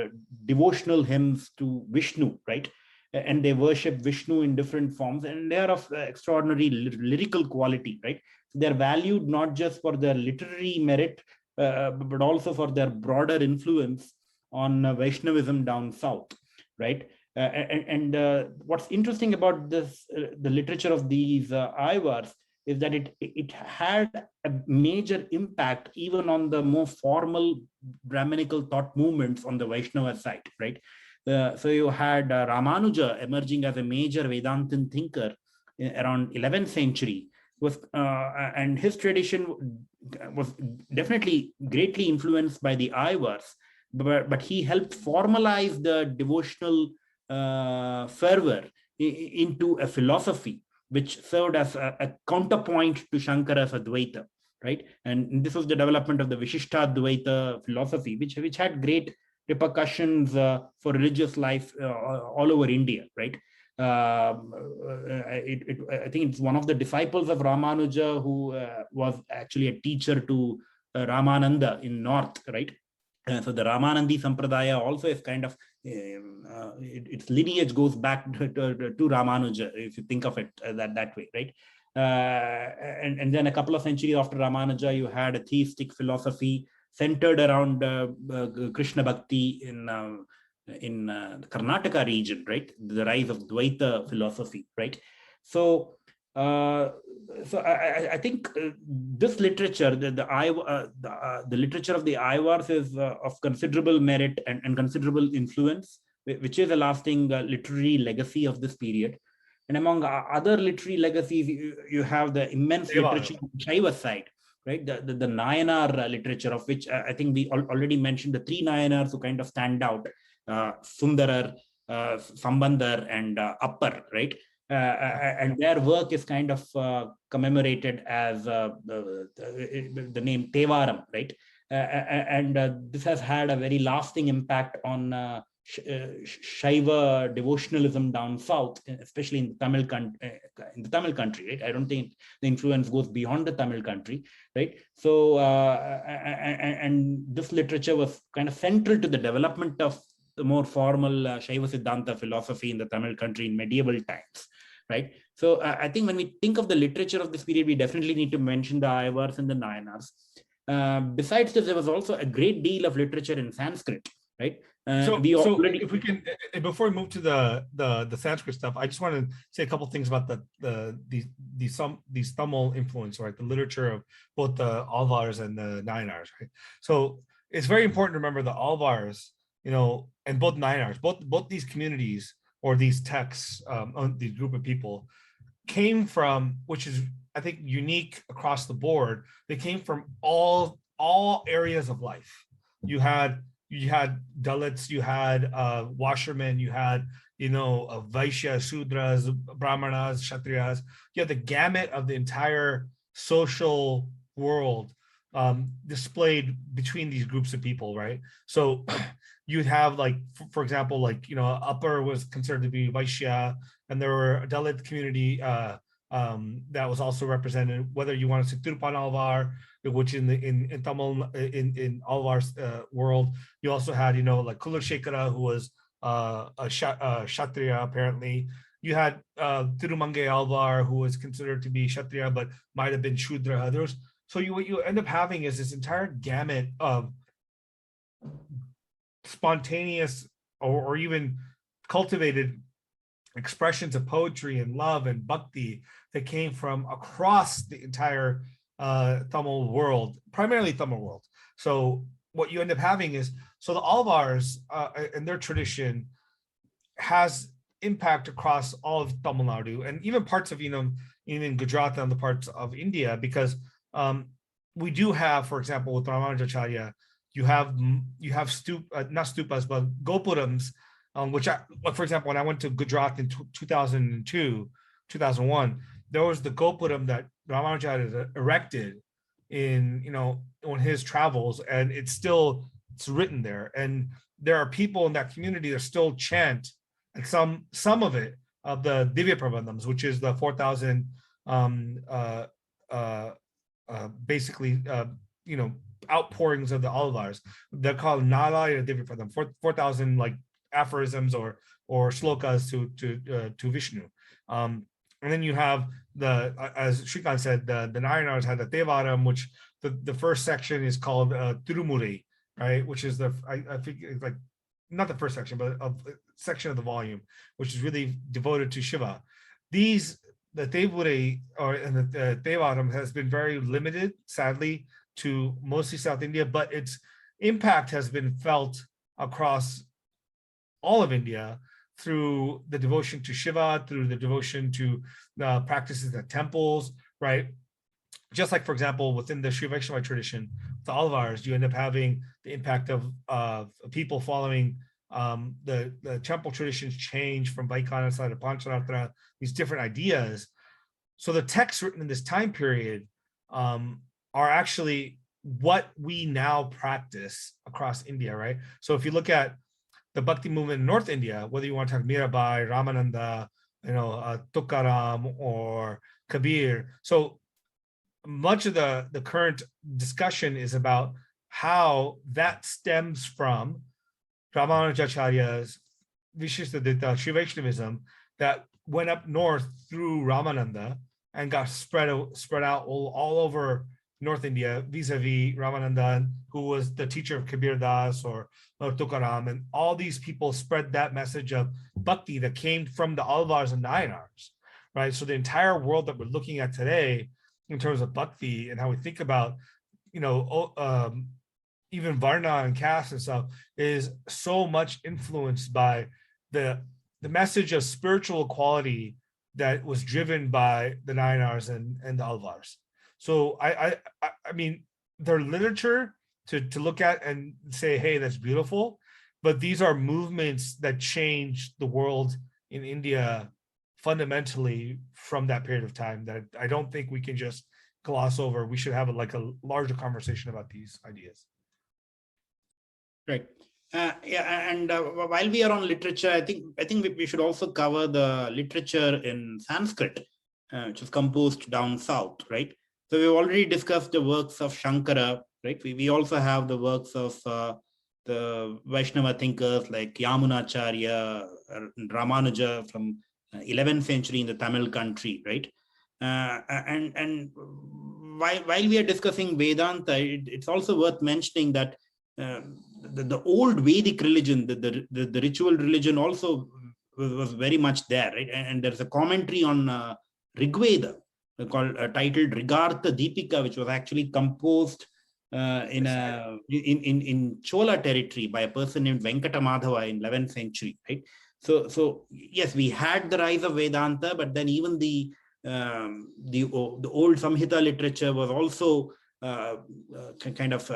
devotional hymns to Vishnu, right? And they worship Vishnu in different forms, and they are of extraordinary lyrical quality, right? They're valued not just for their literary merit, but also for their broader influence on Vaishnavism down south, right? And what's interesting about this, the literature of these Aivars, is that it had a major impact even on the more formal Brahminical thought movements on the Vaishnava side, right? So you had Ramanuja emerging as a major Vedantin thinker around 11th century, and his tradition was definitely greatly influenced by the Aivars, but he helped formalize the devotional fervor into a philosophy which served as a counterpoint to Shankara's Advaita, right? And this was the development of the Vishishtadvaita philosophy, which had great repercussions for religious life all over India, right? I think it's one of the disciples of Ramanuja who was actually a teacher to Ramananda in North, right? So the Ramanandi Sampradaya also is kind of, its lineage goes back to Ramanuja, if you think of it that way, right? And then a couple of centuries after Ramanuja, you had a theistic philosophy centered around Krishna Bhakti in the Karnataka region, right? The rise of Dvaita philosophy, right? So I think this literature, the literature of the Aivars is of considerable merit and considerable influence, which is a lasting literary legacy of this period. And among other literary legacies, you have the immense literature on the Shaiva side, right? The Nayanar literature, of which I think we already mentioned the three Nayanars who kind of stand out: Sundarar, Sambandar, and Appar, right? And their work is kind of commemorated as the name Tevaram, right? And this has had a very lasting impact on Shaiva devotionalism down south, especially in the Tamil country, right? I don't think the influence goes beyond the Tamil country, right? So, and this literature was kind of central to the development of the more formal Shaiva Siddhanta philosophy in the Tamil country in medieval times, right? So I think when we think of the literature of this period, we definitely need to mention the Aivars and the Nayanars. Besides this, there was also a great deal of literature in Sanskrit, right? So if we can, before we move to the Sanskrit stuff, I just want to say a couple things about these Tamil influence, right? The literature of both the Alvars and the Nayanars, right? So it's very important to remember the Alvars, and both Nayanars, both these communities or these texts, these group of people came from, which is I think unique across the board. They came from all areas of life. You had Dalits, you had washermen, you had Vaishya, Sudras, Brahmanas, Kshatriyas. You had the gamut of the entire social world displayed between these groups of people, right? So you'd have, like, for example, like, Upper was considered to be Vaishya, and there were a Dalit community that was also represented, whether you want to say Tiruppan Alvar, which in Tamil, in Alvar's world, you also had, like Kulashekara, who was a Kshatriya, apparently. You had Tirumangai Alvar, who was considered to be Kshatriya, but might have been Shudra. So what you end up having is this entire gamut of spontaneous or even cultivated expressions of poetry and love and bhakti that came from across the entire Tamil world, primarily Tamil world. So what you end up having is, so the Alvars and their tradition has impact across all of Tamil Nadu and even parts of, even Gujarat and the parts of India, because we do have, for example, with Ramanujacharya, you have not stupas, but gopurams, which like, for example, when I went to Gujarat in 2002, 2001, there was the gopuram that Ramanujacharya erected on his travels, and it's written there, and there are people in that community that still chant, and some of it, of the Divya Prabandhams, which is the 4,000 basically outpourings of the Alvars. They're called Nalaya Divya Prabandham, 4,000 like aphorisms or shlokas to Vishnu. And then you have as Shrikanth said, the Nayanars had the Devaram, which the first section is called Tirumuri, right? Which is I think it's like not the first section, but a section of the volume, which is really devoted to Shiva. The Devure and the Devaram has been very limited, sadly, to mostly South India, but its impact has been felt across all of India through the devotion to Shiva, through the devotion to practices at temples, right? Just like, for example, within the Sri Vaishnava tradition, the Alvars, you end up having the impact of people following the temple traditions change from Vaikanasa to Pancharatra, these different ideas. So the texts written in this time period are actually what we now practice across India, right? So if you look at the Bhakti movement in North India, whether you want to talk Mirabai, Ramananda, Tukaram, or Kabir. So much of the current discussion is about how that stems from Ramanujacharya's Vishishtadita Sri Vaishnavism that went up north through Ramananda and got spread out all over North India, vis-a-vis Ramananda, who was the teacher of Kabir Das or Tukaram, and all these people spread that message of bhakti that came from the Alvars and Nayanars, right? So the entire world that we're looking at today, in terms of bhakti and how we think about, even Varna and caste and stuff, is so much influenced by the message of spiritual equality that was driven by the Nayanars and the Alvars. So I mean, their literature to look at and say, hey, that's beautiful, but these are movements that changed the world in India fundamentally from that period of time that I don't think we can just gloss over. We should have a larger conversation about these ideas. Right. And while we are on literature, I think we should also cover the literature in Sanskrit, which is composed down south, right? So we've already discussed the works of Shankara, right? We also have the works of the Vaishnava thinkers like Yamunacharya, Ramanuja from 11th century in the Tamil country, right? And while we are discussing Vedanta, it's also worth mentioning that the old Vedic religion, the ritual religion also was very much there, right? And there's a commentary on Rigveda titled Rigartha Deepika, which was actually composed in Chola territory by a person named Venkatamadhava in 11th century, right? So yes, we had the rise of Vedanta, but then even the old Samhita literature was also kind of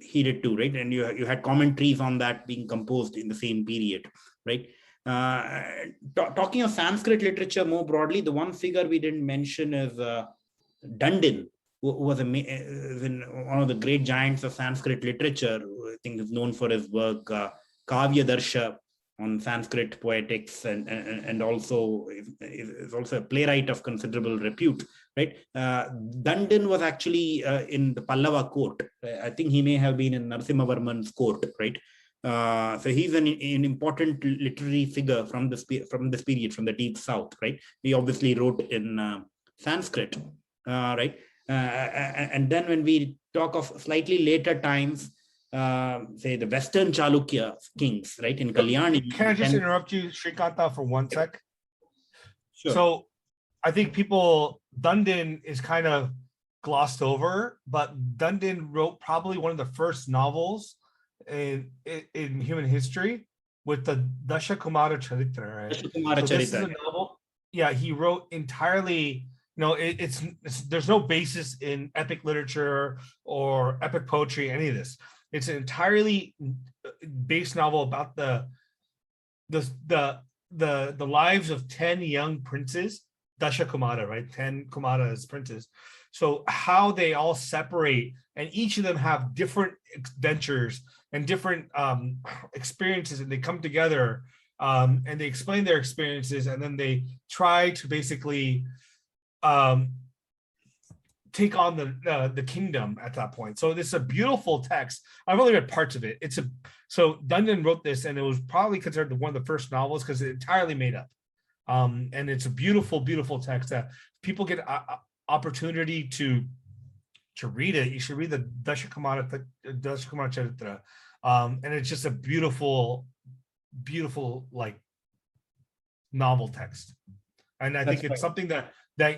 heeded to, right? And you had commentaries on that being composed in the same period, right? Talking of Sanskrit literature more broadly, the one figure we didn't mention is Dandin, who was one of the great giants of Sanskrit literature, who I think is known for his work Kavya Darsha on Sanskrit poetics, and also is also a playwright of considerable repute, right? Dandin was actually in the Pallava court. I think he may have been in Narasimhavarman's court, right? So he's an important literary figure from this period, from the deep south, right? He obviously wrote in Sanskrit, right? And then when we talk of slightly later times, say the Western Chalukya kings, right, in Kalyani. Can I just interrupt you, Shrikanta, for one sec? Sure. So I think Dandin is kind of glossed over, but Dandin wrote probably one of the first novels in human history with the Dashakumara Charitra, right? Dashakumara So this is Charitra. a novel. Yeah, he wrote entirely there's no basis in epic literature or epic poetry, any of this. It's an entirely based novel about the lives of 10 young princes, Dasha Kumara, right? 10 Kumaras princes. So how they all separate, and each of them have different adventures and different experiences, and they come together and they explain their experiences, and then they try to basically take on the kingdom at that point. So this is a beautiful text. I've only read parts of it. So Dundon wrote this, and it was probably considered one of the first novels because it's entirely made up. And it's a beautiful, beautiful text that people get opportunity to read it. You should read the Dashakumara Charitra. And it's just a beautiful, beautiful like novel text. And I think it's something that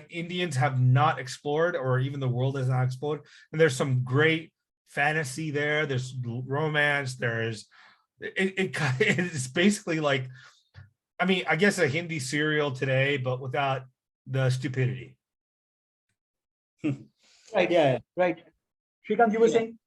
Indians have not explored, or even the world has not explored. And there's some great fantasy there. There's romance. It's basically like, I mean, I guess a Hindi serial today, but without the stupidity. Right. Yeah. Right. Shrikanth, you were saying?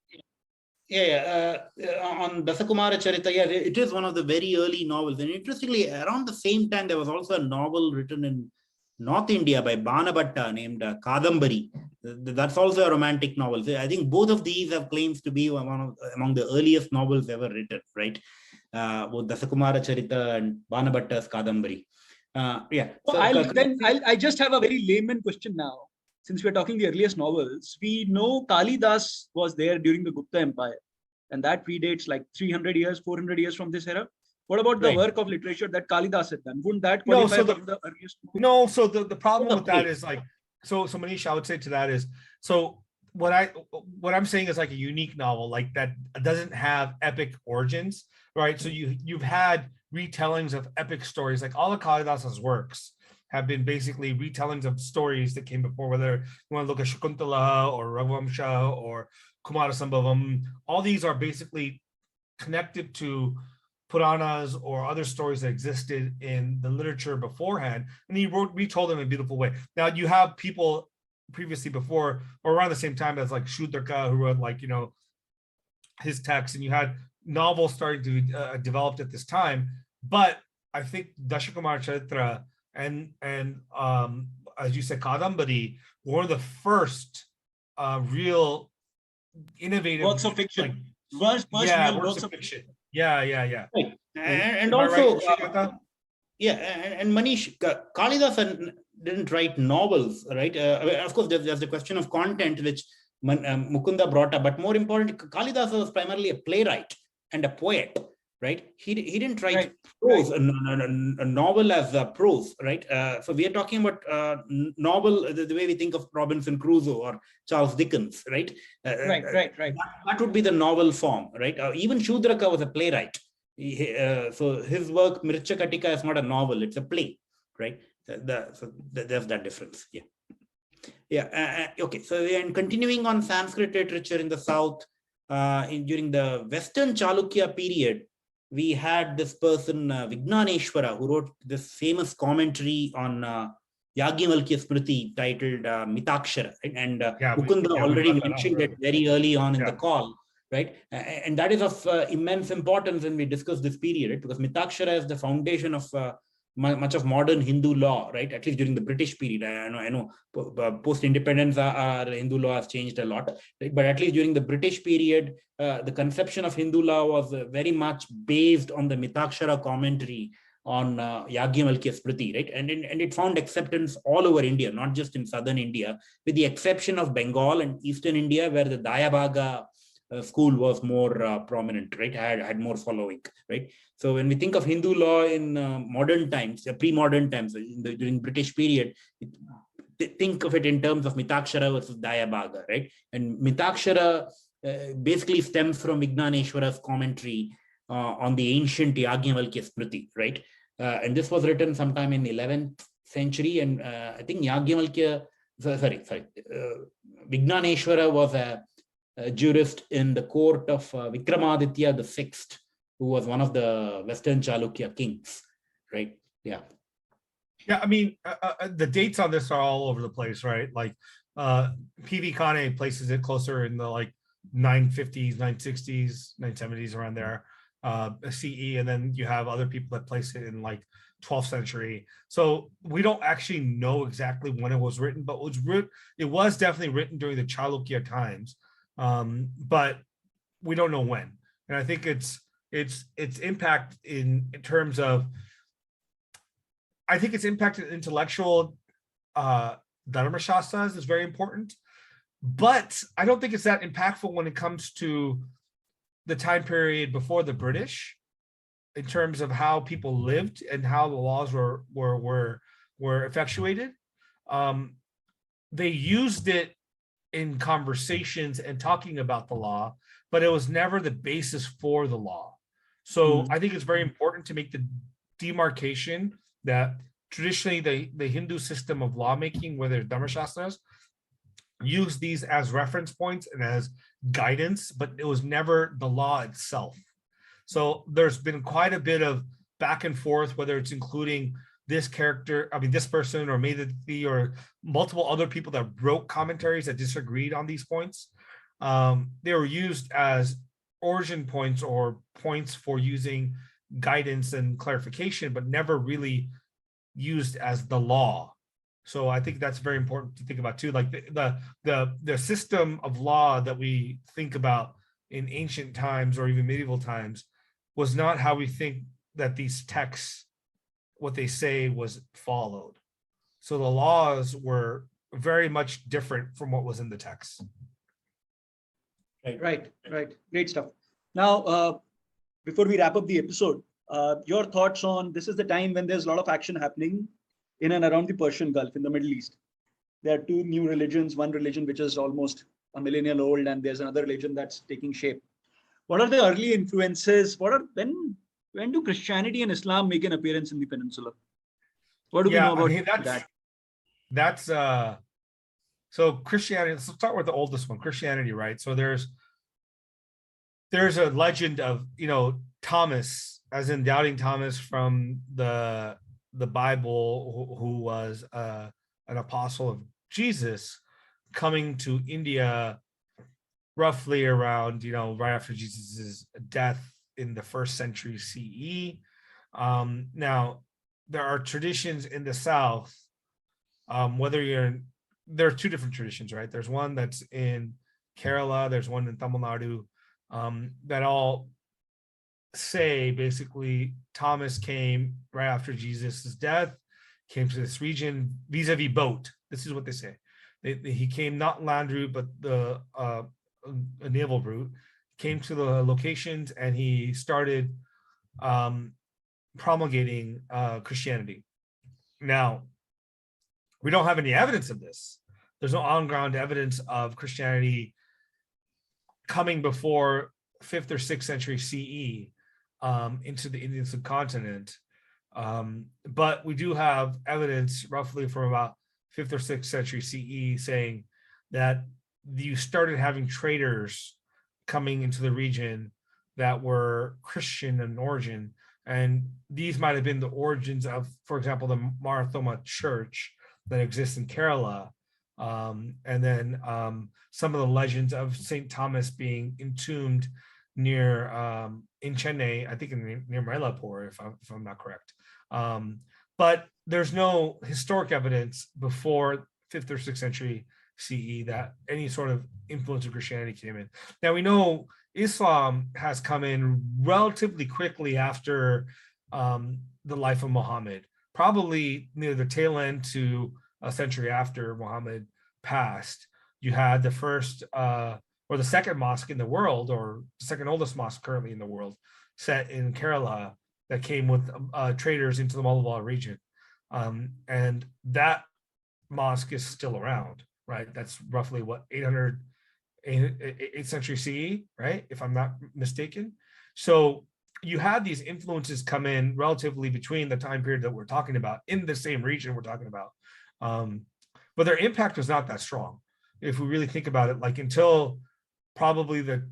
On Dasakumara Charita, it is one of the very early novels. And interestingly, around the same time, there was also a novel written in North India by Banabhatta named Kadambari. That's also a romantic novel. So I think both of these have claims to be among the earliest novels ever written, right? Both Dasakumara Charita and Banabhatta's Kadambari. I just have a very layman question now. Since we're talking the earliest novels, we know Kalidas was there during the Gupta Empire, and that predates like 300 years, 400 years from this era. What about the work of literature that Kalidas had done? Wouldn't that qualify for the earliest? No, so the problem with that is like, so Maneesh, I would say to that is, so what I'm saying is like a unique novel, like that doesn't have epic origins, right? So you've had retellings of epic stories, like all of Kalidas's works have been basically retellings of stories that came before, whether you want to look at Shakuntala or Raghuvamsha or Kumara Sambhavam. All these are basically connected to Puranas or other stories that existed in the literature beforehand, and he retold them in a beautiful way. Now you have people previously before or around the same time as like Shudraka, who wrote like, his texts, and you had novels starting to develop at this time. But I think Dashakumar Charitra and as you said, Kadambari, one of the first real innovative works of fiction. Works of fiction. Yeah. Right. And also, and Maneesh, Kalidas didn't write novels, right? Of course, there's the question of content, which Mukunda brought up, but more importantly, Kalidas was primarily a playwright and a poet, right? He didn't write prose, a novel as a prose, right? So we are talking about novel the way we think of Robinson Crusoe or Charles Dickens, right? Right. That would be the novel form, right? Even Shudraka was a playwright. So his work, Mircha Katika, is not a novel, it's a play, right? So there's that difference. Okay, so and continuing on Sanskrit literature in the south, during the Western Chalukya period, we had this person, Vignaneshwara, who wrote this famous commentary on Yagyavalkya Smriti titled Mitakshara, right? And Mukunda already mentioned it very early on in the call, right? And that is of immense importance when we discuss this period, right? Because Mitakshara is the foundation of much of modern Hindu law, right? At least during the British period. I know post-independence, our Hindu law has changed a lot, right? But at least during the British period, the conception of Hindu law was very much based on the Mitakshara commentary on Yagyavalkya Smriti, right? And it found acceptance all over India, not just in southern India, with the exception of Bengal and eastern India, where the Dayabaga school was more prominent, right? Had more following, right? So when we think of Hindu law in modern times, pre-modern times, during British period, think of it in terms of Mitakshara versus Dayabaga, right? And Mitakshara basically stems from Vignaneshwara's commentary on the ancient Yagyavalkya Smriti, right? And this was written sometime in the 11th century, and I think Vignaneshwara was a jurist in the court of Vikramaditya VI, who was one of the Western Chalukya kings, right? Yeah, I mean, the dates on this are all over the place, right? Like PV Kane places it closer in the like 950s, 960s, 970s, around there, CE, and then you have other people that place it in like 12th century. So we don't actually know exactly when it was written, but it was definitely written during the Chalukya times, but we don't know when. And I think its impact in terms of, I think its impact in intellectual Dharma Shastras is very important, but I don't think it's that impactful when it comes to the time period before the British, in terms of how people lived and how the laws were effectuated. They used it in conversations and talking about the law, but it was never the basis for the law. So I think it's very important to make the demarcation that traditionally the Hindu system of lawmaking, whether Dharma Shastras, use these as reference points and as guidance, but it was never the law itself. So there's been quite a bit of back and forth, whether it's including this character, I mean, this person, or maybe or multiple other people that wrote commentaries that disagreed on these points. They were used as origin points or points for using guidance and clarification, but never really used as the law. So I think that's very important to think about too. Like the system of law that we think about in ancient times or even medieval times was not how we think that these texts, what they say, was followed. So the laws were very much different from what was in the text. Right. Great stuff. Now, before we wrap up the episode, your thoughts on, this is the time when there's a lot of action happening in and around the Persian Gulf, in the Middle East. There are two new religions, one religion which is almost a millennial old, and there's another religion that's taking shape. What are the early influences? When do Christianity and Islam make an appearance in the peninsula? What do we know about that? That's so Christianity, let's start with the oldest one, Christianity, right? So there's a legend of, Thomas, as in doubting Thomas from the Bible, who was an apostle of Jesus, coming to India roughly around, right after Jesus's death in the 1st century CE. Now, there are traditions in the South, there are two different traditions, right? There's one that's in Kerala, there's one in Tamil Nadu, that all say basically Thomas came right after Jesus's death, came to this region vis-a-vis boat. This is what they say. He came not land route, but a naval route, came to the locations, and he started promulgating Christianity. Now, we don't have any evidence of this. There's no on-ground evidence of Christianity coming before 5th or 6th century CE into the Indian subcontinent. But we do have evidence roughly from about 5th or 6th century CE saying that you started having traders coming into the region that were Christian in origin. And these might have been the origins of, for example, the Marthoma church that exists in Kerala. And then some of the legends of St. Thomas being entombed near in Chennai, I think near Mylapore, if I'm not correct. But there's no historic evidence before 5th or 6th century CE that any sort of influence of Christianity came in. Now we know Islam has come in relatively quickly after the life of Muhammad, probably near the tail end to a century after Muhammad passed. You had the first or the second mosque in the world, or the second oldest mosque currently in the world, set in Kerala, that came with traders into the Malabar region. And that mosque is still around, right? That's roughly what, 8th century CE, right? If I'm not mistaken. So you had these influences come in relatively between the time period that we're talking about in the same region we're talking about. But their impact was not that strong. If we really think about it, like until probably the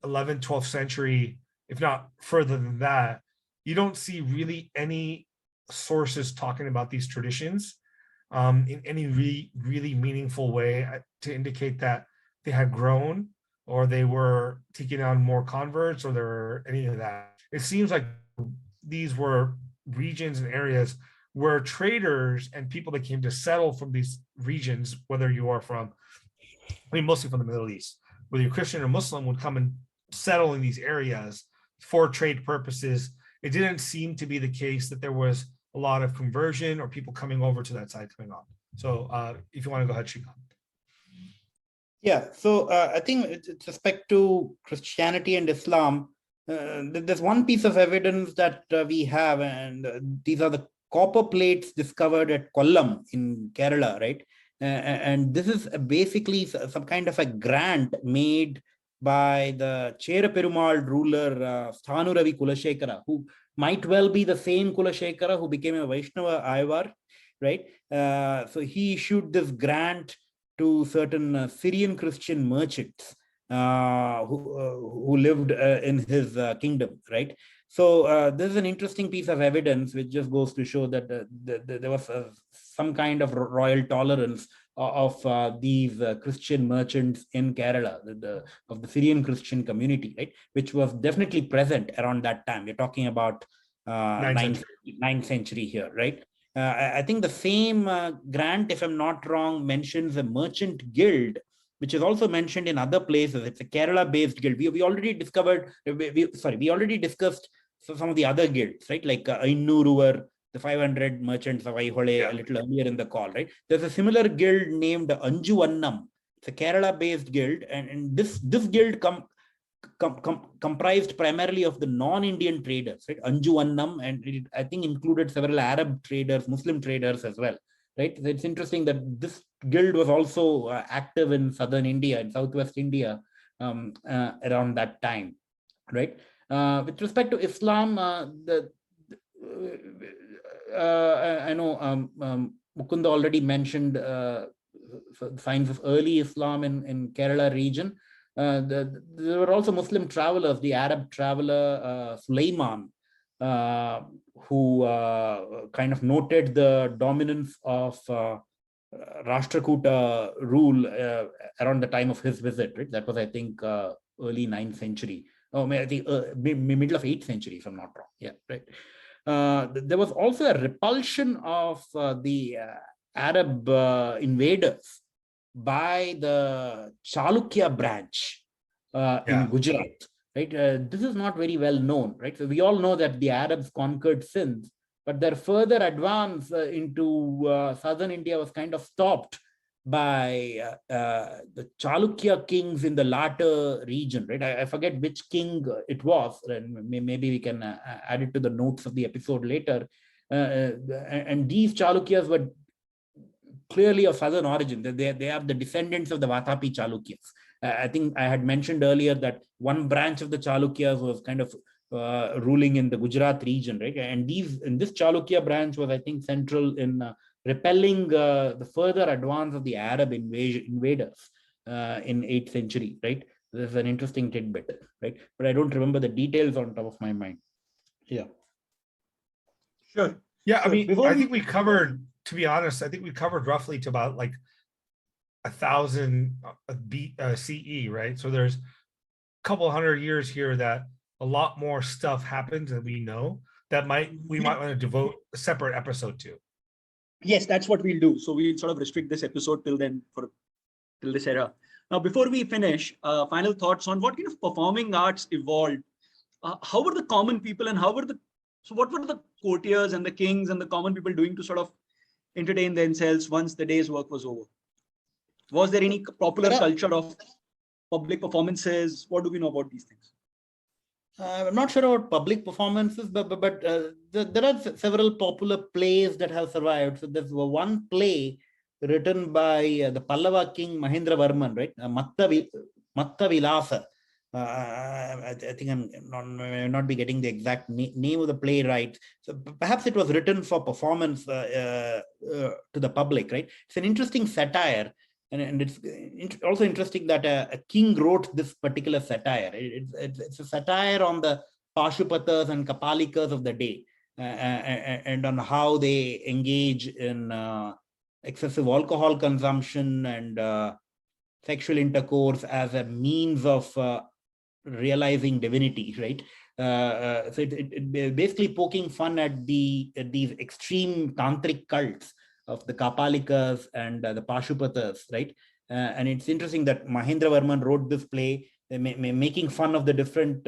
11th, 12th century, if not further than that, you don't see really any sources talking about these traditions in any really meaningful way to indicate that they had grown or they were taking on more converts or there were any of that. It seems like these were regions and areas where traders and people that came to settle from these regions, whether you are from, I mean, mostly from the Middle East, whether you're Christian or Muslim, would come and settle in these areas for trade purposes. It didn't seem to be the case that there was a lot of conversion or people coming over to that side coming on. So if you want to go ahead, Shrikanth. Yeah, so I think with respect to Christianity and Islam, there's one piece of evidence that we have, and these are the copper plates discovered at Kollam in Kerala, right? And this is basically some kind of a grant made by the Chera Perumal ruler Sthanuravi Kulashekara, who might well be the same Kulashekara who became a Vaishnava Aivar, right? So he issued this grant to certain Syrian Christian merchants who lived in his kingdom, right? So this is an interesting piece of evidence which just goes to show that there was some kind of royal tolerance of these Christian merchants in Kerala, of the Syrian Christian community, right? Which was definitely present around that time. We're talking about 9th century here, right? I think the same grant, if I'm not wrong, mentions a merchant guild, which is also mentioned in other places. It's a Kerala-based guild. We already discovered, we already discussed some of the other guilds, right? Like Ainnuruvar, the 500 merchants of Aihole, a little earlier in the call, right? There's a similar guild named Anju Annam. It's a Kerala-based guild, and this guild comprised primarily of the non-Indian traders, right? Anju Annam, and it, I think, included several Arab traders, Muslim traders as well, right? So it's interesting that this guild was also active in southern India, in southwest India, around that time, right? With respect to Islam, I know Mukunda already mentioned signs of early Islam in Kerala region. There were also Muslim travelers, the Arab traveler Sulaiman, who kind of noted the dominance of Rashtrakuta rule around the time of his visit, right? That was, I think, early 9th century. Oh, I think middle of 8th century, if I'm not wrong. Yeah, right. There was also a repulsion of the Arab invaders by the Chalukya branch in Gujarat, right? This is not very well known, right? So we all know that the Arabs conquered Sindh, but their further advance into southern India was kind of stopped by the Chalukya kings in the latter region, right? I forget which king it was, and maybe we can add it to the notes of the episode later. And these Chalukyas were clearly of southern origin. They are the descendants of the Vatapi Chalukyas. I think I had mentioned earlier that one branch of the Chalukyas was kind of ruling in the Gujarat region, right? And this Chalukya branch was, I think, central in repelling the further advance of the Arab invaders in 8th century, right? This is an interesting tidbit, right? But I don't remember the details on top of my mind. Yeah. Sure. Yeah, I mean, I think we covered, to be honest, I think we covered roughly to about like 1000 CE, right? So there's a couple hundred years here that a lot more stuff happens and we know that we might want to devote a separate episode to. Yes, that's what we'll do. So we'll sort of restrict this episode till then, till this era. Now, before we finish, final thoughts on what kind of performing arts evolved. How were the common people and what were the courtiers and the kings and the common people doing to sort of entertain themselves once the day's work was over? Was there any popular culture of public performances? What do we know about these things? I'm not sure about public performances, but there are several popular plays that have survived. So there's one play written by the Pallava king Mahendra Varman, right? Matta Vilasa. I think I'm not be getting the exact name of the play right. So perhaps it was written for performance to the public, right? It's an interesting satire. And it's also interesting that a king wrote this particular satire. It's a satire on the Pashupatas and Kapalikas of the day. and on how they engage in excessive alcohol consumption and sexual intercourse as a means of realizing divinity, right? So it basically poking fun at these extreme tantric cults of the Kapalikas and the Pashupatas, right? And it's interesting that Mahendra Varman wrote this play making fun of the different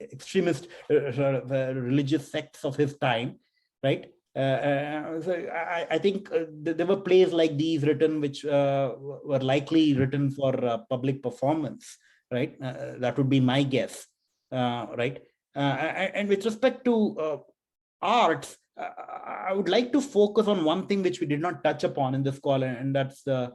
extremist religious sects of his time, right? So I think there were plays like these written which were likely written for public performance, right? That would be my guess, right? And with respect to arts, I would like to focus on one thing which we did not touch upon in this call, and that's the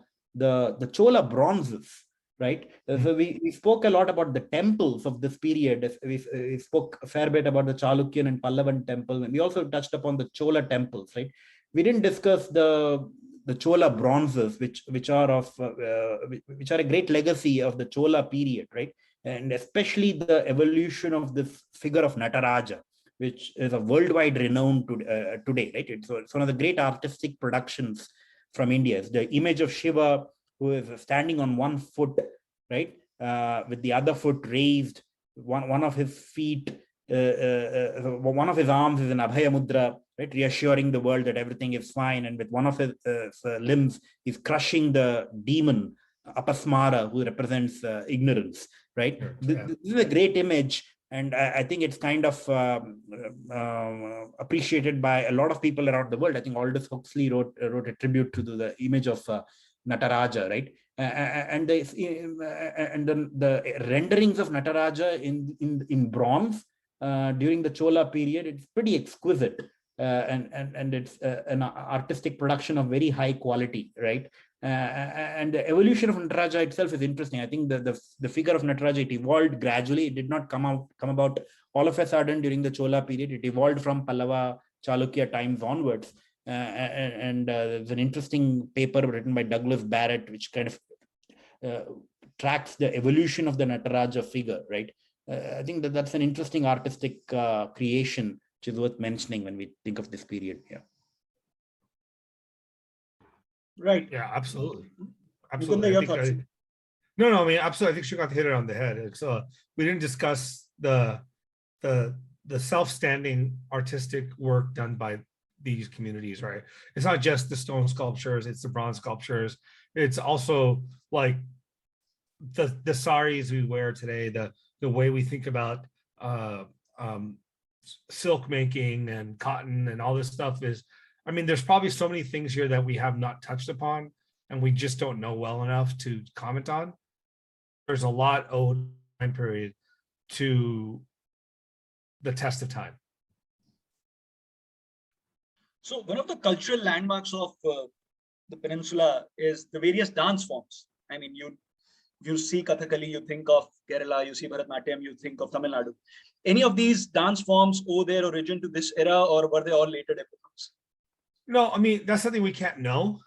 Chola bronzes, right? So we spoke a lot about the temples of this period. We spoke a fair bit about the Chalukyan and Pallavan temple, and we also touched upon the Chola temples, right? We didn't discuss the Chola bronzes, which are a great legacy of the Chola period, right? And especially the evolution of this figure of Nataraja, which is a worldwide renown today, right? It's one of the great artistic productions from India. It's the image of Shiva who is standing on one foot, right, with the other foot raised. One of his feet, one of his arms is an Abhaya Mudra, right, reassuring the world that everything is fine. And with one of his limbs, he's crushing the demon Apasmara, who represents ignorance, right? Sure, yeah. This is a great image. And I think it's kind of appreciated by a lot of people around the world. I think Aldous Huxley wrote a tribute to the image of Nataraja, right? And then the renderings of Nataraja in bronze during the Chola period, it's pretty exquisite. And it's an artistic production of very high quality, right? And the evolution of Nataraja itself is interesting. I think the figure of Nataraja, it evolved gradually. It did not come about all of a sudden during the Chola period. It evolved from Pallava, Chalukya times onwards. There's an interesting paper written by Douglas Barrett, which kind of tracks the evolution of the Nataraja figure, right? I think that's an interesting artistic creation, which is worth mentioning when we think of this period. Yeah. Right. Yeah, absolutely. Absolutely. Your thoughts? No, I mean, absolutely. I think Shrikanth hit it on the head. So we didn't discuss the self-standing artistic work done by these communities, right? It's not just the stone sculptures, it's the bronze sculptures. It's also like the saris we wear today, the way we think about silk making and cotton and all this stuff is, I mean, there's probably so many things here that we have not touched upon and we just don't know well enough to comment on. There's a lot owed time period to the test of time. So one of the cultural landmarks of the peninsula is the various dance forms. I mean, you see Kathakali, you think of Kerala, you see Bharatanatyam, you think of Tamil Nadu. Any of these dance forms owe their origin to this era, or were they all later developments? No, I mean, that's something we can't know.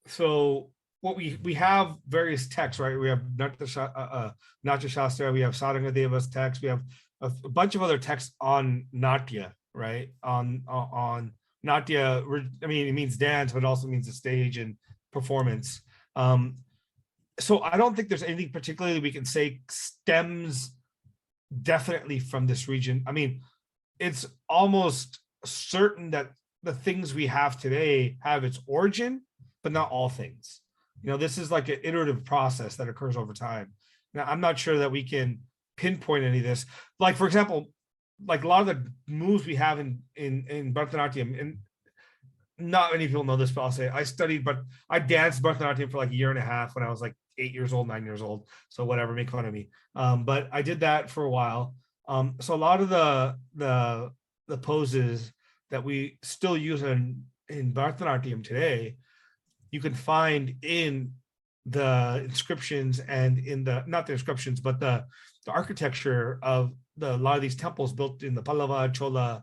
So what we have various texts, right? We have Natya Shastra, we have Sarangadeva's text, we have a bunch of other texts on Natya, right? On Natya, I mean, it means dance, but it also means the stage and performance. So I don't think there's anything particularly we can say stems definitely from this region. I mean, it's almost certain that the things we have today have its origin, but not all things. You know, this is like an iterative process that occurs over time. Now, I'm not sure that we can pinpoint any of this. Like, for example, like a lot of the moves we have in Bharatanatyam, and not many people know this, but I'll say I danced Bharatanatyam for like a year and a half when I was like 8 years old, 9 years old. So whatever, make fun of me. But I did that for a while. So a lot of the poses that we still use in Bharatanatyam today, you can find in the inscriptions and in not the inscriptions, but the architecture of a lot of these temples built in the Pallava, Chola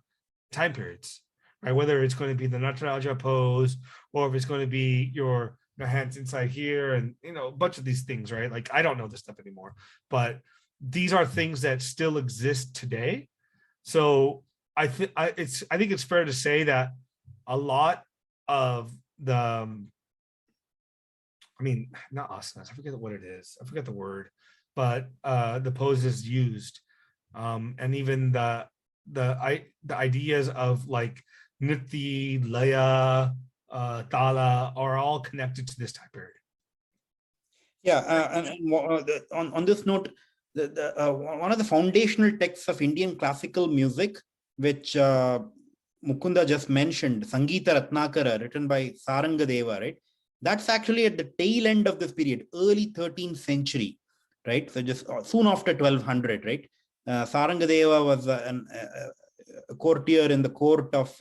time periods, right? Whether it's going to be the Nataraja pose, or if it's going to be your hands inside here, and a bunch of these things, right? Like, I don't know this stuff anymore, but these are things that still exist today. So I think it's fair to say that a lot of the, I mean, not asanas, I forget what it is. I forget the word, but the poses used, and even the ideas of like niti, laya, tala are all connected to this time period. Yeah, on this note, one of the foundational texts of Indian classical music, which Mukunda just mentioned, Sangeeta Ratnakara, written by Sarangadeva, right? That's actually at the tail end of this period, early 13th century, right? So just soon after 1200, right? Sarangadeva was a courtier in the court of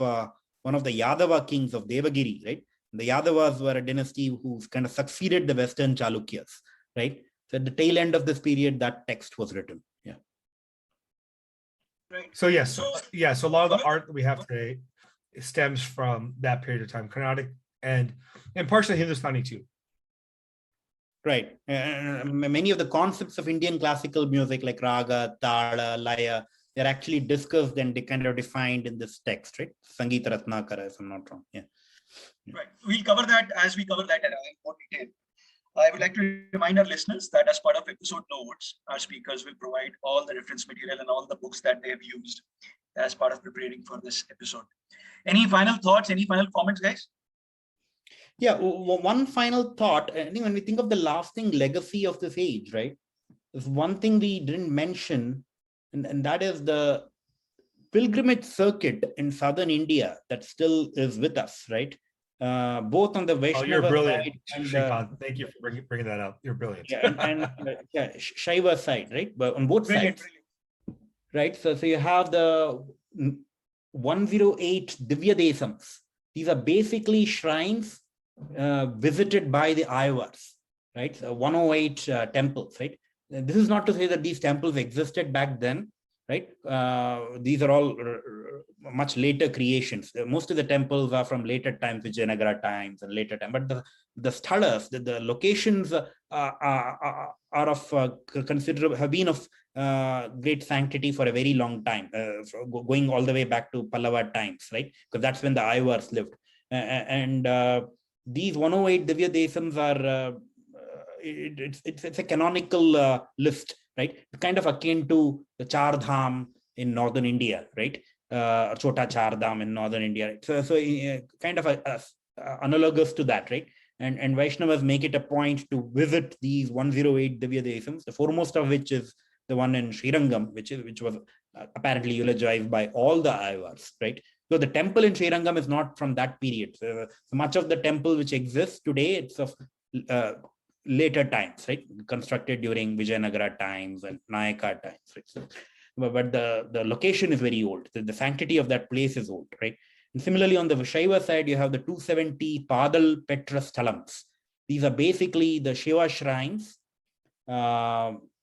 one of the Yadava kings of Devagiri, right? The Yadavas were a dynasty who kind of succeeded the Western Chalukyas, right? So at the tail end of this period, that text was written. Yeah. Right. So yes, so a lot of the art that we have today stems from that period of time, Carnatic and partially Hindustani too. Right. Many of the concepts of Indian classical music like raga, tala, laya, they're actually discussed and they kind of defined in this text, right? Sangeeta Ratnakara, if I'm not wrong. Yeah. Right. We'll cover that as we cover that in more detail. I would like to remind our listeners that as part of episode notes, our speakers will provide all the reference material and all the books that they have used as part of preparing for this episode. Any final thoughts, any final comments, guys? Yeah, one final thought. I think when we think of the lasting legacy of this age, right? There's one thing we didn't mention, and that is the pilgrimage circuit in southern India that still is with us, right? Both on the Vaishnava you're brilliant, side and Shrikanth. Thank you for bringing that up. You're brilliant. Yeah, and Shaiva side, right? But on both sides, right? So you have the 108 Divya Desams. These are basically shrines visited by the Ayavars, right? So 108 temples, right? This is not to say that these temples existed back then, right? These are all much later creations. Most of the temples are from later times, Vijayanagara times and later time. But the sthalas, the locations are of considerable, have been of great sanctity for a very long time, going all the way back to Pallava times, right? Because that's when the Ayavars lived. These 108 Divya Desams are, it's a canonical list, right? Kind of akin to the Char Dham in northern India, right? Chota Char Dham in northern India. So kind of analogous to that, right? And Vaishnavas make it a point to visit these 108 Divya Desams, the foremost of which is the one in Srirangam, which was apparently eulogized by all the Ayavars, right? So the temple in Srirangam is not from that period. So much of the temple which exists today, it's of later times, right? Constructed during Vijayanagara times and Nayaka times, right? So, but the location is very old. The sanctity of that place is old, right? And similarly, on the Shaiva side, you have the 270 Padal Petra Stalams. These are basically the Shiva shrines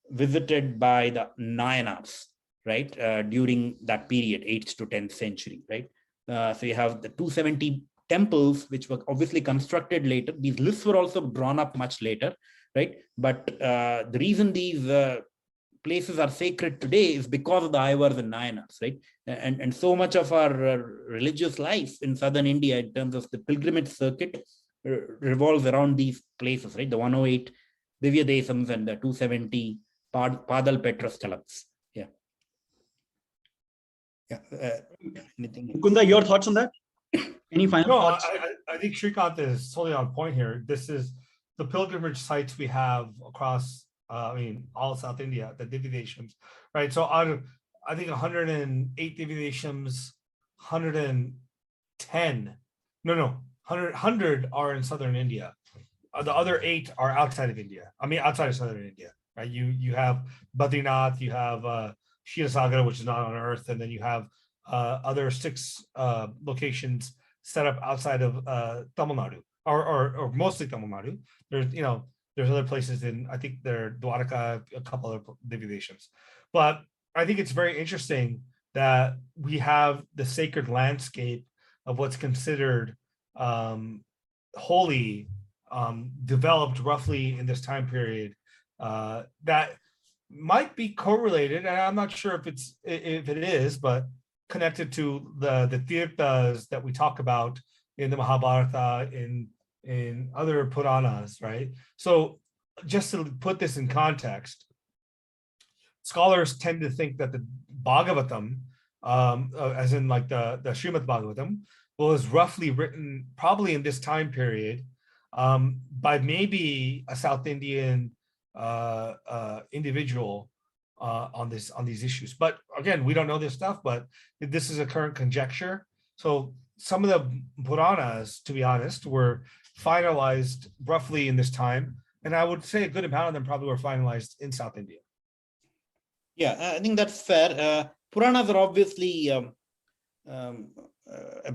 visited by the Nayanars, right? During that period, 8th to 10th century, right? So you have the 270 temples, which were obviously constructed later. These lists were also drawn up much later, right? But the reason these places are sacred today is because of the Ayavars and Nayanars, right? And so much of our religious life in southern India, in terms of the pilgrimage circuit, revolves around these places, right? The 108 Divya Desams and the 270 Padal Petra Stalams. Yeah. Yeah. Anything? Mukunda, your thoughts on that? Any final thoughts? I think Shrikanth is totally on point here. This is the pilgrimage sites we have across, all South India, the Divya Desams, right? So out of, I think 108 Divya Desams, 100 are in southern India. The other 8 are outside of India. Outside of southern India, right? You have Badrinath, you have Kshetrasagar, which is not on Earth, and then you have other 6 locations set up outside of Tamil Nadu, or mostly Tamil Nadu. There's other places in, I think they're Dwarka, a couple of Divya Desams. But I think it's very interesting that we have the sacred landscape of what's considered holy, developed roughly in this time period, that might be correlated, and I'm not sure if it is, but connected to the Tirthas that we talk about in the Mahabharata, in other Puranas, right? So just to put this in context, scholars tend to think that the Bhagavatam, as in like the Srimad Bhagavatam, was roughly written probably in this time period by maybe a South Indian individual on these issues. But again, we don't know this stuff, but this is a current conjecture. So some of the Puranas, to be honest, were finalized roughly in this time. And I would say a good amount of them probably were finalized in South India. Yeah, I think that's fair. Puranas are obviously a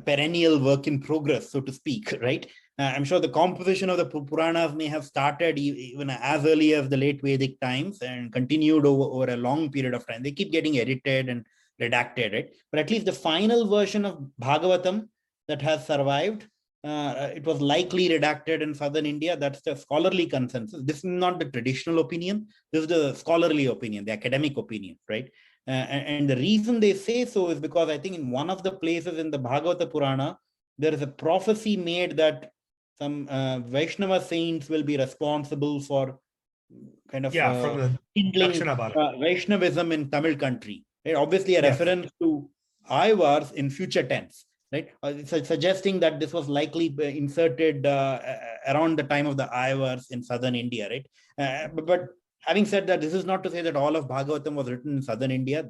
perennial work in progress, so to speak, right? I'm sure the composition of the Puranas may have started even as early as the late Vedic times and continued over a long period of time. They keep getting edited and redacted, right? But at least the final version of Bhagavatam that has survived, it was likely redacted in southern India. That's the scholarly consensus. This is not the traditional opinion. This is the scholarly opinion, the academic opinion, right? And the reason they say so is because I think in one of the places in the Bhagavata Purana, there is a prophecy made that some Vaishnava saints will be responsible for kind of from the kindling Vaishnavism in Tamil country. Right? Obviously, a reference to Aivars in future tense, right? Suggesting that this was likely inserted around the time of the Aivars in southern India, right? But having said that, this is not to say that all of Bhagavatam was written in southern India.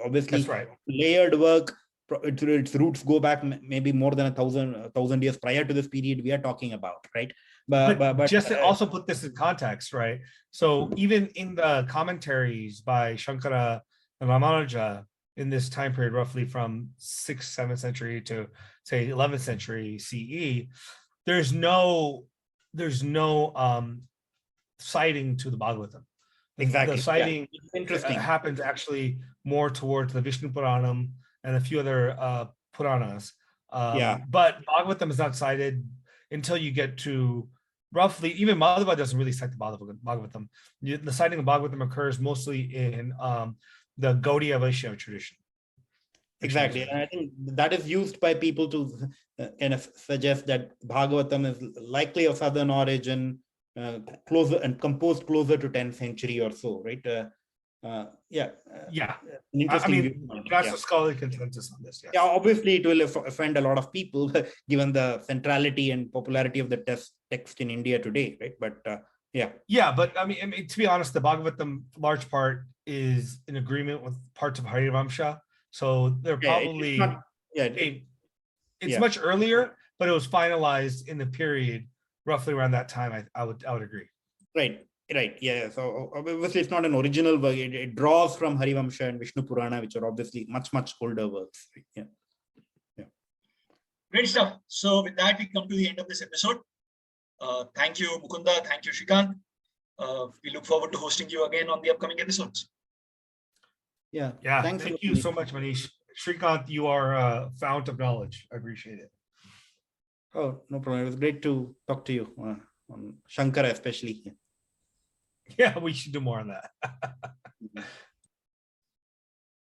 Obviously, layered work, its roots go back maybe more than a thousand years prior to this period we are talking about, right? But just to also put this in context, right? So even in the commentaries by Shankara and Ramanuja in this time period, roughly from 6th, 7th century to say 11th century CE, there's no citing to the Bhagavatam. Exactly. The citing happens actually more towards the Vishnu Puranam and a few other Puranas. But Bhagavatam is not cited until you get to roughly, even Madhava doesn't really cite the Bhagavatam. The citing of Bhagavatam occurs mostly in the Gaudiya Vaishnava tradition. Exactly. And I think that is used by people to kind of suggest that Bhagavatam is likely of southern origin, closer and composed closer to 10th century or so, right? I mean, that's the scholarly consensus on this. Yeah, obviously it will offend a lot of people given the centrality and popularity of the text in India today, right? But but I mean, to be honest, the Bhagavatam large part is in agreement with parts of Harivamsha, so they're probably it's much earlier, but it was finalized in the period roughly around that time. I would agree. Right. Yeah. So obviously it's not an original work. It draws from Harivamsha and Vishnu Purana, which are obviously much older works. Yeah. Great stuff. So with that, we come to the end of this episode. Thank you, Mukunda. Thank you, Shrikanth. We look forward to hosting you again on the upcoming episodes. Yeah. Thank you so much, Maneesh. Shrikanth, you are a fount of knowledge. I appreciate it. Oh, no problem. It was great to talk to you on Shankara, especially. Yeah, we should do more on that.